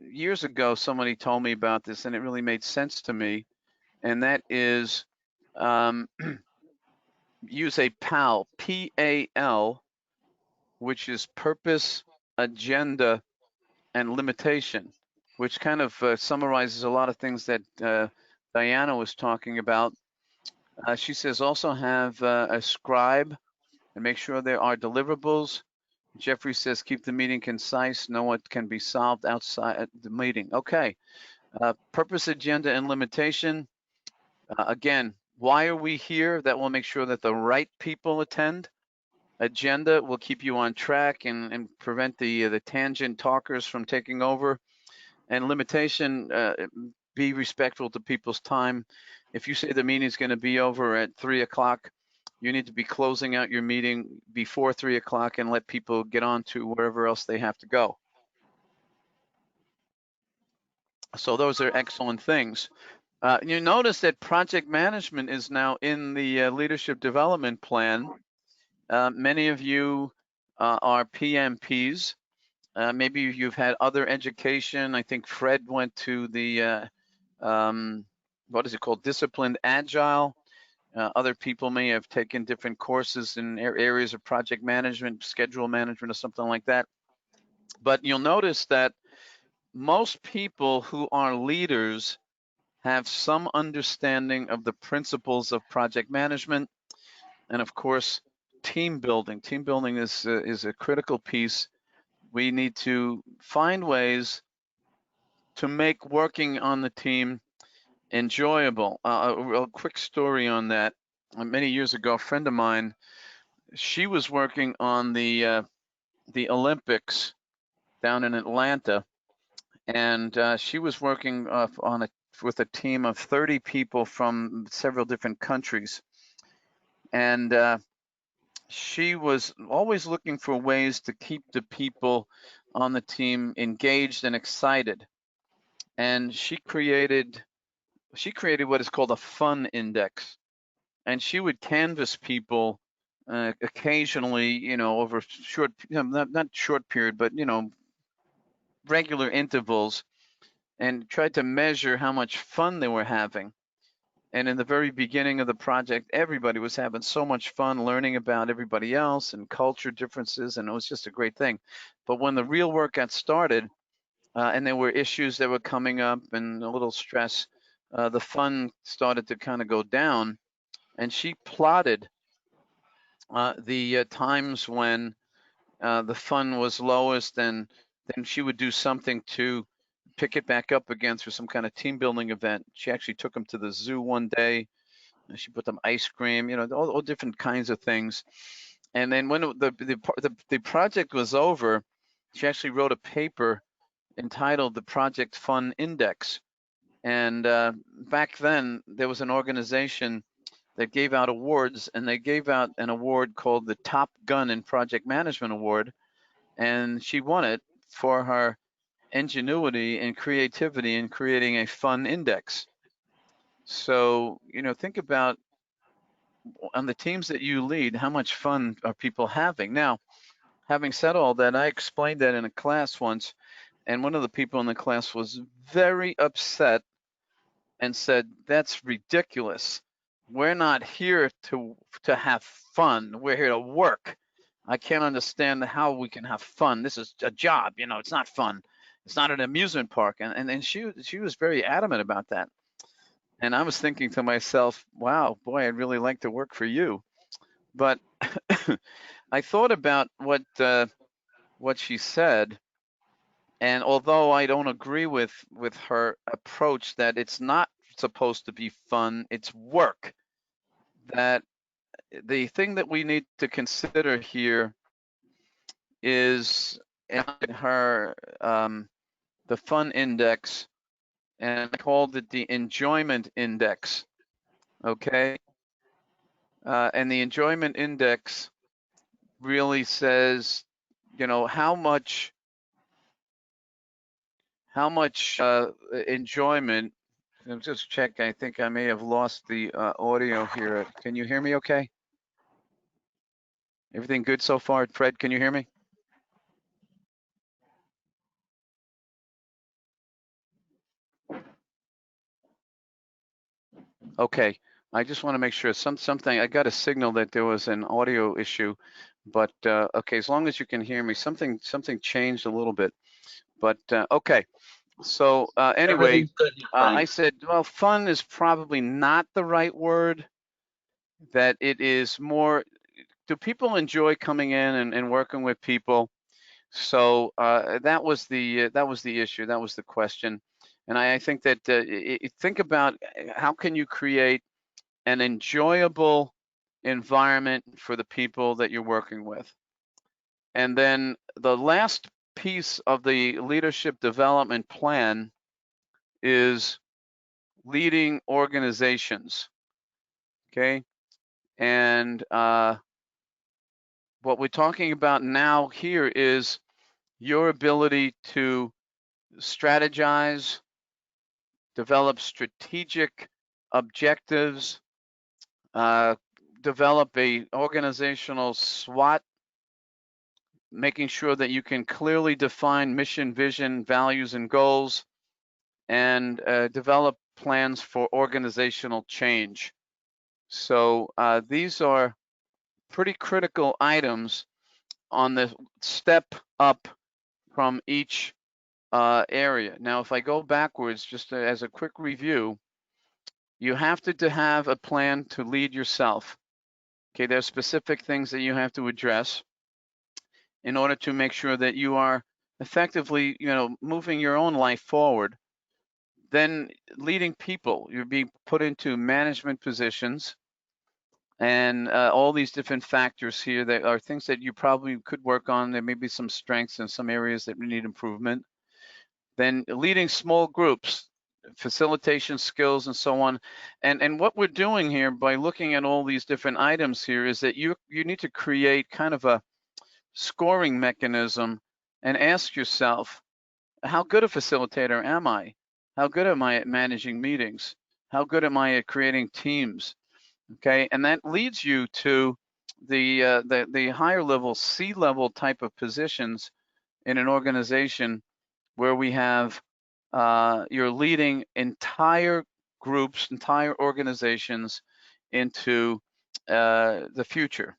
Speaker 1: years ago somebody told me about this, and it really made sense to me, and that is use a PAL, P-A-L, which is purpose, agenda, and limitation, which kind of summarizes a lot of things that Diana was talking about. She says also have a scribe and make sure there are deliverables. Jeffrey says keep the meeting concise, know what can be solved outside the meeting. Okay, purpose, agenda, and limitation. Again, why are we here? That will make sure that the right people attend. Agenda will keep you on track and prevent the tangent talkers from taking over. And limitation, be respectful to people's time. If you say the meeting is going to be over at 3 o'clock, you need to be closing out your meeting before 3 o'clock and let people get on to wherever else they have to go. So those are excellent things. You notice that project management is now in the leadership development plan. Many of you are PMPs. Maybe you've had other education. I think Fred went to the, what is it called? Disciplined Agile. Other people may have taken different courses in areas of project management, schedule management, or something like that. But you'll notice that most people who are leaders have some understanding of the principles of project management, and of course, team building. Team building is a critical piece. We need to find ways to make working on the team enjoyable. A quick story on that. Many years ago, a friend of mine, she was working on the Olympics down in Atlanta, and she was working with a team of 30 people from several different countries. And she was always looking for ways to keep the people on the team engaged and excited. And she created what is called a fun index. And she would canvas people occasionally, over short, not short period, but regular intervals, and tried to measure how much fun they were having. And in the very beginning of the project, everybody was having so much fun learning about everybody else and culture differences, and it was just a great thing. But when the real work got started, and there were issues that were coming up and a little stress, the fun started to kind of go down. And she plotted the times when the fun was lowest, and then she would do something to pick it back up again through some kind of team building event. She actually took them to the zoo one day. And she put them ice cream, all different kinds of things. And then when the project was over, she actually wrote a paper entitled the Project Fun Index. And back then, there was an organization that gave out awards, and they gave out an award called the Top Gun in Project Management Award, and she won it for her ingenuity and creativity in creating a fun index. So, think about on the teams that you lead, how much fun are people having? Now, having said all that, I explained that in a class once, and one of the people in the class was very upset and said, "That's ridiculous. We're not here to have fun. We're here to work. I can't understand how we can have fun. This is a job, it's not fun. It's not an amusement park." And she was very adamant about that. And I was thinking to myself, wow, boy, I'd really like to work for you. But I thought about what she said, and although I don't agree with her approach that it's not supposed to be fun, it's work. That the thing that we need to consider here is her the fun index, and I called it the enjoyment index. Okay, and the enjoyment index really says, you know, how much enjoyment. I'm just checking. I think I may have lost the audio here. Can you hear me okay? Everything good so far? Fred, can you hear me? Okay. I just want to make sure something, I got a signal that there was an audio issue, but okay, as long as you can hear me, something changed a little bit, but okay. So anyway,
Speaker 2: Everything's good, Frank.
Speaker 1: I said, well, fun is probably not the right word, that it is more, do people enjoy coming in and working with people? So that was the issue, that was the question. And I think that think about how can you create an enjoyable environment for the people that you're working with. And then the last piece of the leadership development plan is leading organizations. Okay. And what we're talking about now here is your ability to strategize, develop strategic objectives, develop a organizational SWOT, making sure that you can clearly define mission, vision, values, and goals, and develop plans for organizational change. So these are pretty critical items on the step up from each area. Now, if I go backwards, just as a quick review, you have to have a plan to lead yourself. Okay, there's specific things that you have to address in order to make sure that you are effectively, you know, moving your own life forward. Then leading people, you're being put into management positions, and all these different factors here that are things that you probably could work on. There may be some strengths in some areas that need improvement. Then leading small groups, facilitation skills, and so on. And what we're doing here by looking at all these different items here is that you need to create kind of a scoring mechanism and ask yourself, how good a facilitator am I? How good am I at managing meetings? How good am I at creating teams? Okay, and that leads you to the higher level, C-level type of positions in an organization where we have you're leading entire groups, entire organizations into the future,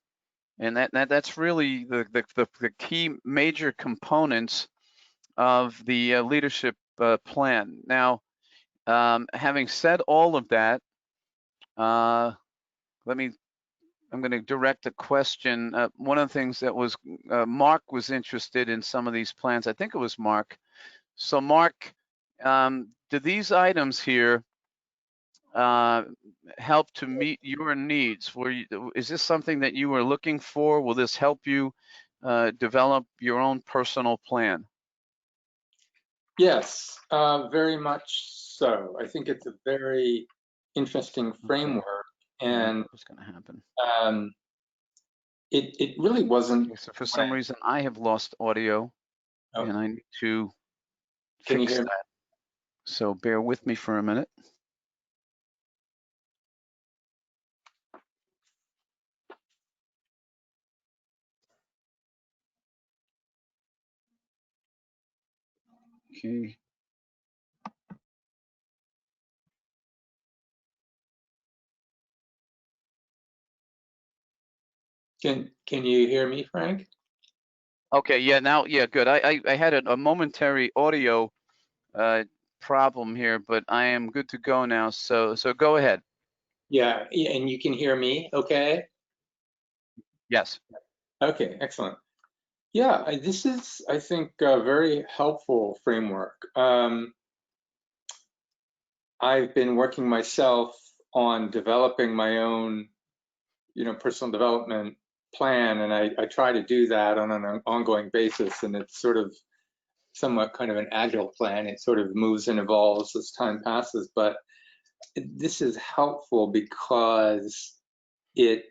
Speaker 1: and that's really the key major components of the leadership plan. Now, having said all of that, I'm going to direct a question. One of the things that was Mark was interested in some of these plans. I think it was Mark. So Mark, do these items here help to meet your needs? Is this something that you were looking for? Will this help you develop your own personal plan?
Speaker 11: Yes, very much so. I think it's a very interesting framework, and
Speaker 1: what's going to happen?
Speaker 11: It really wasn't.
Speaker 1: Okay, so for some reason, I have lost audio, and I need to fix that. So bear with me for a minute. Okay.
Speaker 11: Can you hear me, Frank?
Speaker 1: Okay, yeah, now, yeah, good. I had a momentary audio problem here, but I am good to go now. So go ahead.
Speaker 11: Yeah, and you can hear me, okay?
Speaker 1: Yes.
Speaker 11: Okay, excellent. Yeah, this is, I think, a very helpful framework. I've been working myself on developing my own, personal development plan, and I try to do that on an ongoing basis, and it's sort of somewhat kind of an agile plan. It sort of moves and evolves as time passes, but this is helpful because it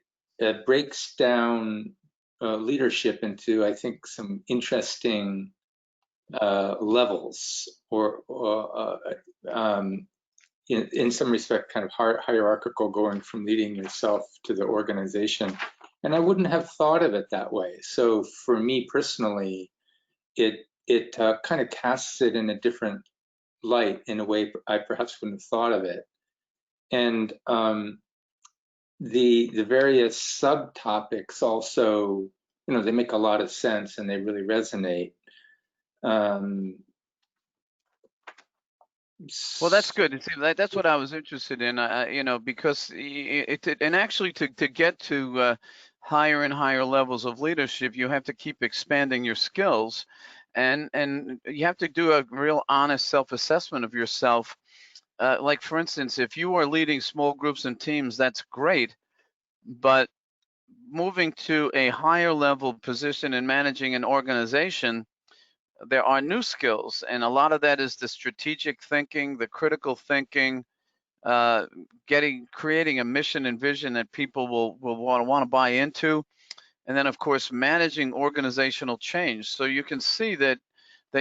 Speaker 11: breaks down leadership into, I think, some interesting levels, or in some respect, kind of hierarchical, going from leading yourself to the organization. And I wouldn't have thought of it that way. So for me personally, it kind of casts it in a different light, in a way I perhaps wouldn't have thought of it. And the various subtopics also, they make a lot of sense and they really resonate.
Speaker 1: Well, that's good. See, that's what I was interested in, because and actually to get to higher and higher levels of leadership, you have to keep expanding your skills, and you have to do a real honest self-assessment of yourself. Like, for instance, if you are leading small groups and teams, that's great, but moving to a higher level position in managing an organization, there are new skills, and a lot of that is the strategic thinking, the critical thinking, creating a mission and vision that people will want to buy into, and then of course managing organizational change. So you can see that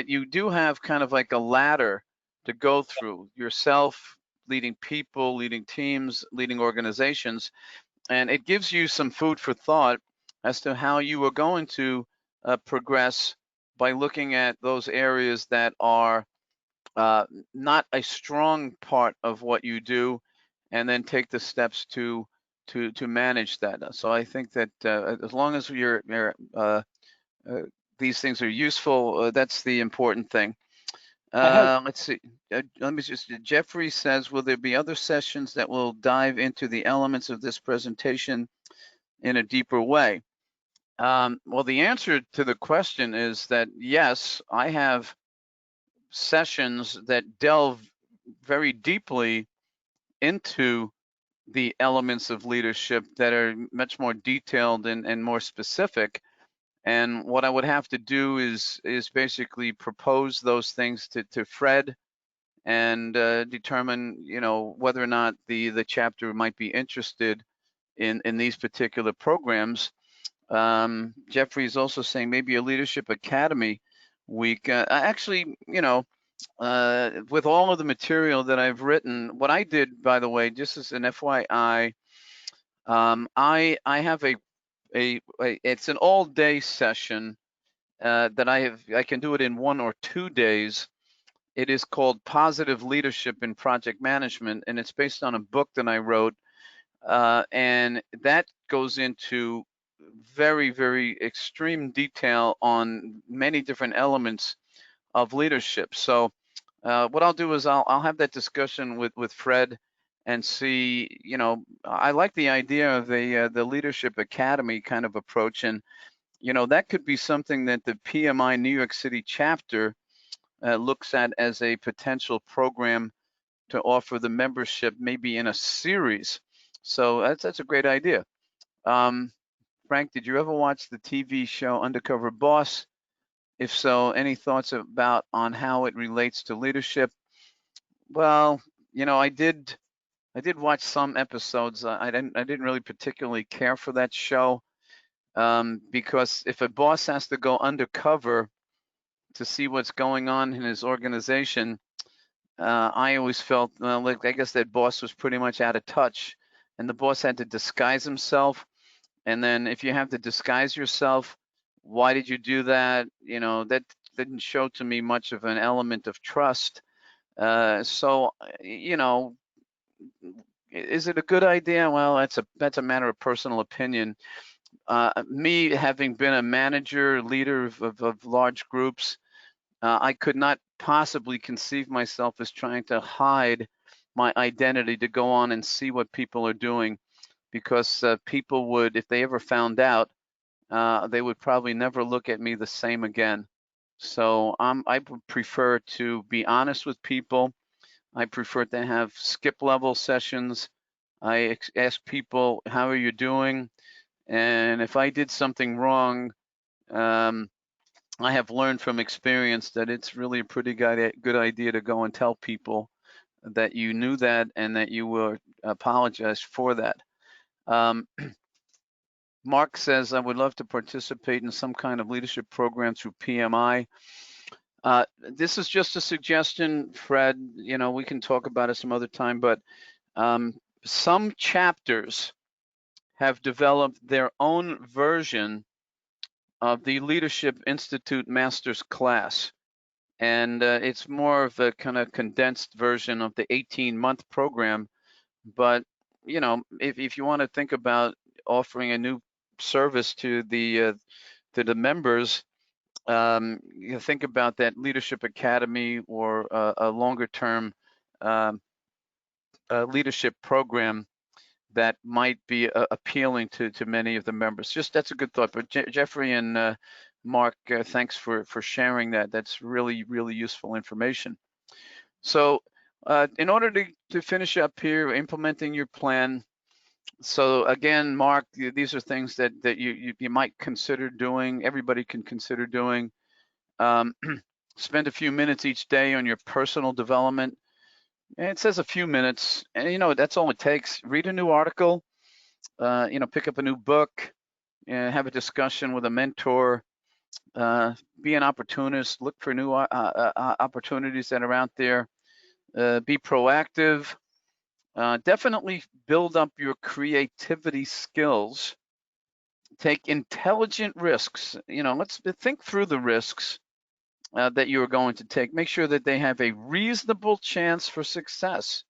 Speaker 1: you do have kind of like a ladder to go through yourself, leading people, leading teams, leading organizations, and it gives you some food for thought as to how you are going to progress by looking at those areas that are not a strong part of what you do, and then take the steps to manage that. So I think that as long as these things are useful, that's the important thing. Let's see. Let me just. Jeffrey says, will there be other sessions that will dive into the elements of this presentation in a deeper way? Well, the answer to the question is that yes, I have sessions that delve very deeply into the elements of leadership that are much more detailed and more specific. And what I would have to do is basically propose those things to Fred, and determine, whether or not the chapter might be interested in these particular programs. Jeffrey is also saying maybe a leadership academy week. Actually, with all of the material that I've written, what I did, by the way, just as an FYI, I have a it's an all-day session that I can do it in 1 or 2 days. It is called Positive Leadership in Project Management, and it's based on a book that I wrote, and that goes into very, very extreme detail on many different elements of leadership. So what I'll do is I'll have that discussion with Fred and see, I like the idea of the Leadership Academy kind of approach, and that could be something that the PMI New York City chapter looks at as a potential program to offer the membership, maybe in a series. So that's a great idea. Frank, did you ever watch the TV show Undercover Boss? If so, any thoughts on how it relates to leadership? Well, I did watch some episodes. I didn't really particularly care for that show, because if a boss has to go undercover to see what's going on in his organization, I always felt, well, like, I guess that boss was pretty much out of touch, and the boss had to disguise himself. And then if you have to disguise yourself, why did you do that? That didn't show to me much of an element of trust. So, is it a good idea? Well, that's a matter of personal opinion. Me having been a manager, leader of large groups, I could not possibly conceive myself as trying to hide my identity to go on and see what people are doing, because people would, if they ever found out, they would probably never look at me the same again. So I would prefer to be honest with people. I prefer to have skip level sessions. I ask people, how are you doing? And if I did something wrong, I have learned from experience that it's really a pretty good idea to go and tell people that you knew that and that you will apologize for that. Mark says, I would love to participate in some kind of leadership program through PMI. This is just a suggestion, Fred. You know, we can talk about it some other time, but some chapters have developed their own version of the Leadership Institute Master's Class. And it's more of a kind of condensed version of the 18-month program. But, you know, if you want to think about offering a new service to the members, you think about that Leadership Academy or a longer-term leadership program that might be appealing to many of the members. Just that's a good thought. But Jeffrey and Mark, thanks for sharing that. That's really, really useful information. So in order to finish up here, implementing your plan. So again, Mark, these are things that you might consider doing. Everybody can consider doing. Spend a few minutes each day on your personal development. And it says a few minutes, and you know that's all it takes. Read a new article, you know, pick up a new book, have a discussion with a mentor, be an opportunist, look for new opportunities that are out there, be proactive, definitely build up your creativity skills, take intelligent risks. You know, let's think through the risks that you are going to take. Make sure that they have a reasonable chance for success.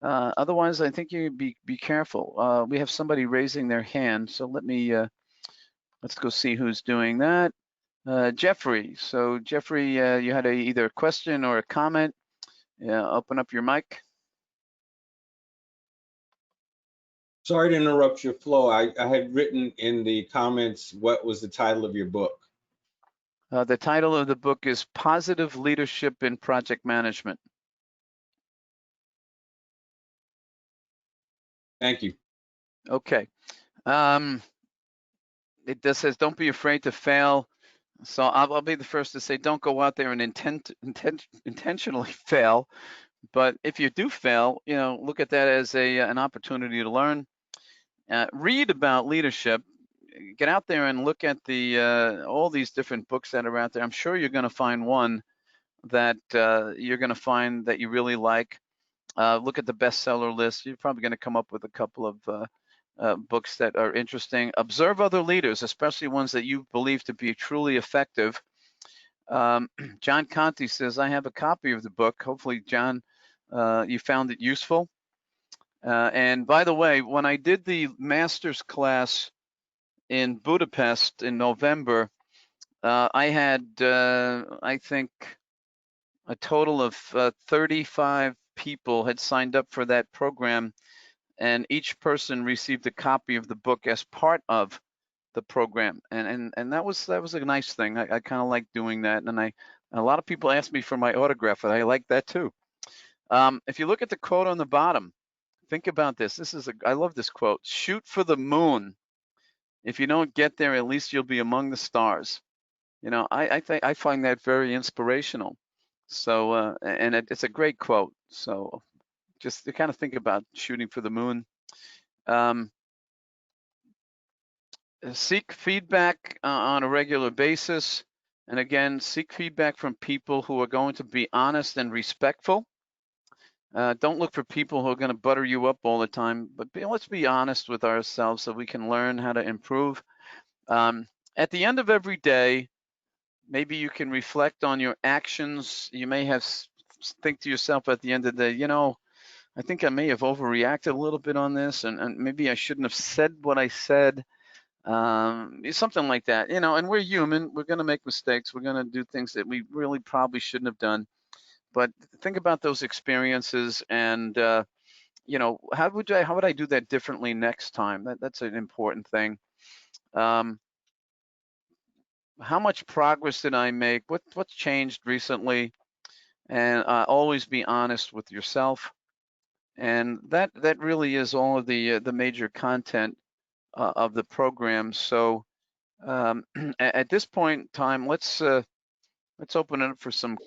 Speaker 1: Otherwise, I think you be careful. We have somebody raising their hand, so let's go see who's doing that. Jeffrey. So Jeffrey, you had either a question or a comment. Open up your mic.
Speaker 7: Sorry to interrupt your flow. I had written in the comments, what was the title of your book?
Speaker 1: The title of the book is Positive Leadership in Project Management.
Speaker 7: Thank you.
Speaker 1: Okay. It just says, don't be afraid to fail. So I'll be the first to say, don't go out there and intentionally fail. But if you do fail, you know, look at that as an opportunity to learn. Read about leadership. Get out there and look at all these different books that are out there. I'm sure you're going to find one that you're going to find that you really like. Look at the bestseller list. You're probably going to come up with a couple of books that are interesting. Observe other leaders, especially ones that you believe to be truly effective. John Conti says, I have a copy of the book. Hopefully, John, you found it useful. And by the way, when I did the master's class in Budapest in November, I had, I think, a total of 35 people had signed up for that program, and each person received a copy of the book as part of the program, and that was a nice thing. I kind of like doing that, and a lot of people ask me for my autograph, and I like that too. If you look at the quote on the bottom, think about this. I love this quote: "Shoot for the moon. If you don't get there, at least you'll be among the stars." You know, I find that very inspirational. So, and it's a great quote. So, just to kind of think about shooting for the moon. Seek feedback on a regular basis. And again, seek feedback from people who are going to be honest and respectful. Don't look for people who are going to butter you up all the time, but let's be honest with ourselves so we can learn how to improve. At the end of every day, maybe you can reflect on your actions. You may have think to yourself at the end of the day, you know, I think I may have overreacted a little bit on this, and maybe I shouldn't have said what I said. Something like that, you know, and we're human. We're going to make mistakes. We're going to do things that we really probably shouldn't have done. But think about those experiences, and you know, how would I do that differently next time? That's an important thing. how much progress did I make? What's changed recently? And always be honest with yourself. And that really is all of the major content of the program. So at this point in time, let's open it up for some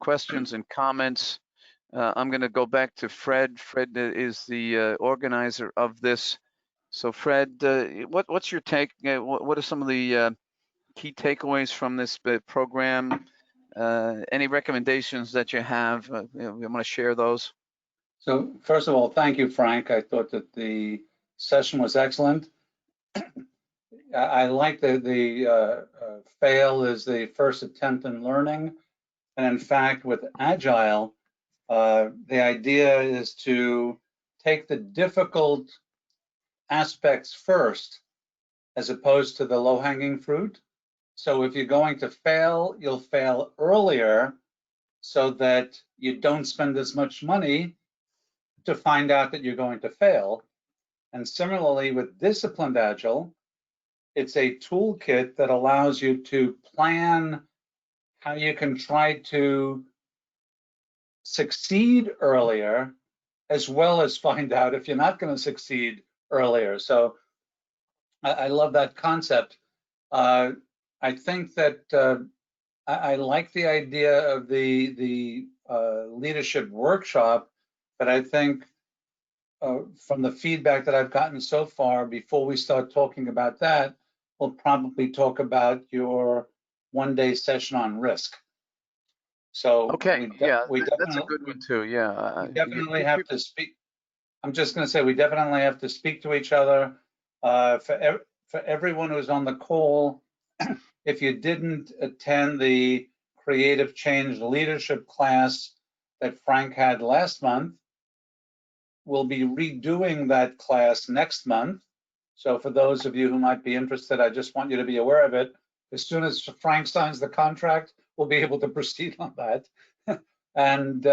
Speaker 1: questions and comments. I'm going to go back to Fred. Fred is the organizer of this. So Fred, what's your take? What are some of the key takeaways from this program? Any recommendations that you have? You want to share those?
Speaker 2: So first of all, thank you, Frank. I thought that the session was excellent. I like the fail is the first attempt in learning. And in fact, with Agile, the idea is to take the difficult aspects first, as opposed to the low-hanging fruit. So if you're going to fail, you'll fail earlier so that you don't spend as much money to find out that you're going to fail. And similarly with Disciplined Agile, it's a toolkit that allows you to plan how you can try to succeed earlier, as well as find out if you're not going to succeed earlier. So I love that concept. I think that I like the idea of the leadership workshop, but I think from the feedback that I've gotten so far, before we start talking about that, we'll probably talk about your one-day session on risk. So
Speaker 1: okay, that's a good one too. Yeah,
Speaker 2: we definitely have to speak. I'm just going to say we definitely have to speak to each other. For everyone who's on the call, if you didn't attend the Creative Change Leadership class that Frank had last month, we'll be redoing that class next month. So for those of you who might be interested, I just want you to be aware of it. As soon as Frank signs the contract, we'll be able to proceed on that. And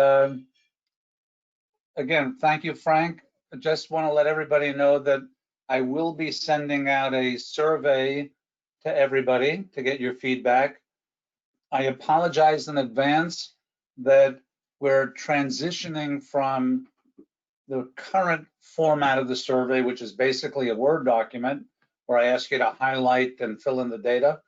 Speaker 2: again, thank you, Frank. I just want to let everybody know that I will be sending out a survey to everybody to get your feedback. I apologize in advance that we're transitioning from the current format of the survey, which is basically a Word document where I ask you to highlight and fill in the data,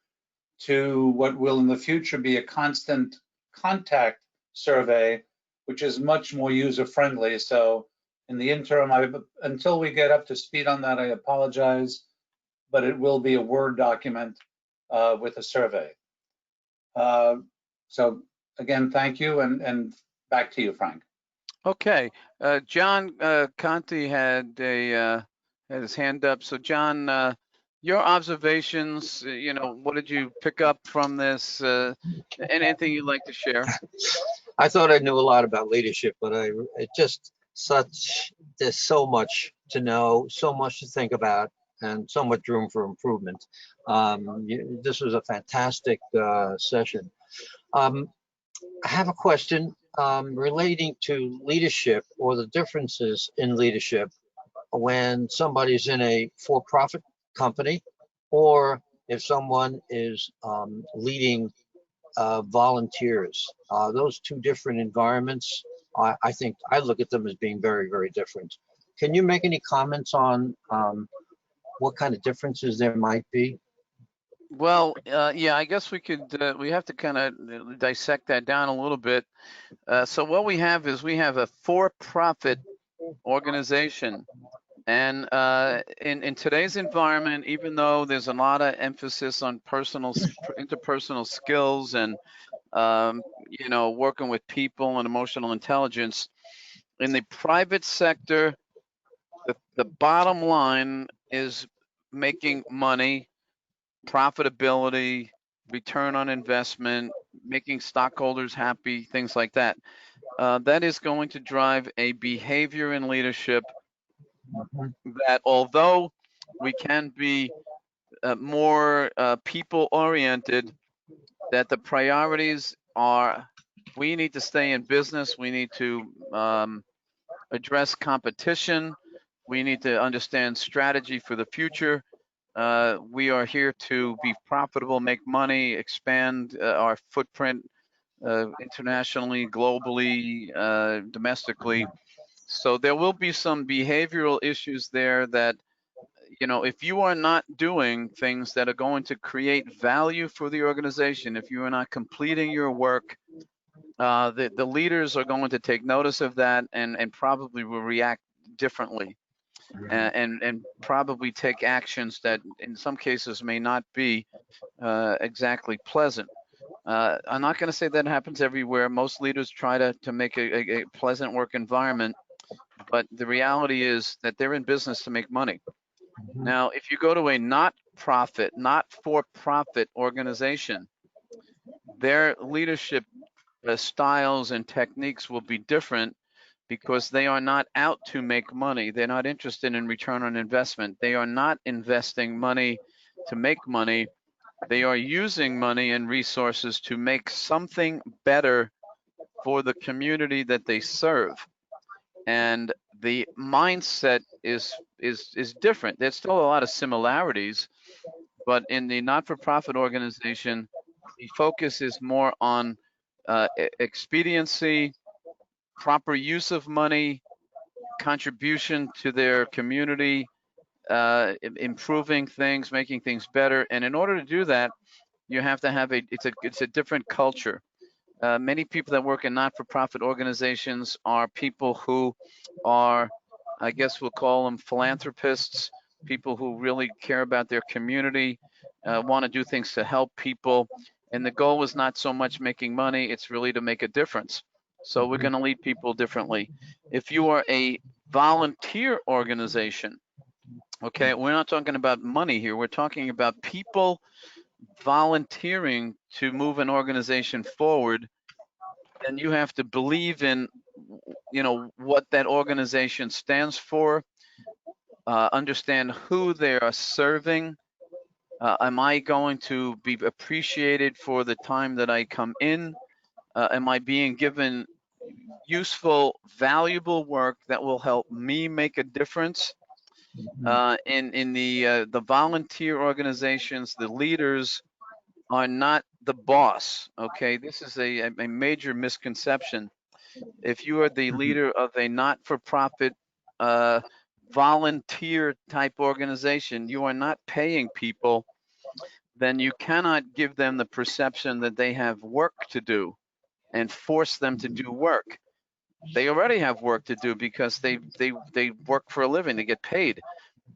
Speaker 2: to what will in the future be a constant contact survey, which is much more user-friendly. So in the interim, until we get up to speed on that, I apologize, but it will be a Word document with a survey. So again, thank you, and back to you, Frank.
Speaker 1: Okay, John Conti had his hand up. So John, your observations, what did you pick up from this? Anything you'd like to share?
Speaker 3: I thought I knew a lot about leadership, but there's so much to know, so much to think about, and so much room for improvement. This was a fantastic session. I have a question relating to leadership, or the differences in leadership when somebody's in a for-profit company, or if someone is leading volunteers. Those two different environments, I think I look at them as being very, very different. Can you make any comments on what kind of differences there might be?
Speaker 1: Well, yeah, I guess we have to kind of dissect that down a little bit. So what we have is we have a for-profit organization. And in today's environment, even though there's a lot of emphasis on interpersonal skills and working with people and emotional intelligence, in the private sector, the bottom line is making money, profitability, return on investment, making stockholders happy, things like that. That is going to drive a behavior in leadership that, although we can be more people-oriented, that the priorities are, we need to stay in business, we need to address competition, we need to understand strategy for the future, We are here to be profitable, make money, expand our footprint internationally, globally, domestically. So there will be some behavioral issues there that, you know, if you are not doing things that are going to create value for the organization, if you are not completing your work, the leaders are going to take notice of that and probably will react differently and probably take actions that in some cases may not be exactly pleasant. I'm not going to say that happens everywhere. Most leaders try to make a pleasant work environment, but the reality is that they're in business to make money. Now, if you go to a not-for-profit organization, their leadership styles and techniques will be different because they are not out to make money. They're not interested in return on investment. They are not investing money to make money. They are using money and resources to make something better for the community that they serve. And the mindset is different. There's still a lot of similarities, but in the not-for-profit organization, the focus is more on expediency, proper use of money, contribution to their community, improving things, making things better. And in order to do that, you have to have it's a different culture. Many people that work in not-for-profit organizations are people who are, I guess we'll call them philanthropists, people who really care about their community, want to do things to help people. And the goal is not so much making money, it's really to make a difference. So we're going to lead people differently. If you are a volunteer organization, okay, we're not talking about money here, we're talking about people volunteering to move an organization forward, then you have to believe in, you know, what that organization stands for, understand who they are serving. Am I going to be appreciated for the time that I come in? Am I being given useful, valuable work that will help me make a difference? In the volunteer organizations, the leaders are not the boss. Okay, this is a major misconception. If you are the leader of a not-for-profit volunteer type organization, you are not paying people, then you cannot give them the perception that they have work to do and force them to do work. They already have work to do because they work for a living, they get paid.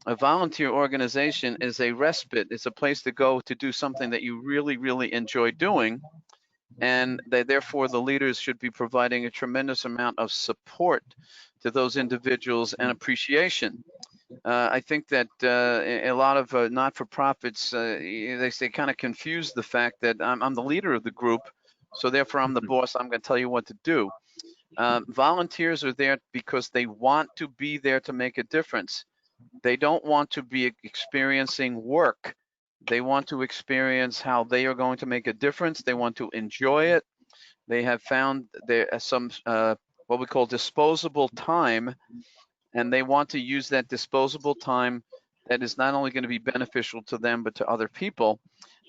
Speaker 1: A volunteer organization is a respite. It's a place to go to do something that you really, really enjoy doing. And therefore, the leaders should be providing a tremendous amount of support to those individuals and appreciation. I think that a lot of not-for-profits, they kind of confuse the fact that I'm the leader of the group, so therefore I'm the boss, I'm going to tell you what to do. Volunteers are there because they want to be there to make a difference. They don't want to be experiencing work. They want to experience how they are going to make a difference. They want to enjoy it. They have found there some what we call disposable time, and they want to use that disposable time that is not only going to be beneficial to them but to other people.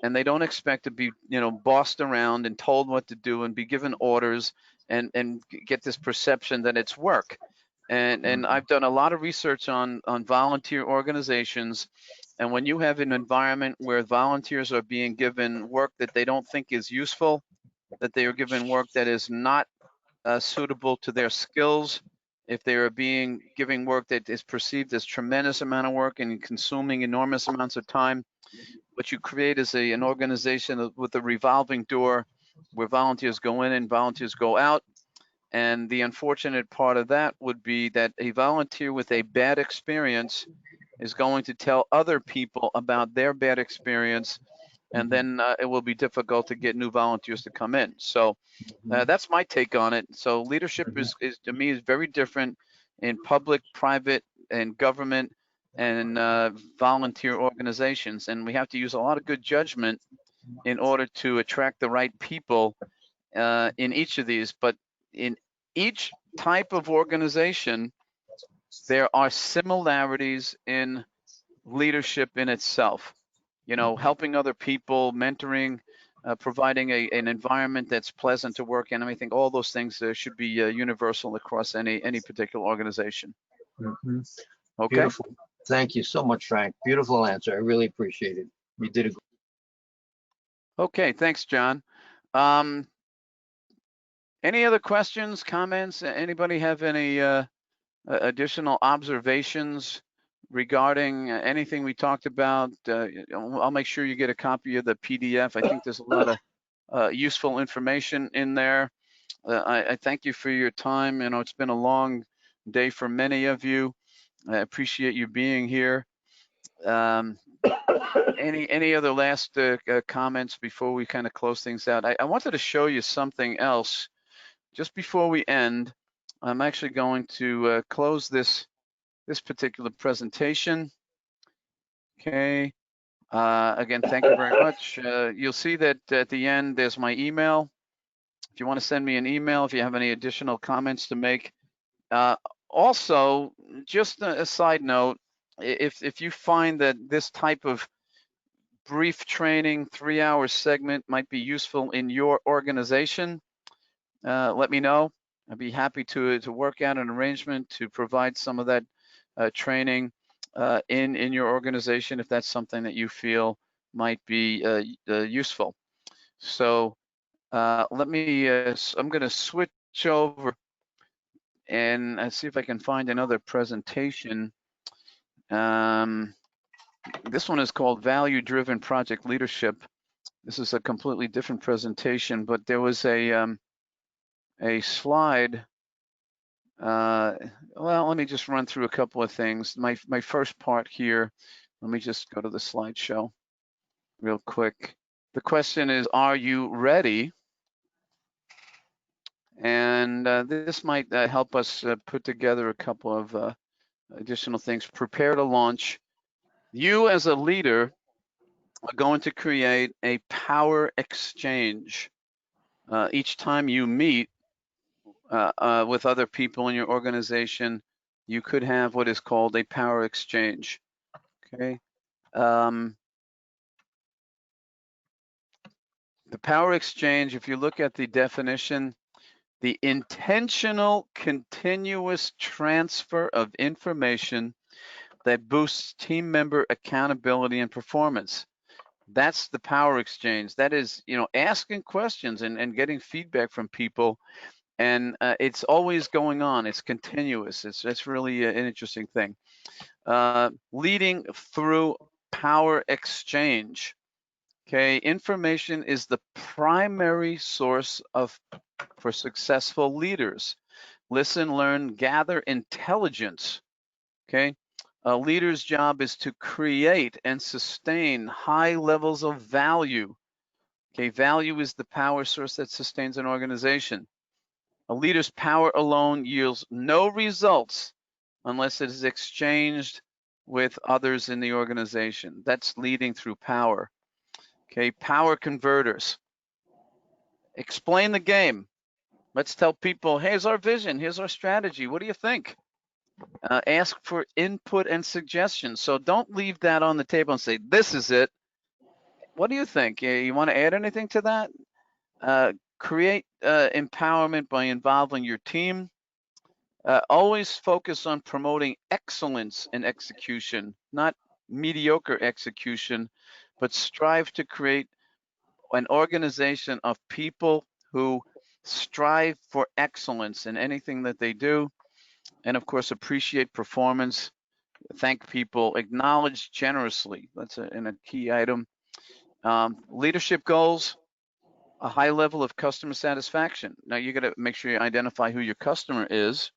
Speaker 1: And they don't expect to be, you know, bossed around and told what to do and be given orders and get this perception that it's work. And I've done a lot of research on volunteer organizations, and when you have an environment where volunteers are being given work that they don't think is useful, that they are given work that is not suitable to their skills, if they are giving work that is perceived as tremendous amount of work and consuming enormous amounts of time, what you create is an organization with a revolving door where volunteers go in and volunteers go out. And the unfortunate part of that would be that a volunteer with a bad experience is going to tell other people about their bad experience, and then it will be difficult to get new volunteers to come in. So that's my take on it. So leadership is to me is very different in public, private, and government and volunteer organizations, and we have to use a lot of good judgment in order to attract the right people in each of these. But in each type of organization, there are similarities in leadership in itself. You know, helping other people, mentoring, providing an environment that's pleasant to work in. I think all those things should be universal across any particular organization.
Speaker 3: Mhm.
Speaker 1: Okay.
Speaker 3: Beautiful. Thank you so much, Frank. Beautiful answer. I really appreciate it. You did a
Speaker 1: Okay. Thanks, John. Any other questions, comments? Anybody have any additional observations regarding anything we talked about? I'll make sure you get a copy of the PDF. I think there's a lot of useful information in there. I thank you for your time. You know, it's been a long day for many of you. I appreciate you being here. Any other last comments before we kind of close things out? I wanted to show you something else just before we end. I'm actually going to close this particular presentation. Okay. Again, thank you very much. You'll see that at the end there's my email. If you want to send me an email, if you have any additional comments to make. Also, just a side note, if you find that this type of brief training 3-hour segment might be useful in your organization, let me know. I'd be happy to work out an arrangement to provide some of that training in your organization if that's something that you feel might be useful. So let me, I'm going to switch over and see if I can find another presentation. This one is called Value-Driven Project Leadership. This is a completely different presentation, but there was a slide. Well, let me just run through a couple of things. My first part here, let me just go to the slideshow real quick. The question is, are you ready? And this might help us put together a couple of additional things. Prepare to launch. You as a leader are going to create a power exchange. Each time you meet with other people in your organization, you could have what is called a power exchange. Okay. The power exchange, if you look at the definition, the intentional continuous transfer of information that boosts team member accountability and performance. That's the power exchange. That is, you know, asking questions and getting feedback from people. And it's always going on. It's continuous. That's really an interesting thing. Leading through power exchange. Okay, information is the primary source for successful leaders. Listen, learn, gather intelligence. Okay, a leader's job is to create and sustain high levels of value. Okay, value is the power source that sustains an organization. A leader's power alone yields no results unless it is exchanged with others in the organization. That's leading through power. Okay, power converters. Explain the game. Let's tell people, here's our vision, here's our strategy. What do you think? Ask for input and suggestions. So don't leave that on the table and say, this is it. What do you think? You want to add anything to that? Create empowerment by involving your team. Always focus on promoting excellence in execution, not mediocre execution, but strive to create an organization of people who strive for excellence in anything that they do. And of course, appreciate performance, thank people, acknowledge generously. That's a key item. Leadership goals, a high level of customer satisfaction. Now you got to make sure you identify who your customer is.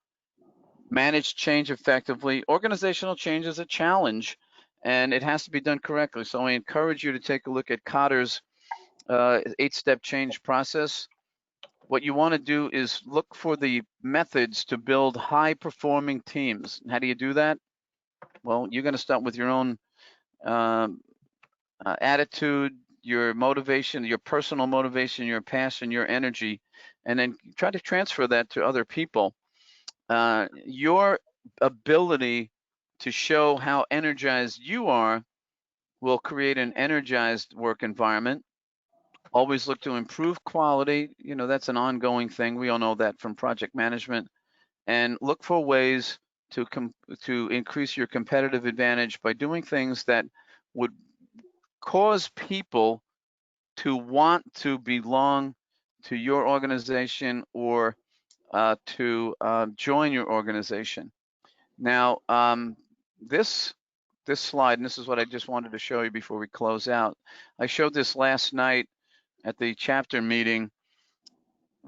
Speaker 1: Manage change effectively. Organizational change is a challenge and it has to be done correctly. So I encourage you to take a look at Kotter's 8-step change process. What you want to do is look for the methods to build high-performing teams. How do you do that? Well, you're going to start with your own attitude, your motivation, your personal motivation, your passion, your energy, and then try to transfer that to other people. Your ability to show how energized you are will create an energized work environment. Always look to improve quality. You know, that's an ongoing thing. We all know that from project management. And look for ways to increase your competitive advantage by doing things that would cause people to want to belong to your organization or to join your organization. Now, this slide, and this is what I just wanted to show you before we close out. I showed this last night at the chapter meeting.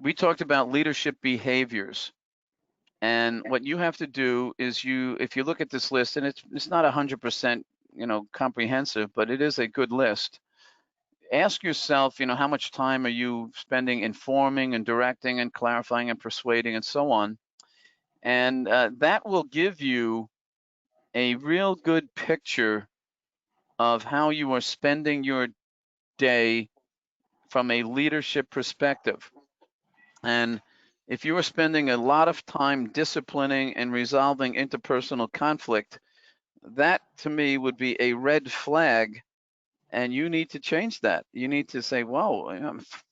Speaker 1: We talked about leadership behaviors. And what you have to do is if you look at this list, and it's not 100%, comprehensive, but it is a good list. Ask yourself, how much time are you spending informing and directing and clarifying and persuading and so on. And that will give you a real good picture of how you are spending your day from a leadership perspective. And if you are spending a lot of time disciplining and resolving interpersonal conflict, that to me would be a red flag, and you need to change that. You need to say, whoa,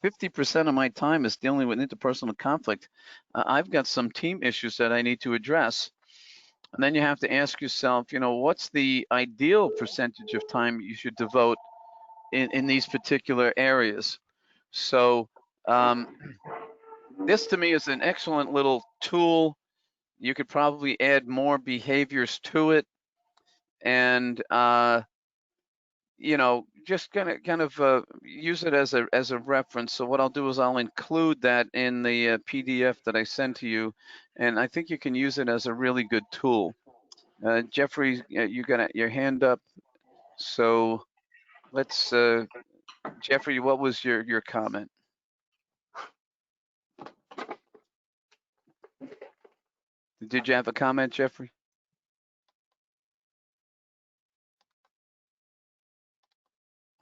Speaker 1: 50% of my time is dealing with interpersonal conflict. I've got some team issues that I need to address. And then you have to ask yourself, what's the ideal percentage of time you should devote in these particular areas? So this to me is an excellent little tool. You could probably add more behaviors to it, and just kind of use it as a reference. So what I'll do is I'll include that in the PDF that I send to you, and I think you can use it as a really good tool. Jeffrey, you got your hand up, so let's. Jeffrey, what was your comment? Did you have a comment, Jeffrey?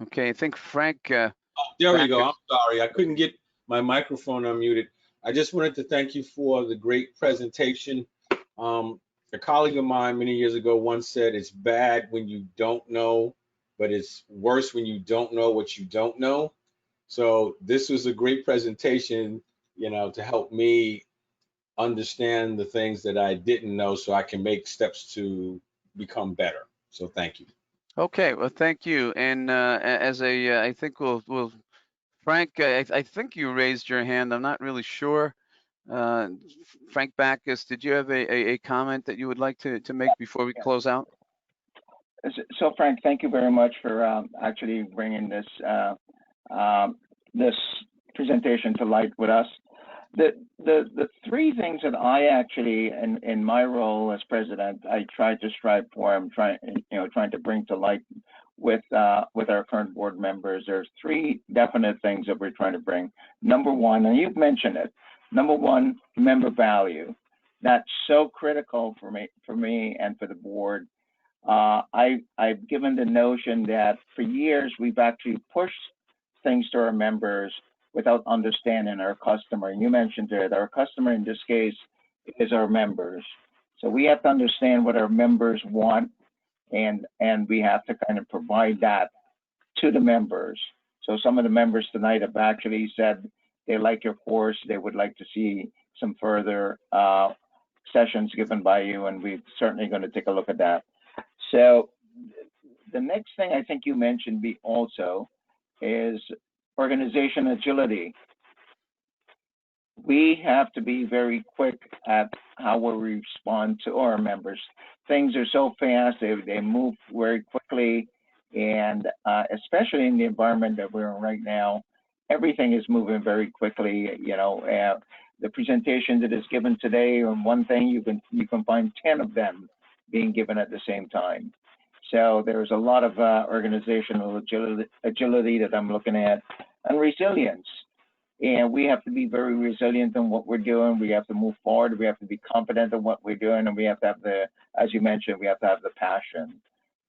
Speaker 1: Okay, I think Frank.
Speaker 7: There we go. I'm sorry, I couldn't get my microphone unmuted. I just wanted to thank you for the great presentation. A colleague of mine many years ago once said, it's bad when you don't know, but it's worse when you don't know what you don't know. So this was a great presentation, to help me understand the things that I didn't know so I can make steps to become better. So thank you.
Speaker 1: Okay, well, thank you. And I think we'll Frank, I think you raised your hand. I'm not really sure. Frank Backus, did you have a comment that you would like to make before we close out?
Speaker 10: So Frank, thank you very much for actually bringing this this presentation to light with us. The three things that I actually, in my role as president, I try to strive for, I'm trying to bring to light with our current board members. There's three definite things that we're trying to bring. Number one, and you've mentioned it, number one, member value. That's so critical for me and for the board. I've given the notion that for years we've actually pushed things to our members without understanding our customer. And you mentioned it, our customer in this case is our members. So we have to understand what our members want, and we have to kind of provide that to the members. So some of the members tonight have actually said they like your course, they would like to see some further sessions given by you, and we're certainly going to take a look at that. So the next thing I think you mentioned also is organization agility. We have to be very quick at how we respond to our members. Things are so fast, they move very quickly, and especially in the environment that we're in right now, everything is moving very quickly. The presentation that is given today on one thing, you can find 10 of them being given at the same time. So there's a lot of organizational agility that I'm looking at, and resilience. And we have to be very resilient in what we're doing. We have to move forward. We have to be confident in what we're doing, and we have to have as you mentioned, we have to have the passion.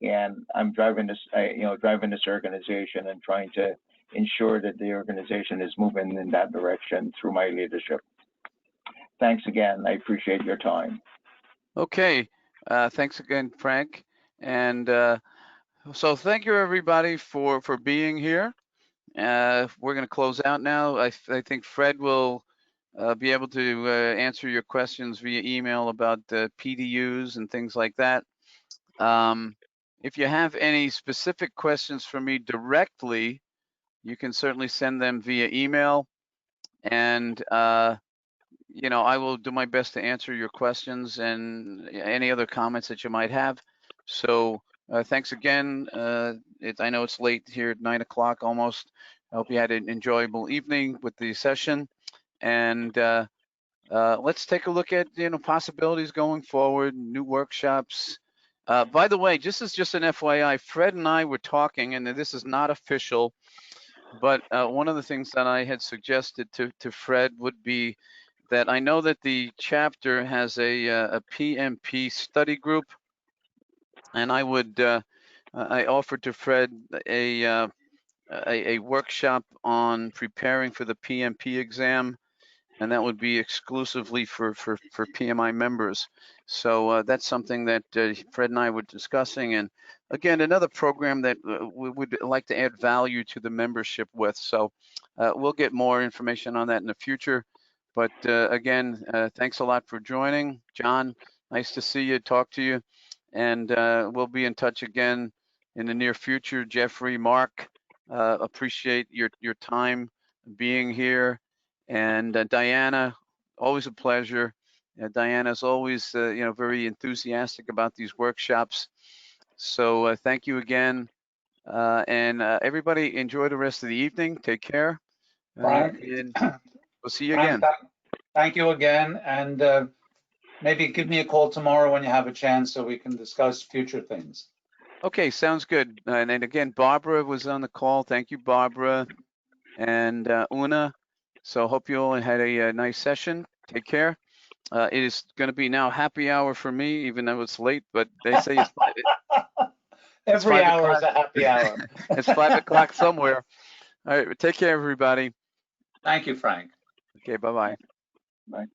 Speaker 10: And I'm driving this organization and trying to ensure that the organization is moving in that direction through my leadership. Thanks again. I appreciate your time.
Speaker 1: Okay. Thanks again, Frank. And so thank you, everybody, for being here. We're going to close out now. I think Fred will be able to answer your questions via email about PDUs and things like that. If you have any specific questions for me directly, you can certainly send them via email. And, you know, I will do my best to answer your questions and any other comments that you might have. So thanks again. I know it's late here at 9 o'clock almost. I hope you had an enjoyable evening with the session. And let's take a look at, you know, possibilities going forward, new workshops. By the way, just as an FYI, Fred and I were talking, and this is not official, but one of the things that I had suggested to Fred would be that I know that the chapter has a PMP study group, and I would I offered to Fred a workshop on preparing for the PMP exam, and that would be exclusively for PMI members. So that's something that Fred and I were discussing, and again, another program that we would like to add value to the membership with. So we'll get more information on that in the future. But again, thanks a lot for joining. John, nice to see you, talk to you, and we'll be in touch again in the near future. Jeffrey, Mark, appreciate your time being here. And Diana, always a pleasure. Diana's always, you know, very enthusiastic about these workshops. So thank you again. And everybody enjoy the rest of the evening. Take care.
Speaker 2: Frank,
Speaker 1: And we'll see you
Speaker 2: Frank,
Speaker 1: again.
Speaker 2: thank you again. And maybe give me a call tomorrow when you have a chance so we can discuss future things.
Speaker 1: Okay, sounds good. And again, Barbara was on the call. Thank you, Barbara and Una. So hope you all had a nice session. Take care. It is going to be now happy hour for me, even though it's late, but they say it's
Speaker 2: Every
Speaker 1: 5
Speaker 2: hour
Speaker 1: o'clock.
Speaker 2: is a happy hour.
Speaker 1: It's 5 o'clock somewhere. All right, take care, everybody.
Speaker 2: Thank you, Frank.
Speaker 1: Okay, bye-bye.
Speaker 2: Bye.